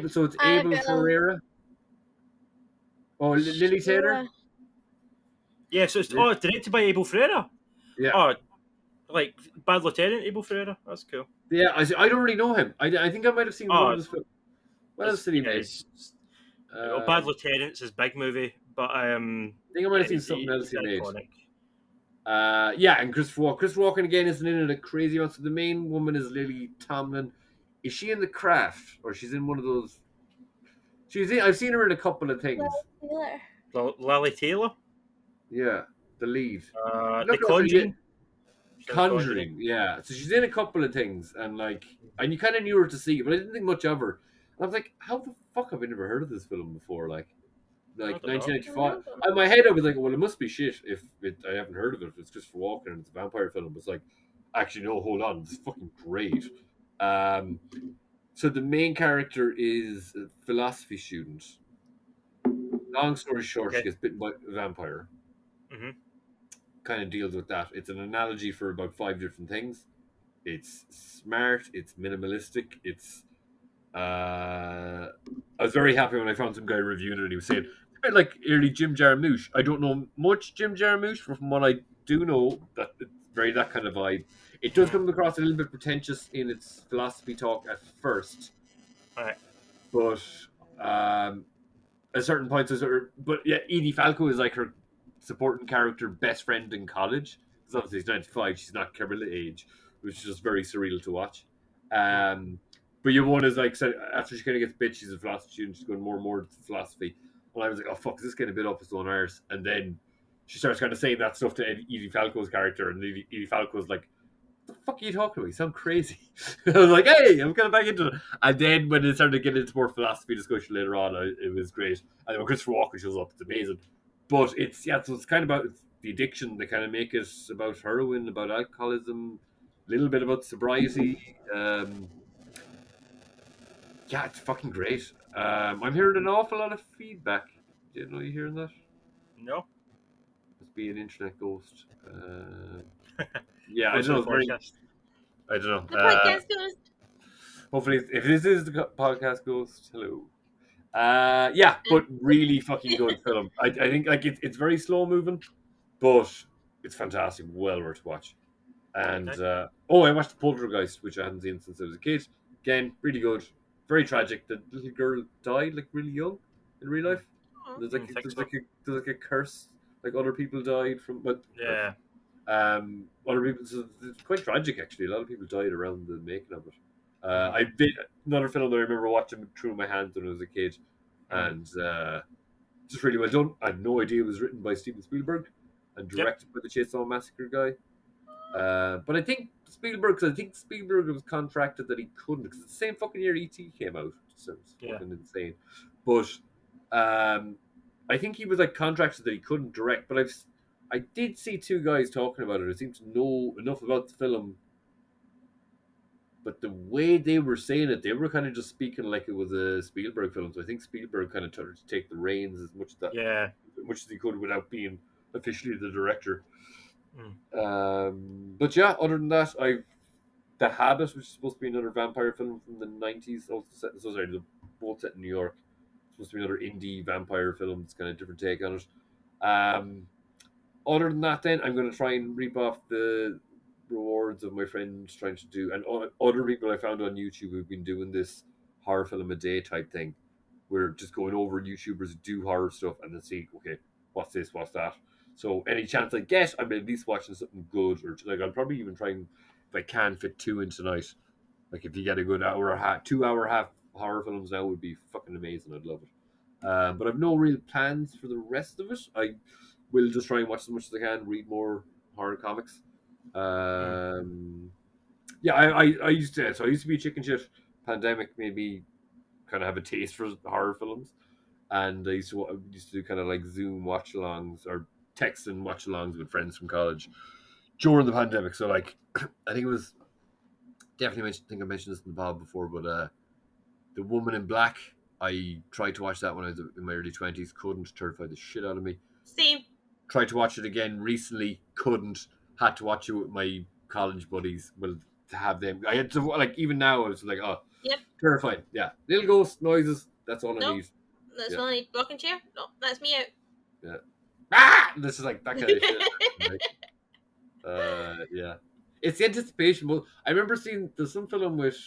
S1: So it's Abel Ferreira. Oh, Lily Taylor.
S2: Yeah. So it's directed by Abel Ferreira.
S1: Yeah.
S2: Oh, Bad Lieutenant Abel Ferreira. That's cool.
S1: Yeah, I don't really know him. I think I might have seen one of his films. What else did he make?
S2: Bad Lieutenant's his big movie, but
S1: I think I might have seen something else he made. And Chris Walken again isn't in it a crazy amount. So the main woman is Lily Tomlin. Is she in The Craft, or she's in one of those? I've seen her in a couple of things.
S2: Lily Taylor.
S1: Yeah, the lead.
S2: The Conjuring.
S1: Conjuring, yeah. So she's in a couple of things, and you kind of knew her to see, but I didn't think much of her. And I was like, how the fuck have I never heard of this film before? 1995. In my head, I was like, well, it must be shit if I haven't heard of it. It's Christopher Walken and it's a vampire film. It's actually, no, hold on, it's fucking great. So the main character is a philosophy student. Long story short, she
S2: Okay.
S1: gets bitten by a vampire.
S2: Mhm.
S1: Kind of deals with that. It's an analogy for about 5 different things. It's smart. It's minimalistic. It's. I was very happy when I found some guy reviewing it and he was saying it's a bit like early Jim Jarmusch. I don't know much Jim Jarmusch, but from what I do know, that it's very that kind of vibe. It does
S2: Mhm.
S1: come across a little bit pretentious in its philosophy talk at first,
S2: All right.
S1: but um, at certain points, but yeah, Edie Falco is like her supporting character best friend in college. Because obviously she's 95, she's not Camilla age, which is just very surreal to watch. But your one is like, so after she kind of gets bit, she's a philosophy student, she's going more and more to philosophy. And I was like, oh fuck, is this getting a bit up its own arse? And then she starts kind of saying that stuff to Edie Falco's character, and Edie Falco's like, the fuck are you talking about? You sound crazy. I was like, hey, I'm kind of back into it. And then when it started to get into more philosophy discussion later on, it was great. And then when Christopher Walken shows up, it's amazing. But so it's kind of about the addiction. They kind of make it about heroin, about alcoholism, a little bit about sobriety. Yeah, it's fucking great. I'm hearing an awful lot of feedback. Do you know you hearing that?
S2: No.
S1: Must be an internet ghost. Yeah, I
S2: Goes
S1: don't
S2: for
S1: know.
S2: the
S1: It's very.
S2: podcast.
S1: I don't
S3: The
S1: know.
S3: podcast goes.
S1: Hopefully, if this is the podcast ghost, hello. Yeah, but really fucking good film. I think like it's very slow moving, but it's fantastic, well worth watch. And
S2: Okay.
S1: I watched Poltergeist, which I hadn't seen since I was a kid. Again, really good, very tragic. The little girl died like really young in real life.
S3: Oh,
S1: There's
S2: Think so.
S1: there's like a curse, like other people died from, but
S2: Yeah.
S1: other people. So it's quite tragic actually. A lot of people died around the making of it.
S2: Mm.
S1: I did another film that I remember watching through my hands when I was a kid,
S2: Mm.
S1: and just really well done. I had no idea it was written by Steven Spielberg and
S2: Yep.
S1: directed by the Chainsaw Massacre guy. But I think Spielberg was contracted that he couldn't because it's the same fucking year E.T. came out. So it's
S2: Yeah.
S1: fucking insane. But I think he was like contracted that he couldn't direct. But I did see two guys talking about it. I seem to know enough about the film. But the way they were saying it, they were kind of just speaking like it was a Spielberg film. So I think Spielberg kind of tried to take the reins
S2: Yeah.
S1: as much as he could without being officially the director.
S2: Mm.
S1: But yeah, other than that, The Habit, which is supposed to be another vampire film from the 90s, also set, so sorry, they're both set in New York. It's supposed to be another indie vampire film. It's kind of different take on it. Other than that, then I'm going to try and reap off the rewards of my friends trying to do, and other people I found on YouTube who've been doing this horror film a day type thing. We're just going over YouTubers who do horror stuff and then see, okay, what's this, what's that. So any chance I get, I'm at least watching something good, or like I'll probably even try and if I can fit two in tonight. Like if you get a good hour or half, 2 hour half horror films now would be fucking amazing. I'd love it. But I've no real plans for the rest of it. I will just try and watch as much as I can, read more horror comics.
S2: Mm.
S1: Yeah, I used to be a chicken shit. Pandemic made me kind of have a taste for horror films, and I used to do kind of like Zoom watch alongs or text and watch alongs with friends from college during the pandemic. So like, I think it was definitely mentioned. I think I mentioned this in the pod before, but The Woman in Black. I tried to watch that when I was in my early 20s. Couldn't. Terrified the shit out of me.
S3: same.
S1: Tried to watch it again recently. Couldn't. Had to watch it with my college buddies. Well, to have them. I had to like even now. I was like, oh,
S3: Yep.
S1: terrified. Yeah, little ghost noises. That's all I
S3: No,
S1: need.
S3: that's
S1: Yeah.
S3: only rocking chair. No, that's me out.
S1: Yeah. Ah! This is like that kind of shit. Like, yeah. It's the anticipation. Well, I remember seeing there's some film with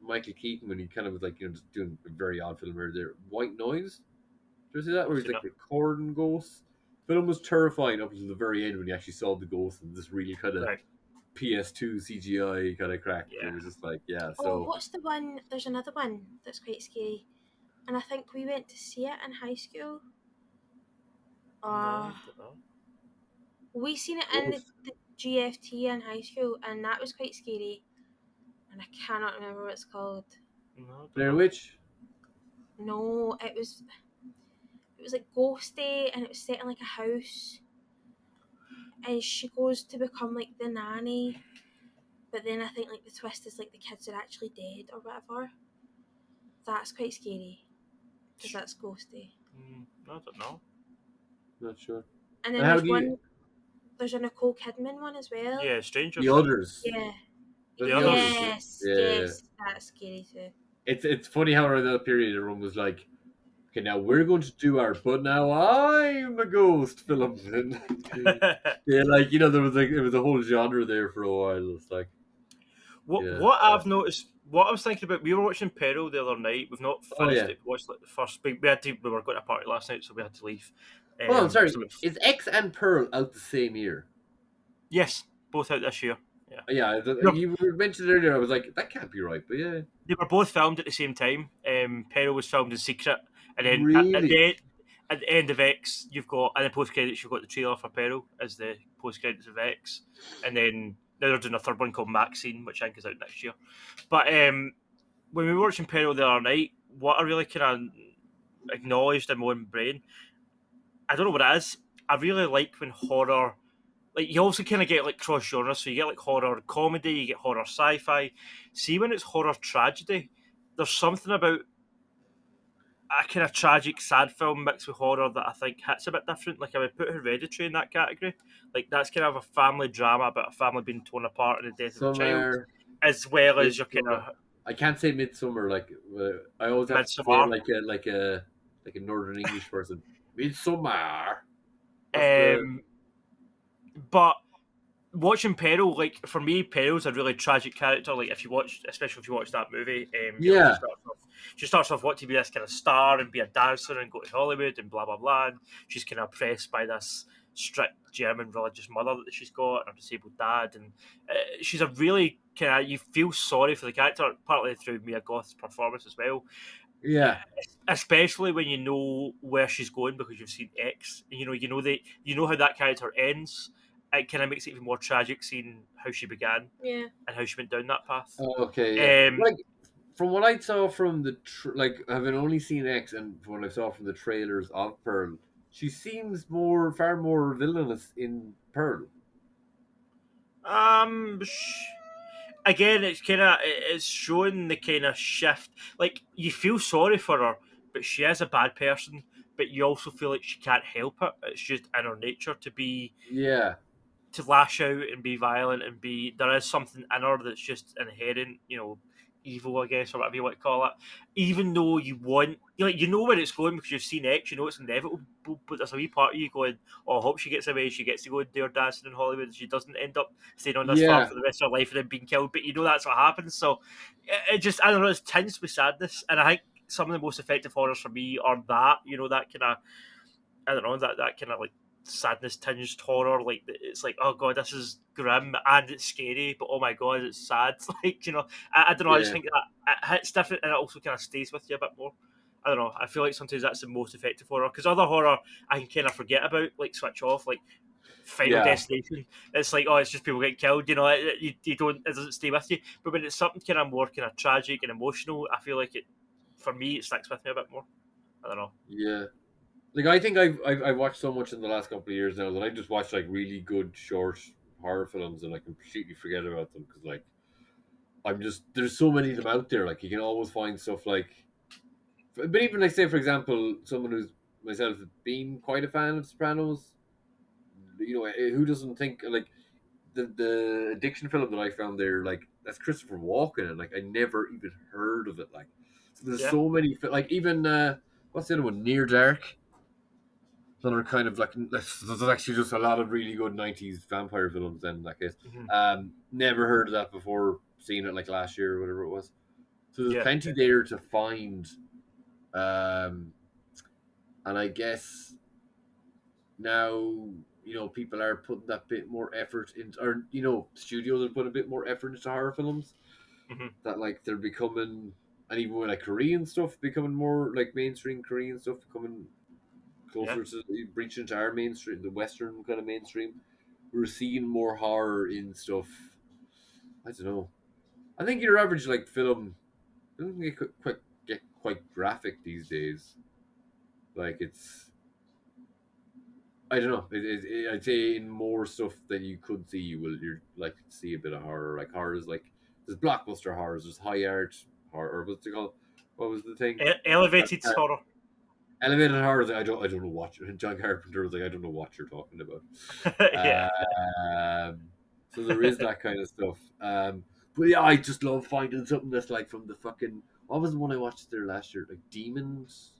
S1: Michael Keaton when he kind of was like just doing a very odd film where there White Noise. Did you see that? Where he's like recording ghosts. Film was terrifying up until the very end when you actually saw the ghost and this really kind of
S2: Right.
S1: PS2 CGI kind of cracked.
S2: Yeah.
S1: It was just like, yeah.
S3: Oh,
S1: So
S3: what's the one? There's another one that's quite scary, and I think we went to see it in high school.
S2: No,
S3: Uh, we seen it in
S1: Ghost.
S3: the GFT in high school, and that was quite scary. And I cannot remember what it's called.
S2: no,
S1: Blair Witch.
S3: No, it was like ghosty, and it was set in like a house, and she goes to become like the nanny, but then I think like the twist is like the kids are actually dead or whatever. That's quite scary because that's ghosty.
S2: I don't know.
S1: Not sure.
S3: And then
S1: And how
S3: there's
S1: do you?
S3: one. There's a Nicole Kidman one as well.
S2: Yeah, Strangers.
S1: The others.
S3: Yeah.
S1: The
S2: Others.
S1: others.
S3: Yes.
S1: Yeah.
S3: Yes. That's scary too.
S1: It's funny how around that period everyone was like, okay, now we're going to do our but now I'm a ghost film. And yeah, like there was like it was a whole genre there for a while. It's like
S2: What I've noticed, what I was thinking about, we were watching Peril the other night. We've not
S1: oh
S2: finished
S1: yeah.
S2: it. We watched like the first. We were going to a party last night, so we had to leave.
S1: Oh, I'm sorry.
S2: so
S1: Is X and Pearl out the same year?
S2: yes, both out this year.
S1: Yeah, you mentioned earlier. I was like, that can't be right, but yeah.
S2: They were both filmed at the same time. Peril was filmed in secret, and then
S1: Really?
S2: at the end of X, you've got, and the post credits, you've got the trailer for Peril as the post credits of X, and then now they're doing a third one called Maxine, which I think is out next year. But when we were watching Peril the other night, what I really kind of acknowledged in my own brain, I don't know what it is. I really like when horror, like you also kind of get like cross genres, so you get like horror comedy, you get horror sci-fi. See, when it's horror tragedy, there's something about a kind of tragic, sad film mixed with horror that I think hits a bit different. Like I would put Hereditary in that category. Like that's kind of a family drama about a family being torn apart and the death of a child, as well as your kind of.
S1: I can't say Midsummer. Like I always have to say it like a Northern English person. Midsummer.
S2: But watching Peril, like for me, Peril's a really tragic character. Like if you watch, especially if you watch that movie, she starts off wanting to be this kind of star and be a dancer and go to Hollywood and blah blah blah. And she's kind of oppressed by this strict German religious mother that she's got and her disabled dad, and she's a really kind of, you feel sorry for the character, partly through Mia Goth's performance as well.
S1: Yeah,
S2: especially when you know where she's going because you've seen X. You know how that character ends. It kind of makes it even more tragic seeing how she began, and how she went down that path.
S1: Okay, yeah. Like from what I saw from the having only seen X, and from what I saw from the trailers of Pearl, she seems far more villainous in Pearl.
S2: Again, it's showing the kind of shift. Like you feel sorry for her, but she is a bad person. But you also feel like she can't help it. It's just in her nature to be to lash out and be violent and be. There is something in her that's just inherent, evil, I guess, or whatever you want to call it. Even though you know where it's going because you've seen X, you know it's inevitable. But there's a wee part of you going, "Oh, I hope she gets away. She gets to go and do her dancing in Hollywood. And she doesn't end up staying on this farm for the rest of her life and then being killed." But you know that's what happens. So it just, I don't know, it's tinged with sadness, and I think some of the most effective horrors for me are that, that kind of, I don't know, that kind of like sadness tinged horror. Like it's like, oh god, this is grim and it's scary, but oh my god, it's sad. Like I don't know. I just think that it hits different and it also kind of stays with you a bit more. I don't know. I feel like sometimes that's the most effective horror because other horror I can kind of forget about, like switch off, like Final Destination. It's like, oh, it's just people getting killed. You don't, it doesn't stay with you. But when it's something kind of more kind of tragic and emotional, I feel like for me, it sticks with me a bit more. I don't know.
S1: Yeah. Like I think I've watched so much in the last couple of years now that I just watch like really good short horror films and I completely forget about them because like there's so many of them out there. Like you can always find stuff like, but even like say for example, someone who's myself been quite a fan of Sopranos, who doesn't think like the addiction film that I found there, like that's Christopher Walken, and like I never even heard of it. Like so there's so many like even what's the other one, Near Dark. That are kind of like there's actually just a lot of really good 90s vampire films in that case. Never heard of that before seeing it like last year or whatever it was. So there's plenty there to find. And I guess now, people are putting that bit more effort into, or, studios are putting a bit more effort into horror films. That like they're becoming, and even with like Korean stuff becoming more like mainstream Korean stuff becoming closer to reaching into our mainstream, the Western kind of mainstream. We're seeing more horror in stuff. I don't know. I think your average like film doesn't get quite graphic these days. Like it's, I don't know. I'd say in more stuff that you could see, you're like to see a bit of horror. Like horror is like there's blockbuster horrors, there's high art horror, or what's it called? What was the thing?
S2: Elevated horror.
S1: Elevated horror. I don't know what John Carpenter was like. I don't know what you're talking about.
S2: Yeah.
S1: So there is that kind of stuff. But yeah, I just love finding something that's like from the fucking. What was the one I watched there last year? Like Demons.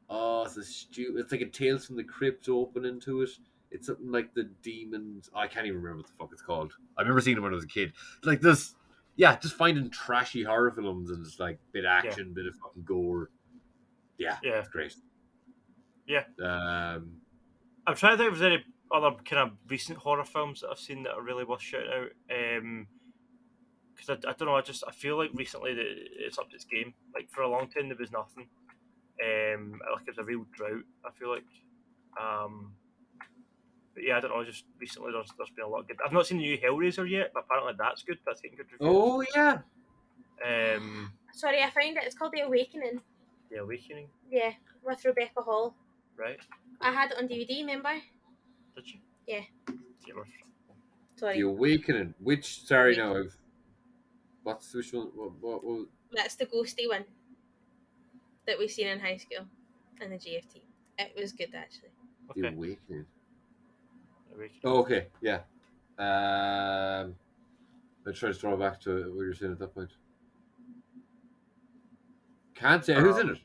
S1: Oh, it's like a Tales from the Crypt opening to it. It's something like the Demons. Oh, I can't even remember what the fuck it's called. I remember seeing it when I was a kid. It's like this. Yeah, just finding trashy horror films and it's like bit of action, bit of fucking gore. Yeah, it's great.
S2: Yeah.
S1: Um,
S2: I'm trying to think if there's any other kind of recent horror films that I've seen that are really worth shouting out. Because I don't know, I feel like recently that it's upped its game. Like for a long time there was nothing. Like it's a real drought. I feel like. But yeah, I don't know. Just recently there's been a lot of good. I've not seen the new Hellraiser yet, but apparently that's good. That's getting good reviews.
S1: Oh yeah.
S3: Sorry, I found it. It's called The Awakening.
S2: The Awakening.
S3: Yeah, with Rebecca Hall.
S2: Right.
S3: I had it on DVD. Remember?
S2: Did you?
S3: Yeah.
S1: Sorry. The Awakening. Which? Sorry, no. Which one? What?
S3: That's the ghosty one that we seen in high school in the GFT. It was good actually.
S1: Okay. The Awakening. Oh, okay. Yeah. Let's try to throw back to what you were saying at that point. Can't say who's in it.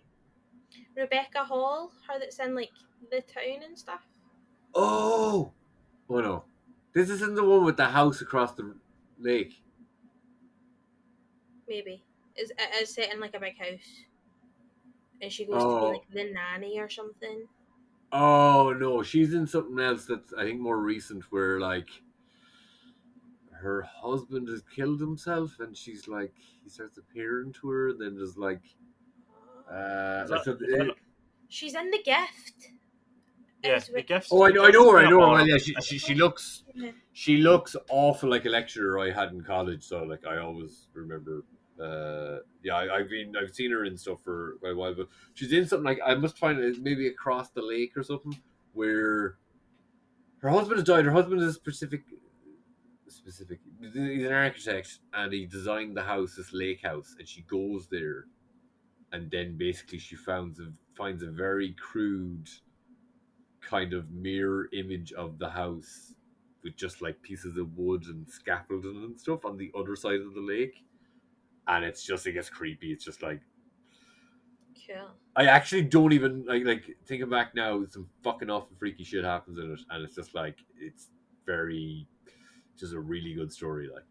S3: Rebecca Hall, her that's in like The Town and stuff.
S1: Oh no, this isn't the one with the house across the lake.
S3: Maybe it is set in like a big house, and she goes to be like the nanny or something.
S1: Oh no, she's in something else that's I think more recent, where like her husband has killed himself, and she's like he starts appearing to her. Then there's like,
S3: she's in The Gift.
S2: Yeah, The Gift.
S1: Oh, I know her. Well, yeah, she looks awful like a lecturer I had in college. So like I always remember. I've seen her in stuff for quite a while, but she's in something like I must find it maybe Across the Lake or something, where her husband has died. Her husband is specific. He's an architect, and he designed the house, this lake house, and she goes there, and then basically she finds a very crude kind of mirror image of the house with just like pieces of wood and scaffolding and stuff on the other side of the lake, and it gets creepy. It's just like,
S3: cool.
S1: I actually don't even like thinking back now, some fucking awful freaky shit happens in it, and it's just like it's just a really good story. Like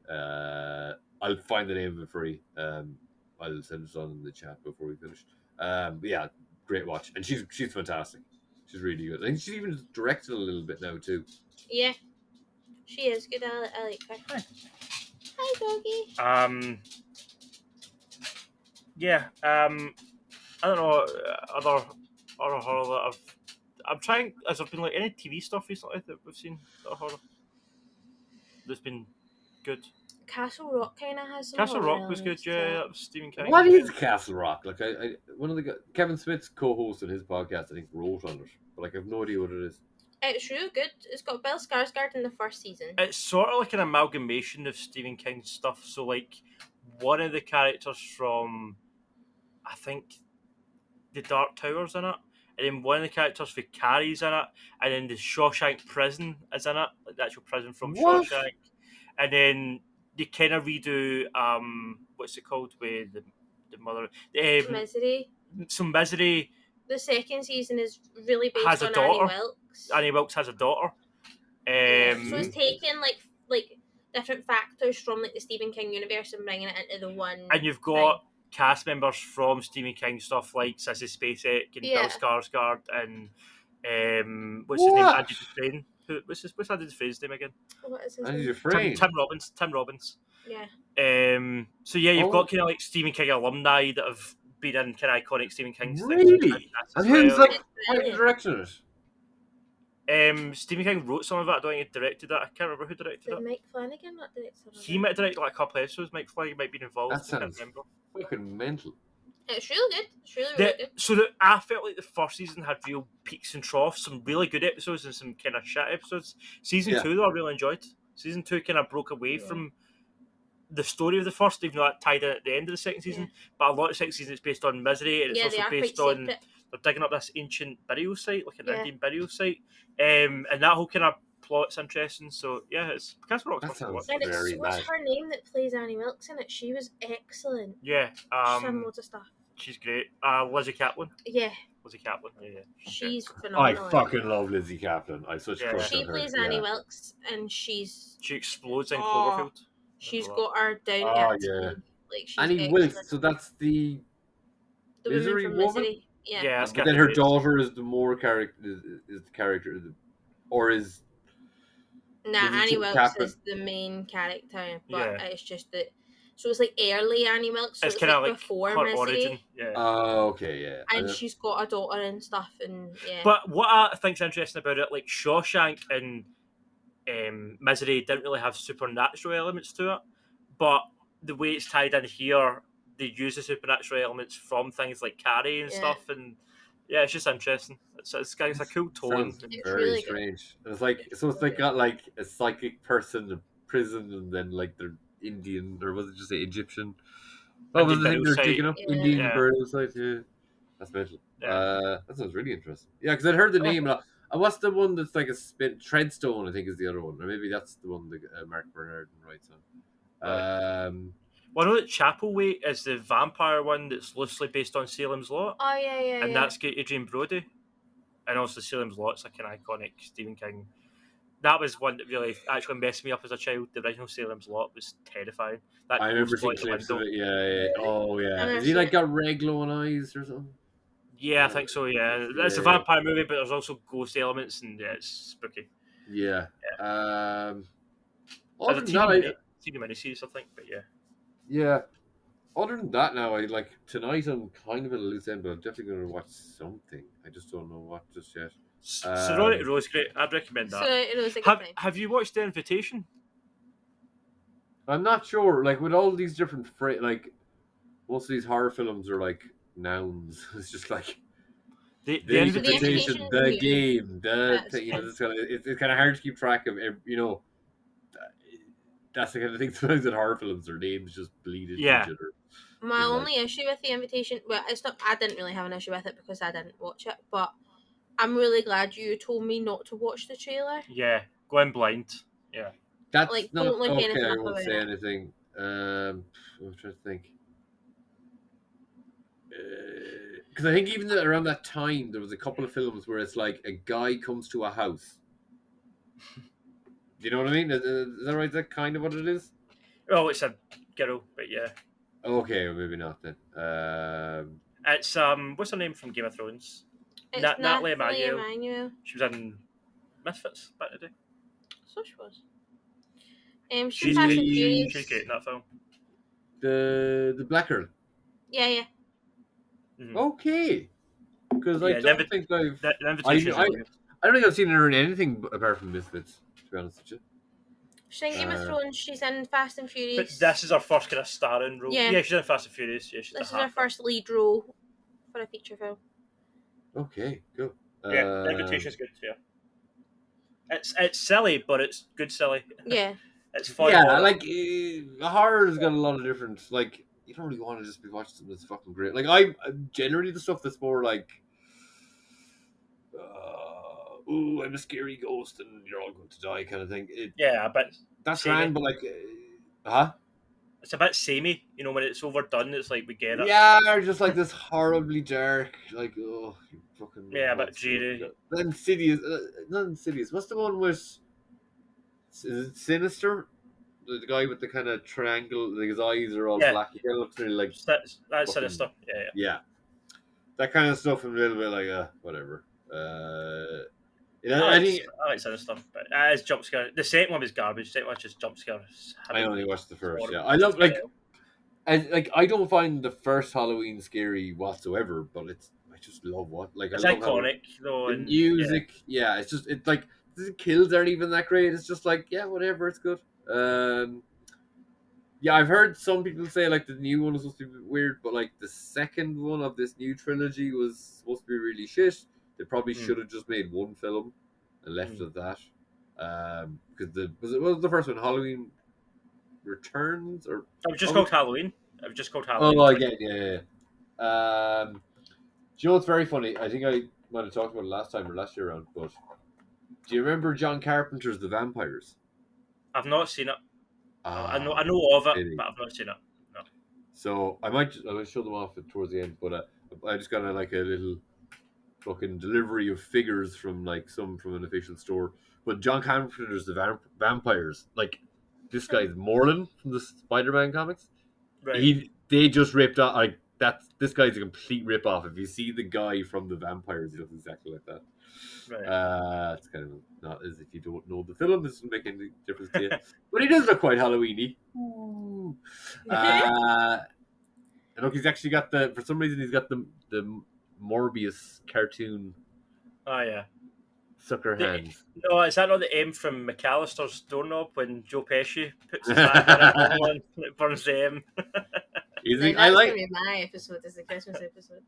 S1: I'll find the name of it free. I'll send it on in the chat before we finish. But yeah, great watch, and she's fantastic. She's really good. I think she's even directed a little bit now too.
S3: Yeah, she is good. I like her. Hi, doggy.
S2: Yeah. I don't know other horror that I'm trying. Has there been like any TV stuff recently that we've seen that are horror that's been good?
S3: Castle Rock kind of has some.
S2: Castle Rock was good, yeah. That was Stephen King.
S1: What is Castle Rock? Like, one of the Kevin Smith's co-host on his podcast, I think, wrote on it, but like, I have no idea what it is.
S3: It's real good. It's got Bill Skarsgård in the first season.
S2: It's sort of like an amalgamation of Stephen King's stuff. So, like, one of the characters from, I think, The Dark Tower's in it, and then one of the characters for Carrie's in it, and then the Shawshank Prison is in it, like the actual prison from Shawshank, and then they kind of redo what's it called with the mother
S3: Misery.
S2: Some Misery.
S3: The second season is really based
S2: has
S3: on
S2: a daughter.
S3: Annie Wilkes.
S2: Annie Wilkes has a daughter.
S3: So it's taking like different factors from like the Stephen King universe and bringing it into the one.
S2: And you've got cast members from Stephen King stuff like Sissy Spacek and Bill Skarsgård and what's his name? Andy Dufresne. What's Andy Dufresne's name again?
S3: What is his
S1: Andy
S3: name?
S1: Dufresne.
S2: Tim Robbins.
S3: Yeah.
S2: So yeah, you've got kind of like Stephen King alumni that have been in kind of iconic Stephen King things.
S1: Really? And who's like directing
S2: it? Stephen King wrote some of it. I don't think he directed it. I can't remember who directed it.
S3: Mike Flanagan not directed it?
S2: He might have directed like a couple episodes. Mike Flanagan might be involved.
S1: That sounds fucking mental.
S3: It's really good. It's really good.
S2: So I felt like the first season had real peaks and troughs, some really good episodes and some kind of shit episodes. Season 2 though I really enjoyed. Season 2 kind of broke away from the story of the first, even though that tied in at the end of the second season. But a lot of the second season is based on Misery, and it's
S3: Yeah, they
S2: also
S3: are
S2: based
S3: quite
S2: on
S3: separate.
S2: they're digging up this ancient burial site, like an
S3: Yeah.
S2: Indian burial site, and that whole kind of plot's interesting. So yeah, it's Castle Rock's
S1: That
S2: worth a
S1: sounds
S2: watch.
S3: And it's
S1: very
S3: what's
S1: mad.
S3: her name that plays Annie Wilkes in it? She was excellent.
S2: Yeah,
S3: She's done loads of stuff.
S2: she's great. Lizzie Kaplan.
S3: Yeah,
S2: Lizzie Kaplan. Yeah.
S3: she's
S1: I
S3: phenomenal.
S1: fucking love Lizzie Kaplan. I such
S2: Yeah.
S1: crush
S3: She
S1: on her.
S3: plays Annie Wilkes, and
S2: She explodes in
S3: Oh,
S2: Cloverfield.
S3: she's
S2: Remember
S3: got her down
S1: Oh,
S3: to a
S1: yeah.
S3: T. Like she's
S1: Annie
S3: excellent.
S1: Wilkes. So that's the
S3: The woman
S1: Misery
S3: from
S1: woman?
S3: Misery. Yeah.
S2: Yeah, that's
S1: but then
S2: Kathy
S1: her
S2: Bates.
S1: daughter is the more character is the character, or is
S3: Nah,
S1: Lizzie
S3: Annie Wilkes
S1: Kaplan.
S3: is the main character, but
S2: Yeah.
S3: it's just that. So it's like early Annie Wilkes, so
S2: It's
S3: it's
S2: kind of
S3: like
S2: like
S3: before
S2: her
S3: Misery,
S2: origin. Yeah.
S1: Oh, okay, yeah.
S3: and she's got a daughter and stuff, and yeah.
S2: But what I think's interesting about it, like Shawshank and Misery didn't really have supernatural elements to it, but the way it's tied in here, they use the supernatural elements from things like Carrie and
S3: Yeah.
S2: stuff, and yeah, it's just interesting. It's a cool tone.
S1: Sounds
S3: It's
S1: very
S3: really good.
S1: strange. And it's like so it's like got like a psychic person in prison, and then like they're Indian, or was it just say Egyptian? What was
S2: Indian
S1: the thing they're
S2: burial
S1: digging
S2: site.
S1: up?
S3: Yeah.
S1: Indian
S2: Yeah.
S1: burial site. Yeah, that's mental.
S2: Yeah.
S1: That sounds really interesting. Yeah, because I'd heard the
S2: Oh.
S1: name. What's the one that's like a spin? Treadstone, I think, is the other one, or maybe that's the one that Mark Bernard writes on.
S2: Right. Well, I know that Chapelwaite is the vampire one that's loosely based on Salem's Lot,
S3: Oh yeah.
S2: and that's got Adrian Brody, and also Salem's Lot's like an iconic Stephen King. That was one that really actually messed me up as a child. The original Salem's Lot was terrifying. That
S1: I remember
S2: ghost
S1: seeing
S2: out the
S1: clips of
S2: window.
S1: it. Yeah. Oh, yeah.
S3: I've never
S1: Is he
S3: seen
S1: like
S3: it.
S1: got red glowing eyes or something?
S2: Yeah, I think so. Yeah, it's a
S1: Yeah.
S2: vampire movie, but there's also ghost elements, and yeah, it's spooky.
S1: Yeah.
S2: There's
S1: Other
S2: a
S1: than that,
S2: TV miniseries, I think, but yeah.
S1: yeah. Other than that, now I like tonight. I'm kind of at a loose end, but I'm definitely going to watch something. I just don't know what just yet.
S2: Sorority Row is great. I'd recommend that.
S3: So it was a good time.
S2: Have you watched The Invitation?
S1: I'm not sure. Like with all these different like most of these horror films are like nouns. It's just like
S2: The
S1: the
S2: Invitation.
S1: invitation, the game,
S3: That's
S1: thing, it's kind of hard to keep track of. That's the kind of thing sometimes in horror films. Their names just bleed into
S2: Yeah.
S1: each other.
S3: My
S1: Yeah.
S3: only issue with The Invitation, well, it's not. I didn't really have an issue with it because I didn't watch it, but I'm really glad you told me not to watch the trailer.
S2: Yeah, going blind. Yeah.
S1: That's
S3: Like,
S1: not
S3: don't look
S1: okay.
S3: anything
S1: I
S3: up
S1: won't
S3: about
S1: say
S3: it.
S1: anything. I'm trying to think. Because I think even around that time there was a couple of films where it's like a guy comes to a house. Do you know what I mean? Is that right? Is that kind of what it is?
S2: Oh, it's a girl, but yeah.
S1: Okay, or maybe not then.
S2: It's what's her name from Game of Thrones?
S3: It's
S2: Natalie
S3: Natalie
S2: Emmanuel.
S3: Emmanuel.
S2: She was in Misfits back in the day.
S3: So she was. She's
S2: She's
S3: Fast
S2: great.
S3: and Furious.
S2: She's great in that film.
S1: the black girl.
S3: Yeah.
S2: Mhm.
S1: Okay, because I
S2: Yeah,
S1: don't think I've.
S2: The Invitation.
S1: I don't think I've seen her in anything apart from Misfits. To be honest with you.
S3: She's in Game of Thrones. She's in Fast and
S2: But
S3: Furious.
S2: this is her first kind of starring role.
S3: Yeah.
S2: Yeah, she's in Fast and Furious. Yeah, she's
S3: This is
S2: a
S3: her
S2: half.
S3: first lead role for a feature film.
S1: Okay, cool.
S2: Yeah, The Invitation's good. Yeah. It's silly, but it's good silly.
S3: Yeah.
S2: It's fun.
S1: Yeah,
S2: horror.
S1: like horror's got a lot of different. Like you don't really want to just be watching something that's fucking great. Like I generally the stuff that's more like, ooh, I'm a scary ghost and you're all going to die kind of thing.
S2: Yeah, a bit.
S1: That's
S2: samey.
S1: grand, but like, huh?
S2: It's a bit samey, you know. When it's overdone, it's like we get it.
S1: Yeah, or just like this horribly dark, like you fucking
S2: Yeah, a bit dreary.
S1: Then Insidious, not Insidious. What's the one with? Is it Sinister? The guy with the kind of triangle, like his eyes are all
S2: Yeah.
S1: black. He kind of looks really like
S2: That's
S1: fucking-
S2: sinister. Yeah.
S1: yeah, that kind of stuff. I'm a little bit like whatever. I think
S2: I like sinister, but it's jump scare. The second one is garbage. The second one's just jump scares.
S1: I only watched the first.
S2: Horrible.
S1: Yeah, I love I don't find the first Halloween scary whatsoever, but I just love what
S2: It's
S1: I love
S2: iconic though.
S1: the
S2: And
S1: music. Yeah, it's just it's like the kills aren't even that great. It's just like yeah, whatever. It's good. Yeah, I've heard some people say like the new one was supposed to be weird, but like the second one of this new trilogy was supposed to be really shit. They probably should have just made one film and left it at that. Because what was the first one? Halloween Returns or
S2: It was just called Halloween. It was just called Halloween.
S1: Oh, again, yeah. Do you know what's very funny? I think I might have talked about it last time or last year around, but do you remember John Carpenter's The Vampires?
S2: I've not seen it. I know of it,
S1: really?
S2: but I've not seen it. No.
S1: So I might show them off towards the end, but I just got a little fucking delivery of figures from from an official store. But John Carpenter's The Vampires, like this guy's Morlun from the Spider-Man comics.
S2: Right.
S1: They just ripped off this guy's a complete rip off. If you see the guy from The Vampires, he looks exactly like that.
S2: Right.
S1: It's kind of not as if you don't know the film. This doesn't make any difference to you, but he does look quite Halloweeny. And look, he's actually got for some reason he's got the Morbius cartoon.
S2: Oh yeah.
S1: Sucker hands.
S2: No, is that not the M from McAllister's Doorknob when Joe Pesci puts his hand on it and it burns the M?
S3: I like my episode. It's the Christmas episode.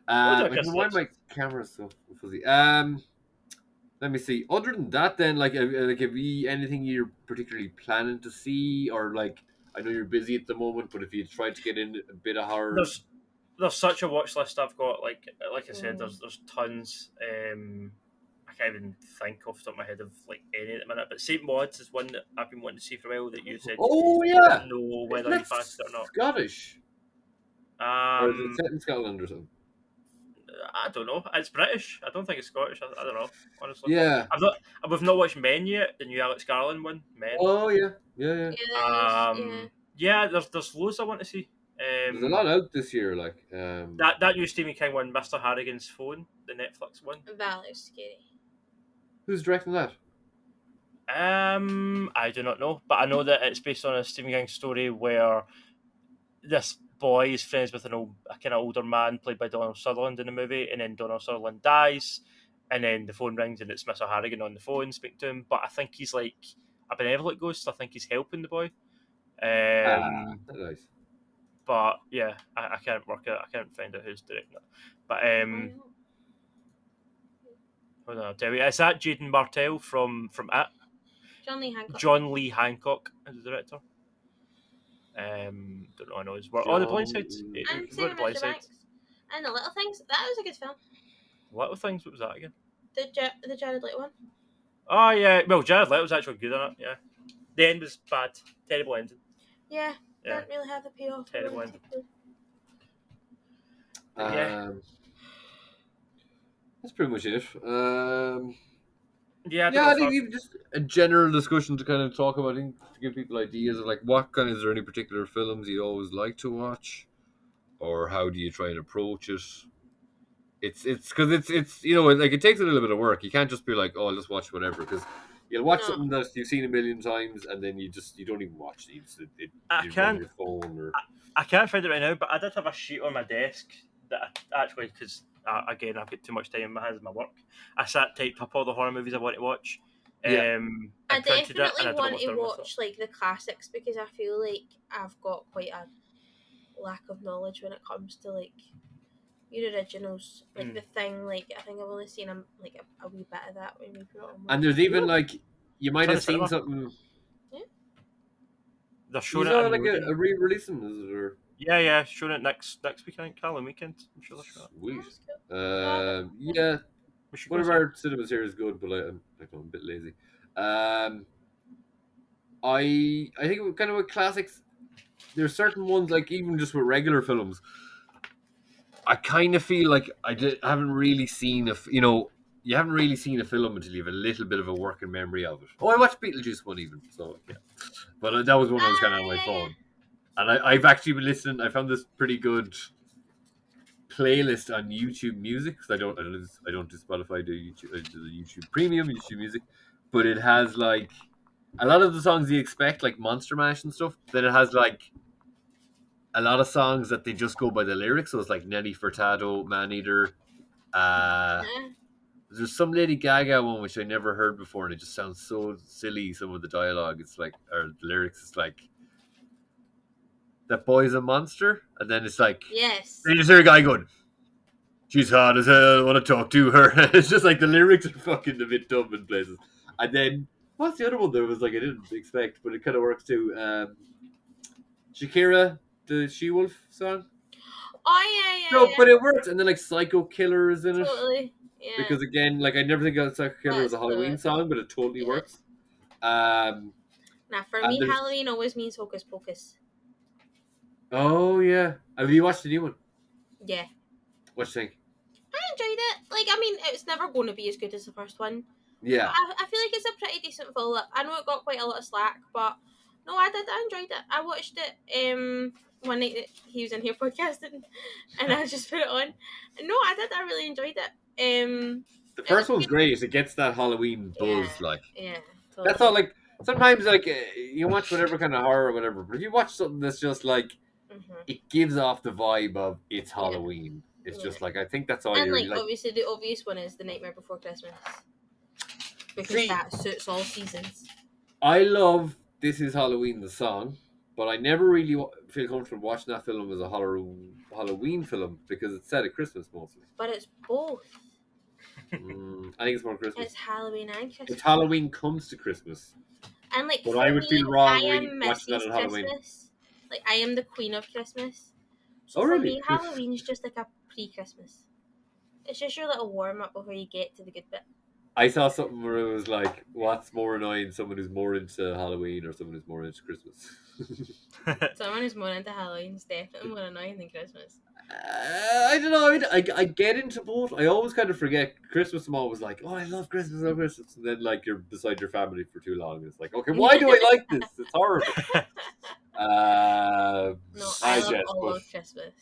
S1: Why my camera's so fuzzy? Let me see. Other than that, then, have you anything you're particularly planning to see, or I know you're busy at the moment, but if you tried to get in a bit of horror,
S2: there's such a watch list I've got. Like I said, there's tons. I can't even think off the top of my head of any at the minute. But Saint Maud's is one that I've been wanting to see for a while. That you said,
S1: oh yeah,
S2: know whether you passed it or not.
S1: Scottish, or is it set in Scotland or something?
S2: I don't know. It's British. I don't think it's Scottish. I don't know, honestly.
S1: Yeah.
S2: We've not watched Men yet, the new Alex Garland one. Men.
S1: Oh yeah.
S2: Yeah, there's loads I want to see.
S1: There's a lot out this year,
S2: that new Stephen King one, Mr. Harrigan's Phone, the Netflix one.
S3: That looks scary.
S1: Who's directing that?
S2: I do not know, but I know that it's based on a Stephen King story where this boy is friends with a kind of older man played by Donald Sutherland in the movie, and then Donald Sutherland dies, and then the phone rings and it's Mr. Harrigan on the phone speaking to him. But I think he's like a benevolent ghost. I think he's helping the boy.
S1: Nice.
S2: But yeah, I can't work out. I can't find out who's directing it. But hold on, I'll tell you. Is that Jaden Martell from It? John Lee Hancock is the director. Don't know. I know his work. The Blind Side.
S3: And the Blind Side. And the Little Things. That was a good film.
S2: Little Things. What was that again?
S3: The Jared Leto one.
S2: Oh yeah. Well, Jared Leto was actually good on it. Yeah. The end was bad. Terrible ending.
S3: Yeah. Didn't really have the payoff.
S2: Terrible ending.
S1: That's pretty much it.
S2: I
S1: think even just a general discussion to kind of talk about, to give people ideas of what is there any particular films you always like to watch, or how do you try and approach it? It's because it's it takes a little bit of work. You can't just be like, oh, I'll just watch whatever, because you'll watch something that you've seen a million times and then you don't even watch it.
S2: I can't.
S1: Your phone or...
S2: I can't find it right now, but I did have a sheet on my desk that because again, I've got too much time in my hands with my work. I typed up all the horror movies I want to watch.
S3: I definitely want to watch the classics, because I feel like I've got quite a lack of knowledge when it comes to your originals. The Thing, I think I've only seen a wee bit of that when we put it on.
S1: And there's even you might have seen something.
S3: Yeah.
S2: They're showing
S1: it a re-releasing, is it? Or...
S2: Yeah, showing it next week, I think, Halloween weekend. I'm sure they're showing it.
S1: Sweet. Yeah. One of our cinemas here is good, but I'm a bit lazy. I think kind of with classics, there's certain ones even just with regular films. I kind of feel like I haven't really seen you haven't really seen a film until you have a little bit of a working memory of it. Oh, I watched Beetlejuice one even, so yeah. But that was one I was kind of on my phone, and I've actually been listening. I found this pretty good playlist on YouTube Music, because I don't do Spotify, I do YouTube Premium, YouTube Music, but it has a lot of the songs you expect, like Monster Mash and stuff. Then it has a lot of songs that they just go by the lyrics, so it's like Nelly Furtado, Maneater. There's some Lady Gaga one which I never heard before, and it just sounds so silly. Some of the dialogue, or the lyrics, it's that boy's a monster, and then it's
S3: yes.
S1: Then you just hear a guy going, "She's hot as hell, I want to talk to her." It's just the lyrics are fucking a bit dumb in places. And then What's the other one that was like I didn't expect, but it kind of works too? Shakira, the She-Wolf song.
S3: Oh
S1: No,
S3: yeah.
S1: but it works. And then like Psycho Killer is in it.
S3: Totally. Yeah.
S1: Because again, like I never think of Psycho Killer as a
S3: That's
S1: Halloween
S3: good.
S1: song, but it totally
S3: Yeah.
S1: works.
S3: Now, for
S1: And
S3: me,
S1: there's
S3: Halloween always means Hocus Pocus.
S1: oh yeah. Have you watched the new one?
S3: Yeah.
S1: What you think?
S3: I enjoyed it. Like, I mean, it's never going to be as good as the first one.
S1: Yeah.
S3: I feel like it's a pretty decent follow-up. I know it got quite a lot of slack, but no, I did. I enjoyed it. I watched it one night that he was in here podcasting, and I just put it on. No, I did. I really enjoyed it.
S1: The
S3: It
S1: first
S3: was
S1: one's
S3: good.
S1: great. It gets that Halloween buzz.
S3: Yeah.
S1: Like
S3: Yeah,
S1: that's
S3: totally.
S1: all. Like sometimes, like you watch whatever kind of horror or whatever, but if you watch something that's just like
S3: Mm-hmm.
S1: it gives off the vibe of it's
S3: Yeah.
S1: Halloween. It's
S3: Yeah.
S1: just like I think that's all
S3: And
S1: you're
S3: like,
S1: like.
S3: obviously, the obvious one is The Nightmare Before Christmas, because
S1: See,
S3: that suits all seasons.
S1: I love This Is Halloween the song, but I never really feel comfortable watching that film as a Halloween film because it's set at Christmas mostly.
S3: But it's both.
S1: I think it's more Christmas.
S3: It's Halloween and Christmas.
S1: It's Halloween comes to Christmas.
S3: And like,
S1: But
S3: for
S1: I would
S3: me,
S1: feel
S3: I
S1: wrong
S3: am
S1: watching that
S3: Missy's
S1: on Halloween.
S3: Christmas. Like, I am the queen of Christmas. So
S1: Oh,
S3: for
S1: really?
S3: me, Halloween is just like a pre-Christmas. It's just your little warm-up before you get to the good bit.
S1: I saw something where it was like, what's more annoying, someone who's more into Halloween or someone who's more into Christmas?
S3: Someone who's more into Halloween is definitely more annoying than Christmas.
S1: I don't know. I mean, I get into both. I always kind of forget Christmas. I'm always like, oh, I love Christmas, I love Christmas. And then, like, you're beside your family for too long. It's like, okay, why do I like this? It's horrible.
S3: No, I love all of Christmas.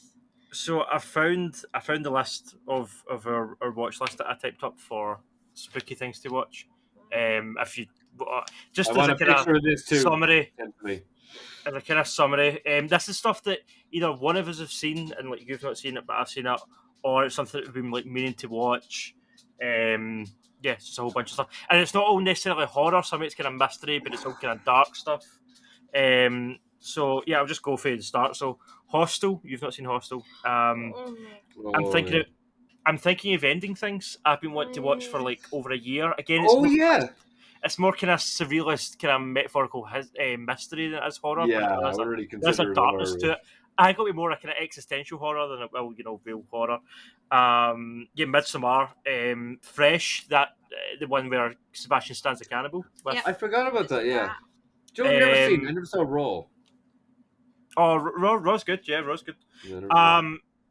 S2: So I found the list of our watch list that I typed up for spooky things to watch. If you just
S1: I
S2: as
S1: want
S2: a
S1: a
S2: kind
S1: picture of this too.
S2: summary,
S1: Send to me.
S2: as a kind of summary, this is stuff that either one of us have seen and like you've not seen it, but I've seen it, or it's something that we've been like meaning to watch. Yeah, it's just a whole bunch of stuff, and it's not all necessarily horror. Some of it's kind of mystery, but it's all kind of dark stuff. So yeah, I'll just go for the start. So Hostel, you've not seen Hostel. I'm thinking I'm thinking of ending things. I've been wanting to watch for like over a year. Again, it's more kind of surrealist, kind of metaphorical mystery than it is horror.
S1: Yeah,
S2: but
S1: I would really
S2: there's
S1: consider
S2: a
S1: it
S2: darkness
S1: horror.
S2: to it. I got to be more a kind of existential horror than it will, real horror. Yeah, Midsommar, Fresh, that the one where Sebastian Stan's a cannibal.
S3: Yep.
S1: I forgot about that. Yeah, Joe, I've never seen. I never saw Raw.
S2: Oh, Raw's good. Yeah, Raw's good.
S1: Yeah,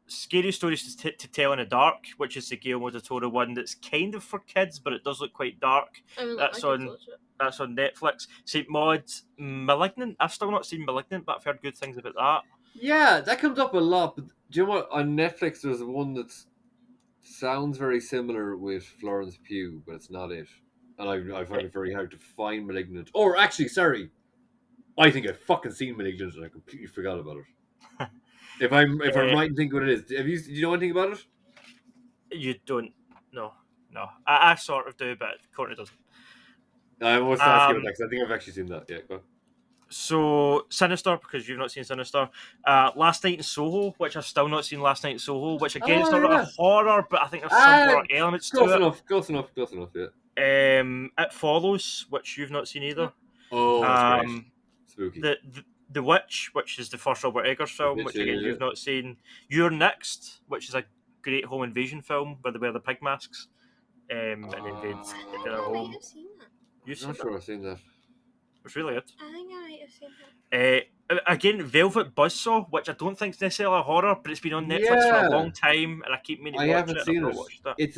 S2: Scary Stories to Tell in the Dark, which is the Guillermo del Toro one that's kind of for kids, but it does look quite dark. That's on Netflix. St. Maud's Malignant. I've still not seen Malignant, but I've heard good things about that.
S1: Yeah, that comes up a lot. But do you know what? On Netflix, there's one that sounds very similar with Florence Pugh, but it's not it. And I find it very hard to find Malignant. Or actually, sorry, I think I've fucking seen Malignant and I completely forgot about it. If I might think what it is, do you know anything about it?
S2: You don't? No. I sort of do, but Courtney doesn't.
S1: I was asking about that because I think I've actually seen that. Yeah, go on.
S2: So Sinister, because you've not seen Sinister. Last Night in Soho, which I've still not seen. Last Night in Soho, which again it's not really a horror, but I think there's some horror elements to it.
S1: Close enough. Yeah.
S2: It Follows, which you've not seen either.
S1: Oh, that's great. Spooky.
S2: The Witch, which is the first Robert Eggers film, which again you've not seen. You're Next, which is a great home invasion film where they wear the pig masks and invade their home.
S3: I've
S2: Not
S1: sure I've seen that.
S2: It's really good.
S3: I think I might have seen that.
S2: Again, Velvet Buzzsaw, which I don't think is necessarily a horror, but it's been on Netflix for a long time, and I keep meaning to watch it. I haven't seen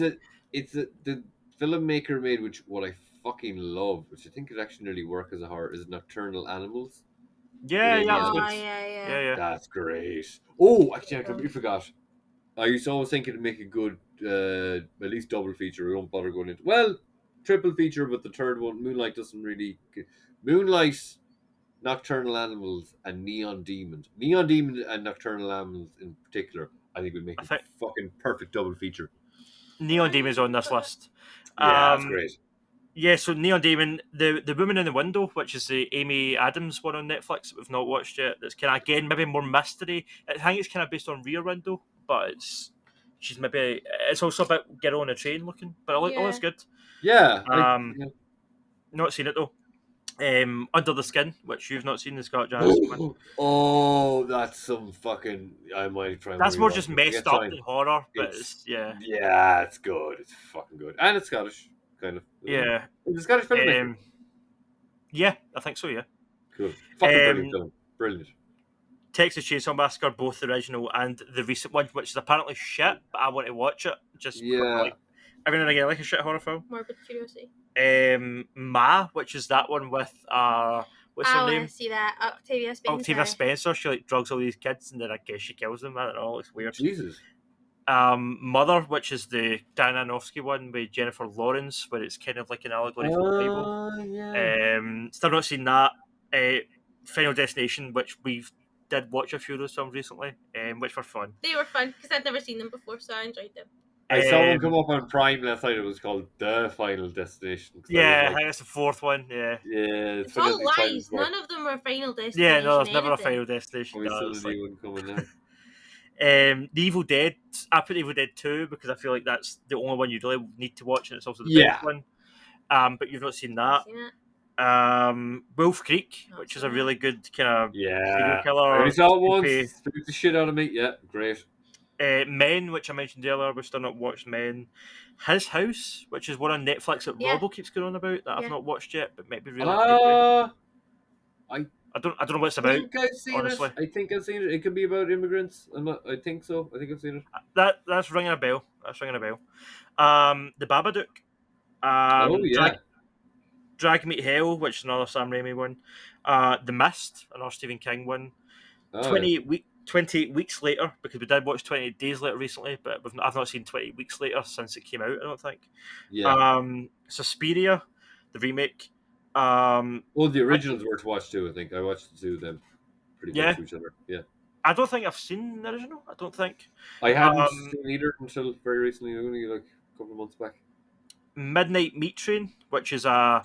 S2: it.
S1: It's the filmmaker made what I fucking love, which I think could actually nearly work as a horror, is Nocturnal Animals.
S2: Yeah.
S1: That's great. Oh, actually, I completely forgot. I used to always think it'd make a good, at least double feature. I don't bother going into triple feature, but the third one, Moonlight, doesn't really. Moonlight, Nocturnal Animals, and Neon Demon. Neon Demon and Nocturnal Animals in particular, I think would make a fucking perfect double feature.
S2: Neon Demon's on this list.
S1: Yeah, that's great.
S2: Yeah, so Neon Demon, the Woman in the Window, which is the Amy Adams one on Netflix that we've not watched yet. That's kind of, again, maybe more mystery. I think it's kind of based on Rear Window, but it's also a bit Girl on a Train looking, but it looks good.
S1: Yeah.
S2: Not seen it though. Under the Skin, which you've not seen, the Scott Johansson one.
S1: Oh, that's some fucking. I might try.
S2: That's more
S1: rewatch
S2: just
S1: it.
S2: messed up than horror, but it's
S1: yeah, it's good. It's fucking good, and it's Scottish, kind of.
S2: yeah.
S1: It's a Scottish filmmaker.
S2: Yeah, I think so. Yeah,
S1: Cool, fucking brilliant film, brilliant.
S2: Texas Chainsaw Massacre, both the original and the recent one, which is apparently shit, but I want to watch it. Just like every now and again, like a shit horror film.
S3: Morbid curiosity.
S2: Ma, which is that one with what's her name?
S3: I see that. Octavia Spencer.
S2: Octavia Spencer. She like drugs all these kids, and then I guess she kills them. I don't know. It's weird.
S1: Jesus.
S2: Mother, which is the Dan Aronofsky one with Jennifer Lawrence, where it's kind of like an allegory for the Bible.
S1: Yeah.
S2: Still not seen that. Final Destination, which we did watch a few of those films recently, which were fun.
S3: They were fun because I'd never seen them before, so I enjoyed them.
S1: I saw one come up on Prime last night. It was called The Final Destination.
S2: Yeah, I think it's the fourth one. Yeah,
S1: it's
S3: all lies. None of them were Final Destination.
S2: Yeah, no, there's never a Final Destination. The Evil Dead. I put Evil Dead 2 because I feel like that's the only one you really need to watch, and it's also the best one. But you've not seen that. Wolf Creek, which is a really good kind of serial killer.
S1: I saw it once. Spooked the shit out of me. Yeah, great.
S2: Men, which I mentioned earlier, we've still not watched Men. His House, which is one on Netflix that Robbo keeps going on about that I've not watched yet, but might be really good. I don't know what it's about. Honestly,
S1: I think I've seen it. It could be about immigrants. I think so. I think I've seen it.
S2: That's ringing a bell. The Babadook. Drag Me to Hell, which is another Sam Raimi one. The Mist, another Stephen King one. 28 Weeks Later, because we did watch 28 Days Later recently, but I've not seen 28 Weeks Later since it came out, I don't think. Suspiria, the remake.
S1: The originals were to watch too, I think. I watched the two of them pretty close to each other. Yeah.
S2: I don't think I've seen the original. I don't think.
S1: I hadn't seen either until very recently, only like a couple of months back.
S2: Midnight Meat Train, which is a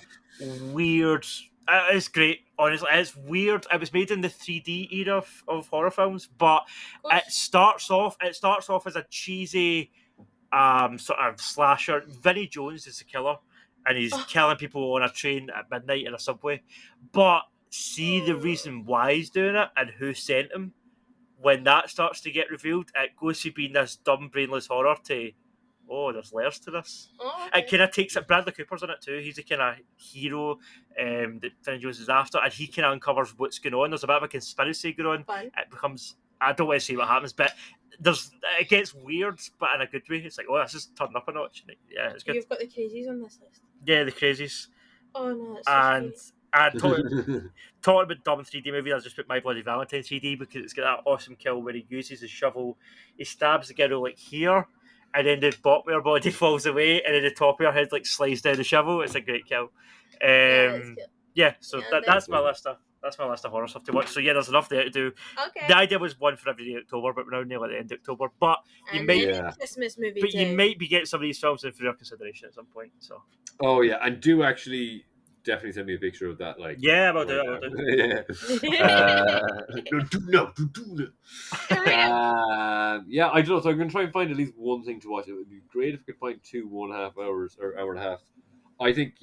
S2: weird... It's great, honestly. It's weird. It was made in the 3D era of horror films, but it starts off as a cheesy sort of slasher. Vinnie Jones is the killer, and he's killing people on a train at midnight in a subway. But see the reason why he's doing it and who sent him. When that starts to get revealed, it goes from being this dumb, brainless horror to... there's layers to this. It kind of takes it. Bradley Cooper's in it too. He's the kind of hero that Vinnie Jones is after, and he kind of uncovers what's going on. There's a bit of a conspiracy going on.
S3: Fun.
S2: It becomes... I don't want to say what happens, but it gets weird, but in a good way. It's like, this is turning up a notch. Yeah, it's good.
S3: You've got the Crazies on this list.
S2: Yeah, the Crazies.
S3: Oh no,
S2: that's talking about dumb 3D movies, I just put My Bloody Valentine 3D because it's got that awesome kill where he uses his shovel, he stabs the girl like here, and then the bottom of her body falls away, and then the top of her head like slides down the shovel. It's a great kill. That's my list of horror stuff to watch. So there's enough there to do.
S3: Okay.
S2: The idea was one for every day of October, but we're now nearly at the end of October. But you
S3: Christmas movie.
S2: But you might be getting some of these films in for your consideration at some point. So.
S1: Oh yeah, and do actually definitely send me a picture of that. Like.
S2: Yeah, I'll do
S1: it. Yeah, I don't know. So I'm gonna try and find at least one thing to watch. It would be great if I could find 2.5 hours or hour and a half. I think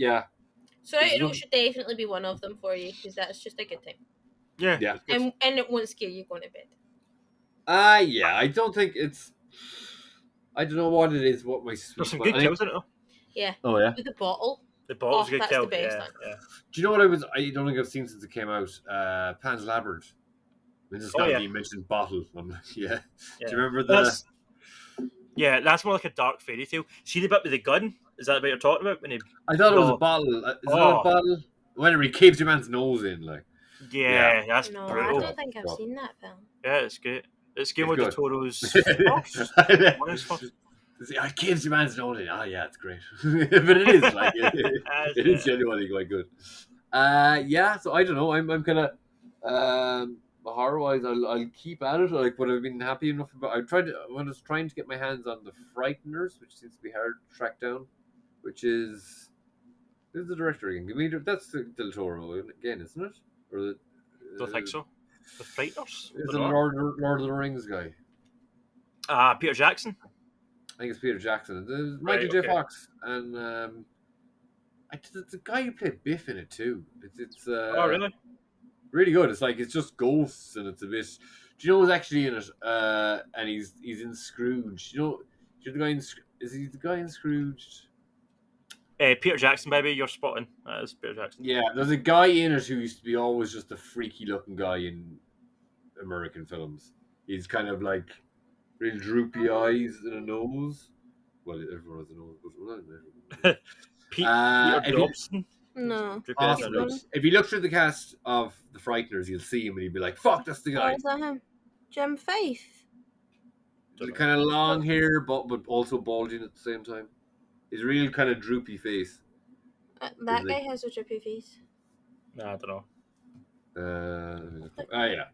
S3: So it should definitely be one of them for you because that's just a good time.
S2: Yeah.
S3: And it won't scare you going to bed.
S1: I don't think it's. I don't know what it is. What my
S2: there's some good kills in it though.
S3: Yeah.
S1: Oh yeah.
S3: With the bottle.
S2: The bottle's a good kill.
S3: The best one.
S1: Do you know what I don't think I've seen since it came out? Pan's Labyrinth. This is you mentioned bottle. Do you remember that?
S2: That's more like a dark fairy tale. See the bit with the gun? Is that what you're talking about?
S1: I thought it was a bottle. Is it a bottle? Whenever he caves your man's nose in, like.
S2: Yeah, that's
S3: brutal.
S2: I
S3: don't think I've seen that film.
S2: Yeah, it's good. It's Guillermo del Toro's
S1: It caves your man's nose in. It's great. But it is like it is genuinely quite good. So I don't know. I'm kind of horror wise. I'll keep at it. Like, but I've been happy enough about. I was trying to get my hands on The Frighteners, which seems to be hard to track down. Which is who's the director again? That's Del Toro again, isn't it? Or
S2: don't think so. The Frighteners.
S1: Is the Lord of the Rings guy?
S2: Peter Jackson.
S1: I think it's Peter Jackson. There's Michael J. Fox, and It's a guy who played Biff in it too. It's
S2: Oh, really?
S1: really good. It's like it's just ghosts and it's a bit. Do you know who's actually in it? And he's in Scrooge. Do you know the guy in is he the guy in Scrooge?
S2: Peter Jackson, baby, you're spotting. That is Peter Jackson.
S1: Yeah, there's a guy in it who used to be always just a freaky looking guy in American films. He's kind of like real droopy eyes and a nose. Well, everyone has a nose, but well, not
S2: Peter
S1: if you,
S2: Dobson.
S3: No.
S1: possibly, if you look through the cast of The Frighteners, you'll see him and you'll be like, "Fuck, that's the
S3: Oh,
S1: guy."
S3: is that him? Jim Faith.
S1: Kind of long hair, but also balding at the same time. He's a real kind of droopy face.
S3: That guy has a drippy face.
S2: No, I don't know.
S1: Yeah.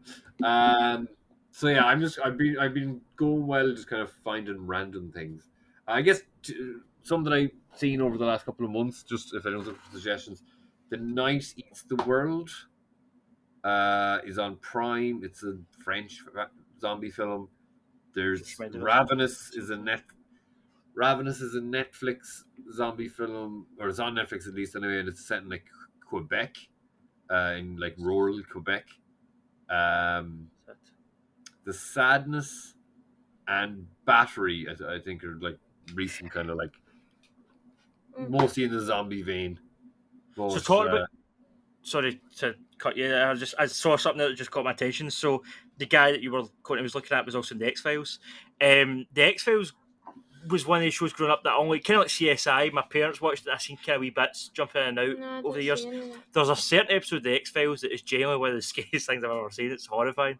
S1: So yeah, I've been going well, just kind of finding random things. I guess some that I've seen over the last couple of months. Just if anyone's looking for suggestions, The Night Eats the World is on Prime. It's a French zombie film. There's Ravenous is a Netflix zombie film, or it's on Netflix at least anyway, and it's set in like Quebec, in like rural Quebec. The Sadness and Battery, I think, are like recent kind of like mostly in the zombie vein. But,
S2: so talk about. Sorry to cut you. I saw something that just caught my attention. So the guy that you were Courtney was looking at was also in the X-Files. The X-Files was one of the shows growing up that only kind of like CSI. My parents watched it. I seen kind of wee bits jumping in and out over the years. There's a certain episode of the X-Files that is genuinely one of the scariest things I've ever seen. It's horrifying.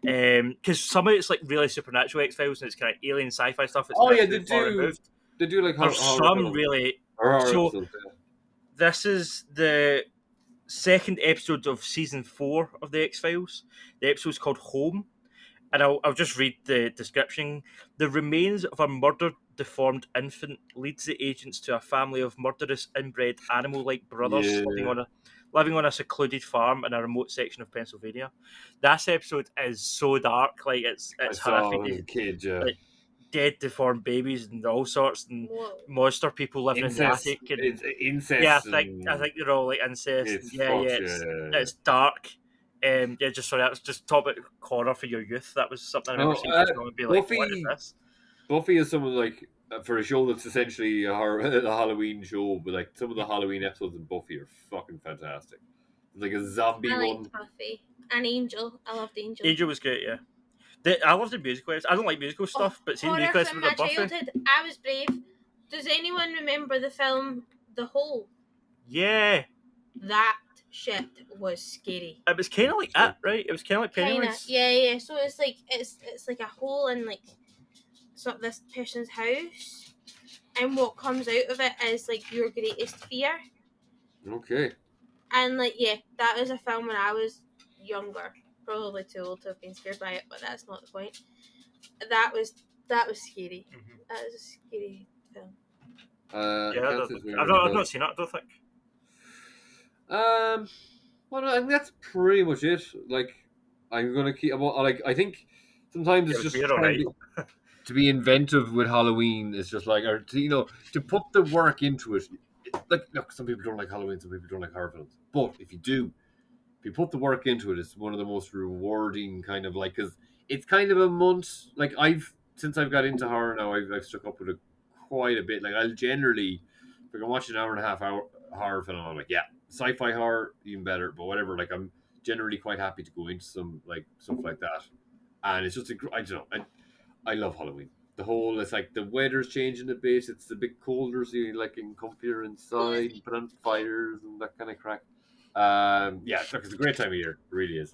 S2: Because some of it's like really supernatural X-Files and it's kind of alien sci-fi stuff. It's
S1: they do like
S2: there's some really. So
S1: episodes,
S2: this is the second episode of season 4 of the X-Files. The episode's called Home, and I'll just read the description. The remains of a murdered, deformed infant leads the agents to a family of murderous, inbred, animal-like brothers living on a secluded farm in a remote section of Pennsylvania. This episode is so dark, like it's horrific.
S1: Kid, yeah.
S2: Like, dead, deformed babies and all sorts, and monster people living in the attic. And,
S1: it's incest.
S2: Yeah, I think they're all like incest. It's dark. Just sorry, that was just top of horror for your youth. That was something I never seen. Be like,
S1: Buffy,
S2: what is this?
S1: Buffy is someone like for a show that's essentially a Halloween show, but like some of the Halloween episodes in Buffy are fucking fantastic. It's like a zombie one.
S3: I liked Buffy and Angel. I loved Angel.
S2: Angel was great, yeah. I love the musical. I don't like musical stuff, but seeing musical
S3: from my childhood, I was brave. Does anyone remember the film The Hole?
S2: Yeah.
S3: That shit was scary.
S2: It was kind of like that, right? It was kind of like Pennywise.
S3: Yeah. So it's like a hole in like this person's house, and what comes out of it is like your greatest fear.
S1: Okay.
S3: And like that was a film when I was younger. Probably too old to have been scared by it, but that's not the point. That was scary. Mm-hmm. That was a scary film.
S2: I've not seen it, I don't think.
S1: Well, I think that's pretty much it. Like, I'm gonna keep. Like, I think sometimes it's just trying to be inventive with Halloween. Is just like, or to put the work into it. Like, look, some people don't like Halloween, some people don't like horror films, but if you put the work into it, it's one of the most rewarding kind of like, because it's kind of a month. Like since I've got into horror now, I've stuck up with it quite a bit. Like I'll generally, if I can watch an hour and a half horror film, I'm like, yeah, sci-fi horror even better. But whatever, like I'm generally quite happy to go into some like stuff like that. And it's just I don't know, I love Halloween. The whole, it's like the weather's changing a bit. It's a bit colder, so you like can comfier inside, put on fires and that kind of crack. Yeah, look, it's a great time of year. It really is.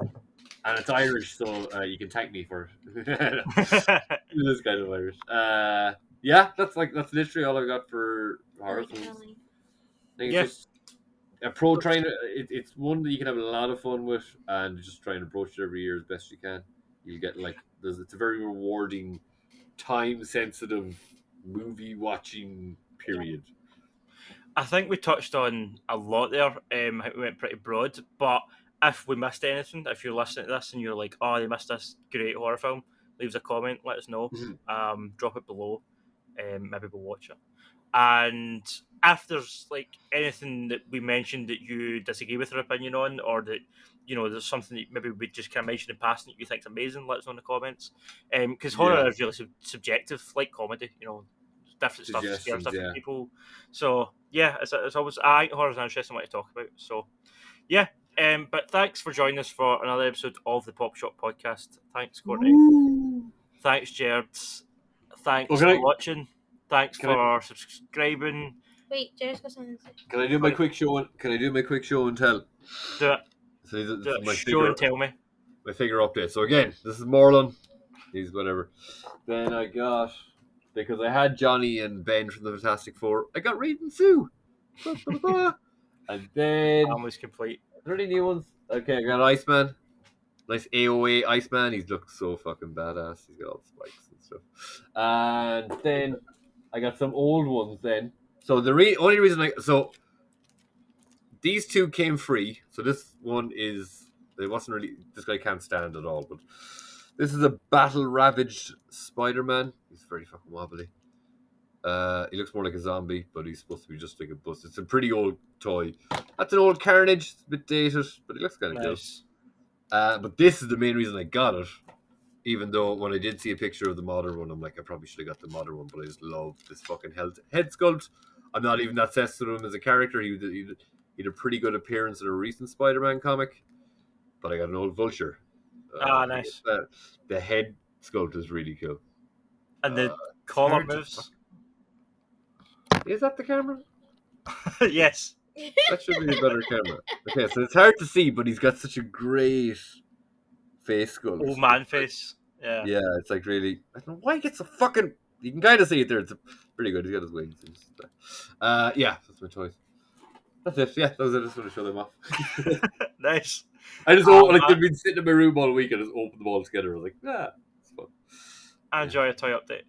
S1: And it's Irish, so you can thank me for it. This kind of Irish. Yeah, that's literally all I've got for horror films. I think it's just it's one that you can have a lot of fun with, and just try and approach it every year as best you can. You get like it's a very rewarding, time-sensitive movie watching period.
S2: I think we touched on a lot there. We went pretty broad, but if we missed anything, if you're listening to this and you're like, "Oh, they missed this great horror film," leave us a comment. Let us know. Drop it below. Maybe we'll watch it. And if there's like anything that we mentioned that you disagree with our opinion on, or that there's something that maybe we just kind of mentioned in passing that you think's amazing, let us know in the comments. Because horror is really subjective, like comedy. Different stuff scares
S1: Suggestions,
S2: different people. So yeah, it's always I think horror's an interesting one to talk about. So yeah. But thanks for joining us for another episode of the Pop Shop Podcast. Thanks, Courtney.
S1: Woo.
S2: Thanks, Jerd. Thanks
S1: Oh,
S2: for watching. Thanks
S1: can I-
S2: for subscribing.
S3: Wait, Jerry's got something to say.
S1: Can I do my quick show? Can I do my quick show and tell?
S2: Do it.
S1: So this
S2: Do
S1: is
S2: it.
S1: my
S2: Show
S1: figure,
S2: and tell me.
S1: my figure update. So again, this is Morlun. He's whatever. Then I got, because I had Johnny and Ben from the Fantastic Four, I got Reed and Sue. And then
S2: Almost complete.
S1: are there any new ones? Okay, I got Iceman. Nice AOA Iceman. He looks so fucking badass. He's got all the spikes and stuff. And then I got some old ones then. So the only reason these two came free. So this one is, it wasn't really, this guy can't stand at all, but this is a battle ravaged Spider-Man. He's very fucking wobbly. He looks more like a zombie, but he's supposed to be just like a bus. It's a pretty old toy. That's an old Carnage. It's a bit dated, but he looks kind of
S2: Nice.
S1: cool. But this is the main reason I got it. Even though when I did see a picture of the modern one, I'm like, I probably should have got the modern one, but I just love this fucking head sculpt. I'm not even that obsessed with him as a character. He had a pretty good appearance in a recent Spider-Man comic, but I got an old Vulture.
S2: Nice.
S1: The head sculpt is really cool.
S2: And the collar
S1: hard to
S2: moves.
S1: Is that the camera?
S2: Yes.
S1: That should be a better camera. Okay, so it's hard to see, but he's got such a great face sculpt.
S2: Old man face. Yeah.
S1: Yeah, it's like really. I don't know why he gets a fucking. You can kind of see it there. It's pretty good. He's got his wings. Yeah, that's my choice. That's it. Yeah, that was it. I just want to show them off.
S2: Nice.
S1: I just they've been sitting in my room all week. I just opened them all together. I was like, it's fun.
S2: I enjoy a toy update.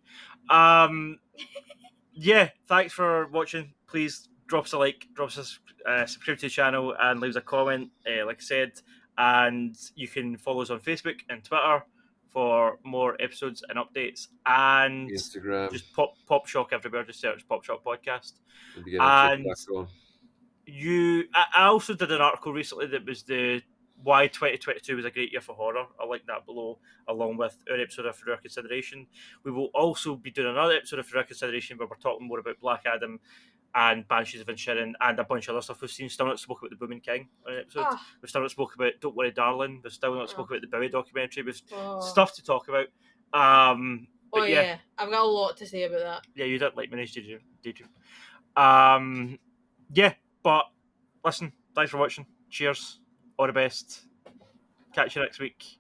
S2: Yeah, thanks for watching. Please drop us a like, drop us a subscribe to the channel, and leave us a comment. Like I said, and you can follow us on Facebook and Twitter for more episodes and updates. And
S1: Instagram.
S2: Just pop shock everywhere. Just search Pop Shock Podcast. And I also did an article recently that was the why 2022 was a great year for horror. I'll link that below, along with our episode of For Your Consideration. We will also be doing another episode of For Your Consideration where we're talking more about Black Adam and Banshees of Inersherin and a bunch of other stuff we've seen. Still not spoke about the Booming King on an episode. We've still not spoke about Don't Worry Darling. We've still not spoke about the Bowie documentary. We've stuff to talk about. But
S3: yeah, I've got a lot to say about that.
S2: Yeah, you didn't like Manage, did you? Yeah, but listen, thanks for watching. Cheers. All the best. Catch you next week.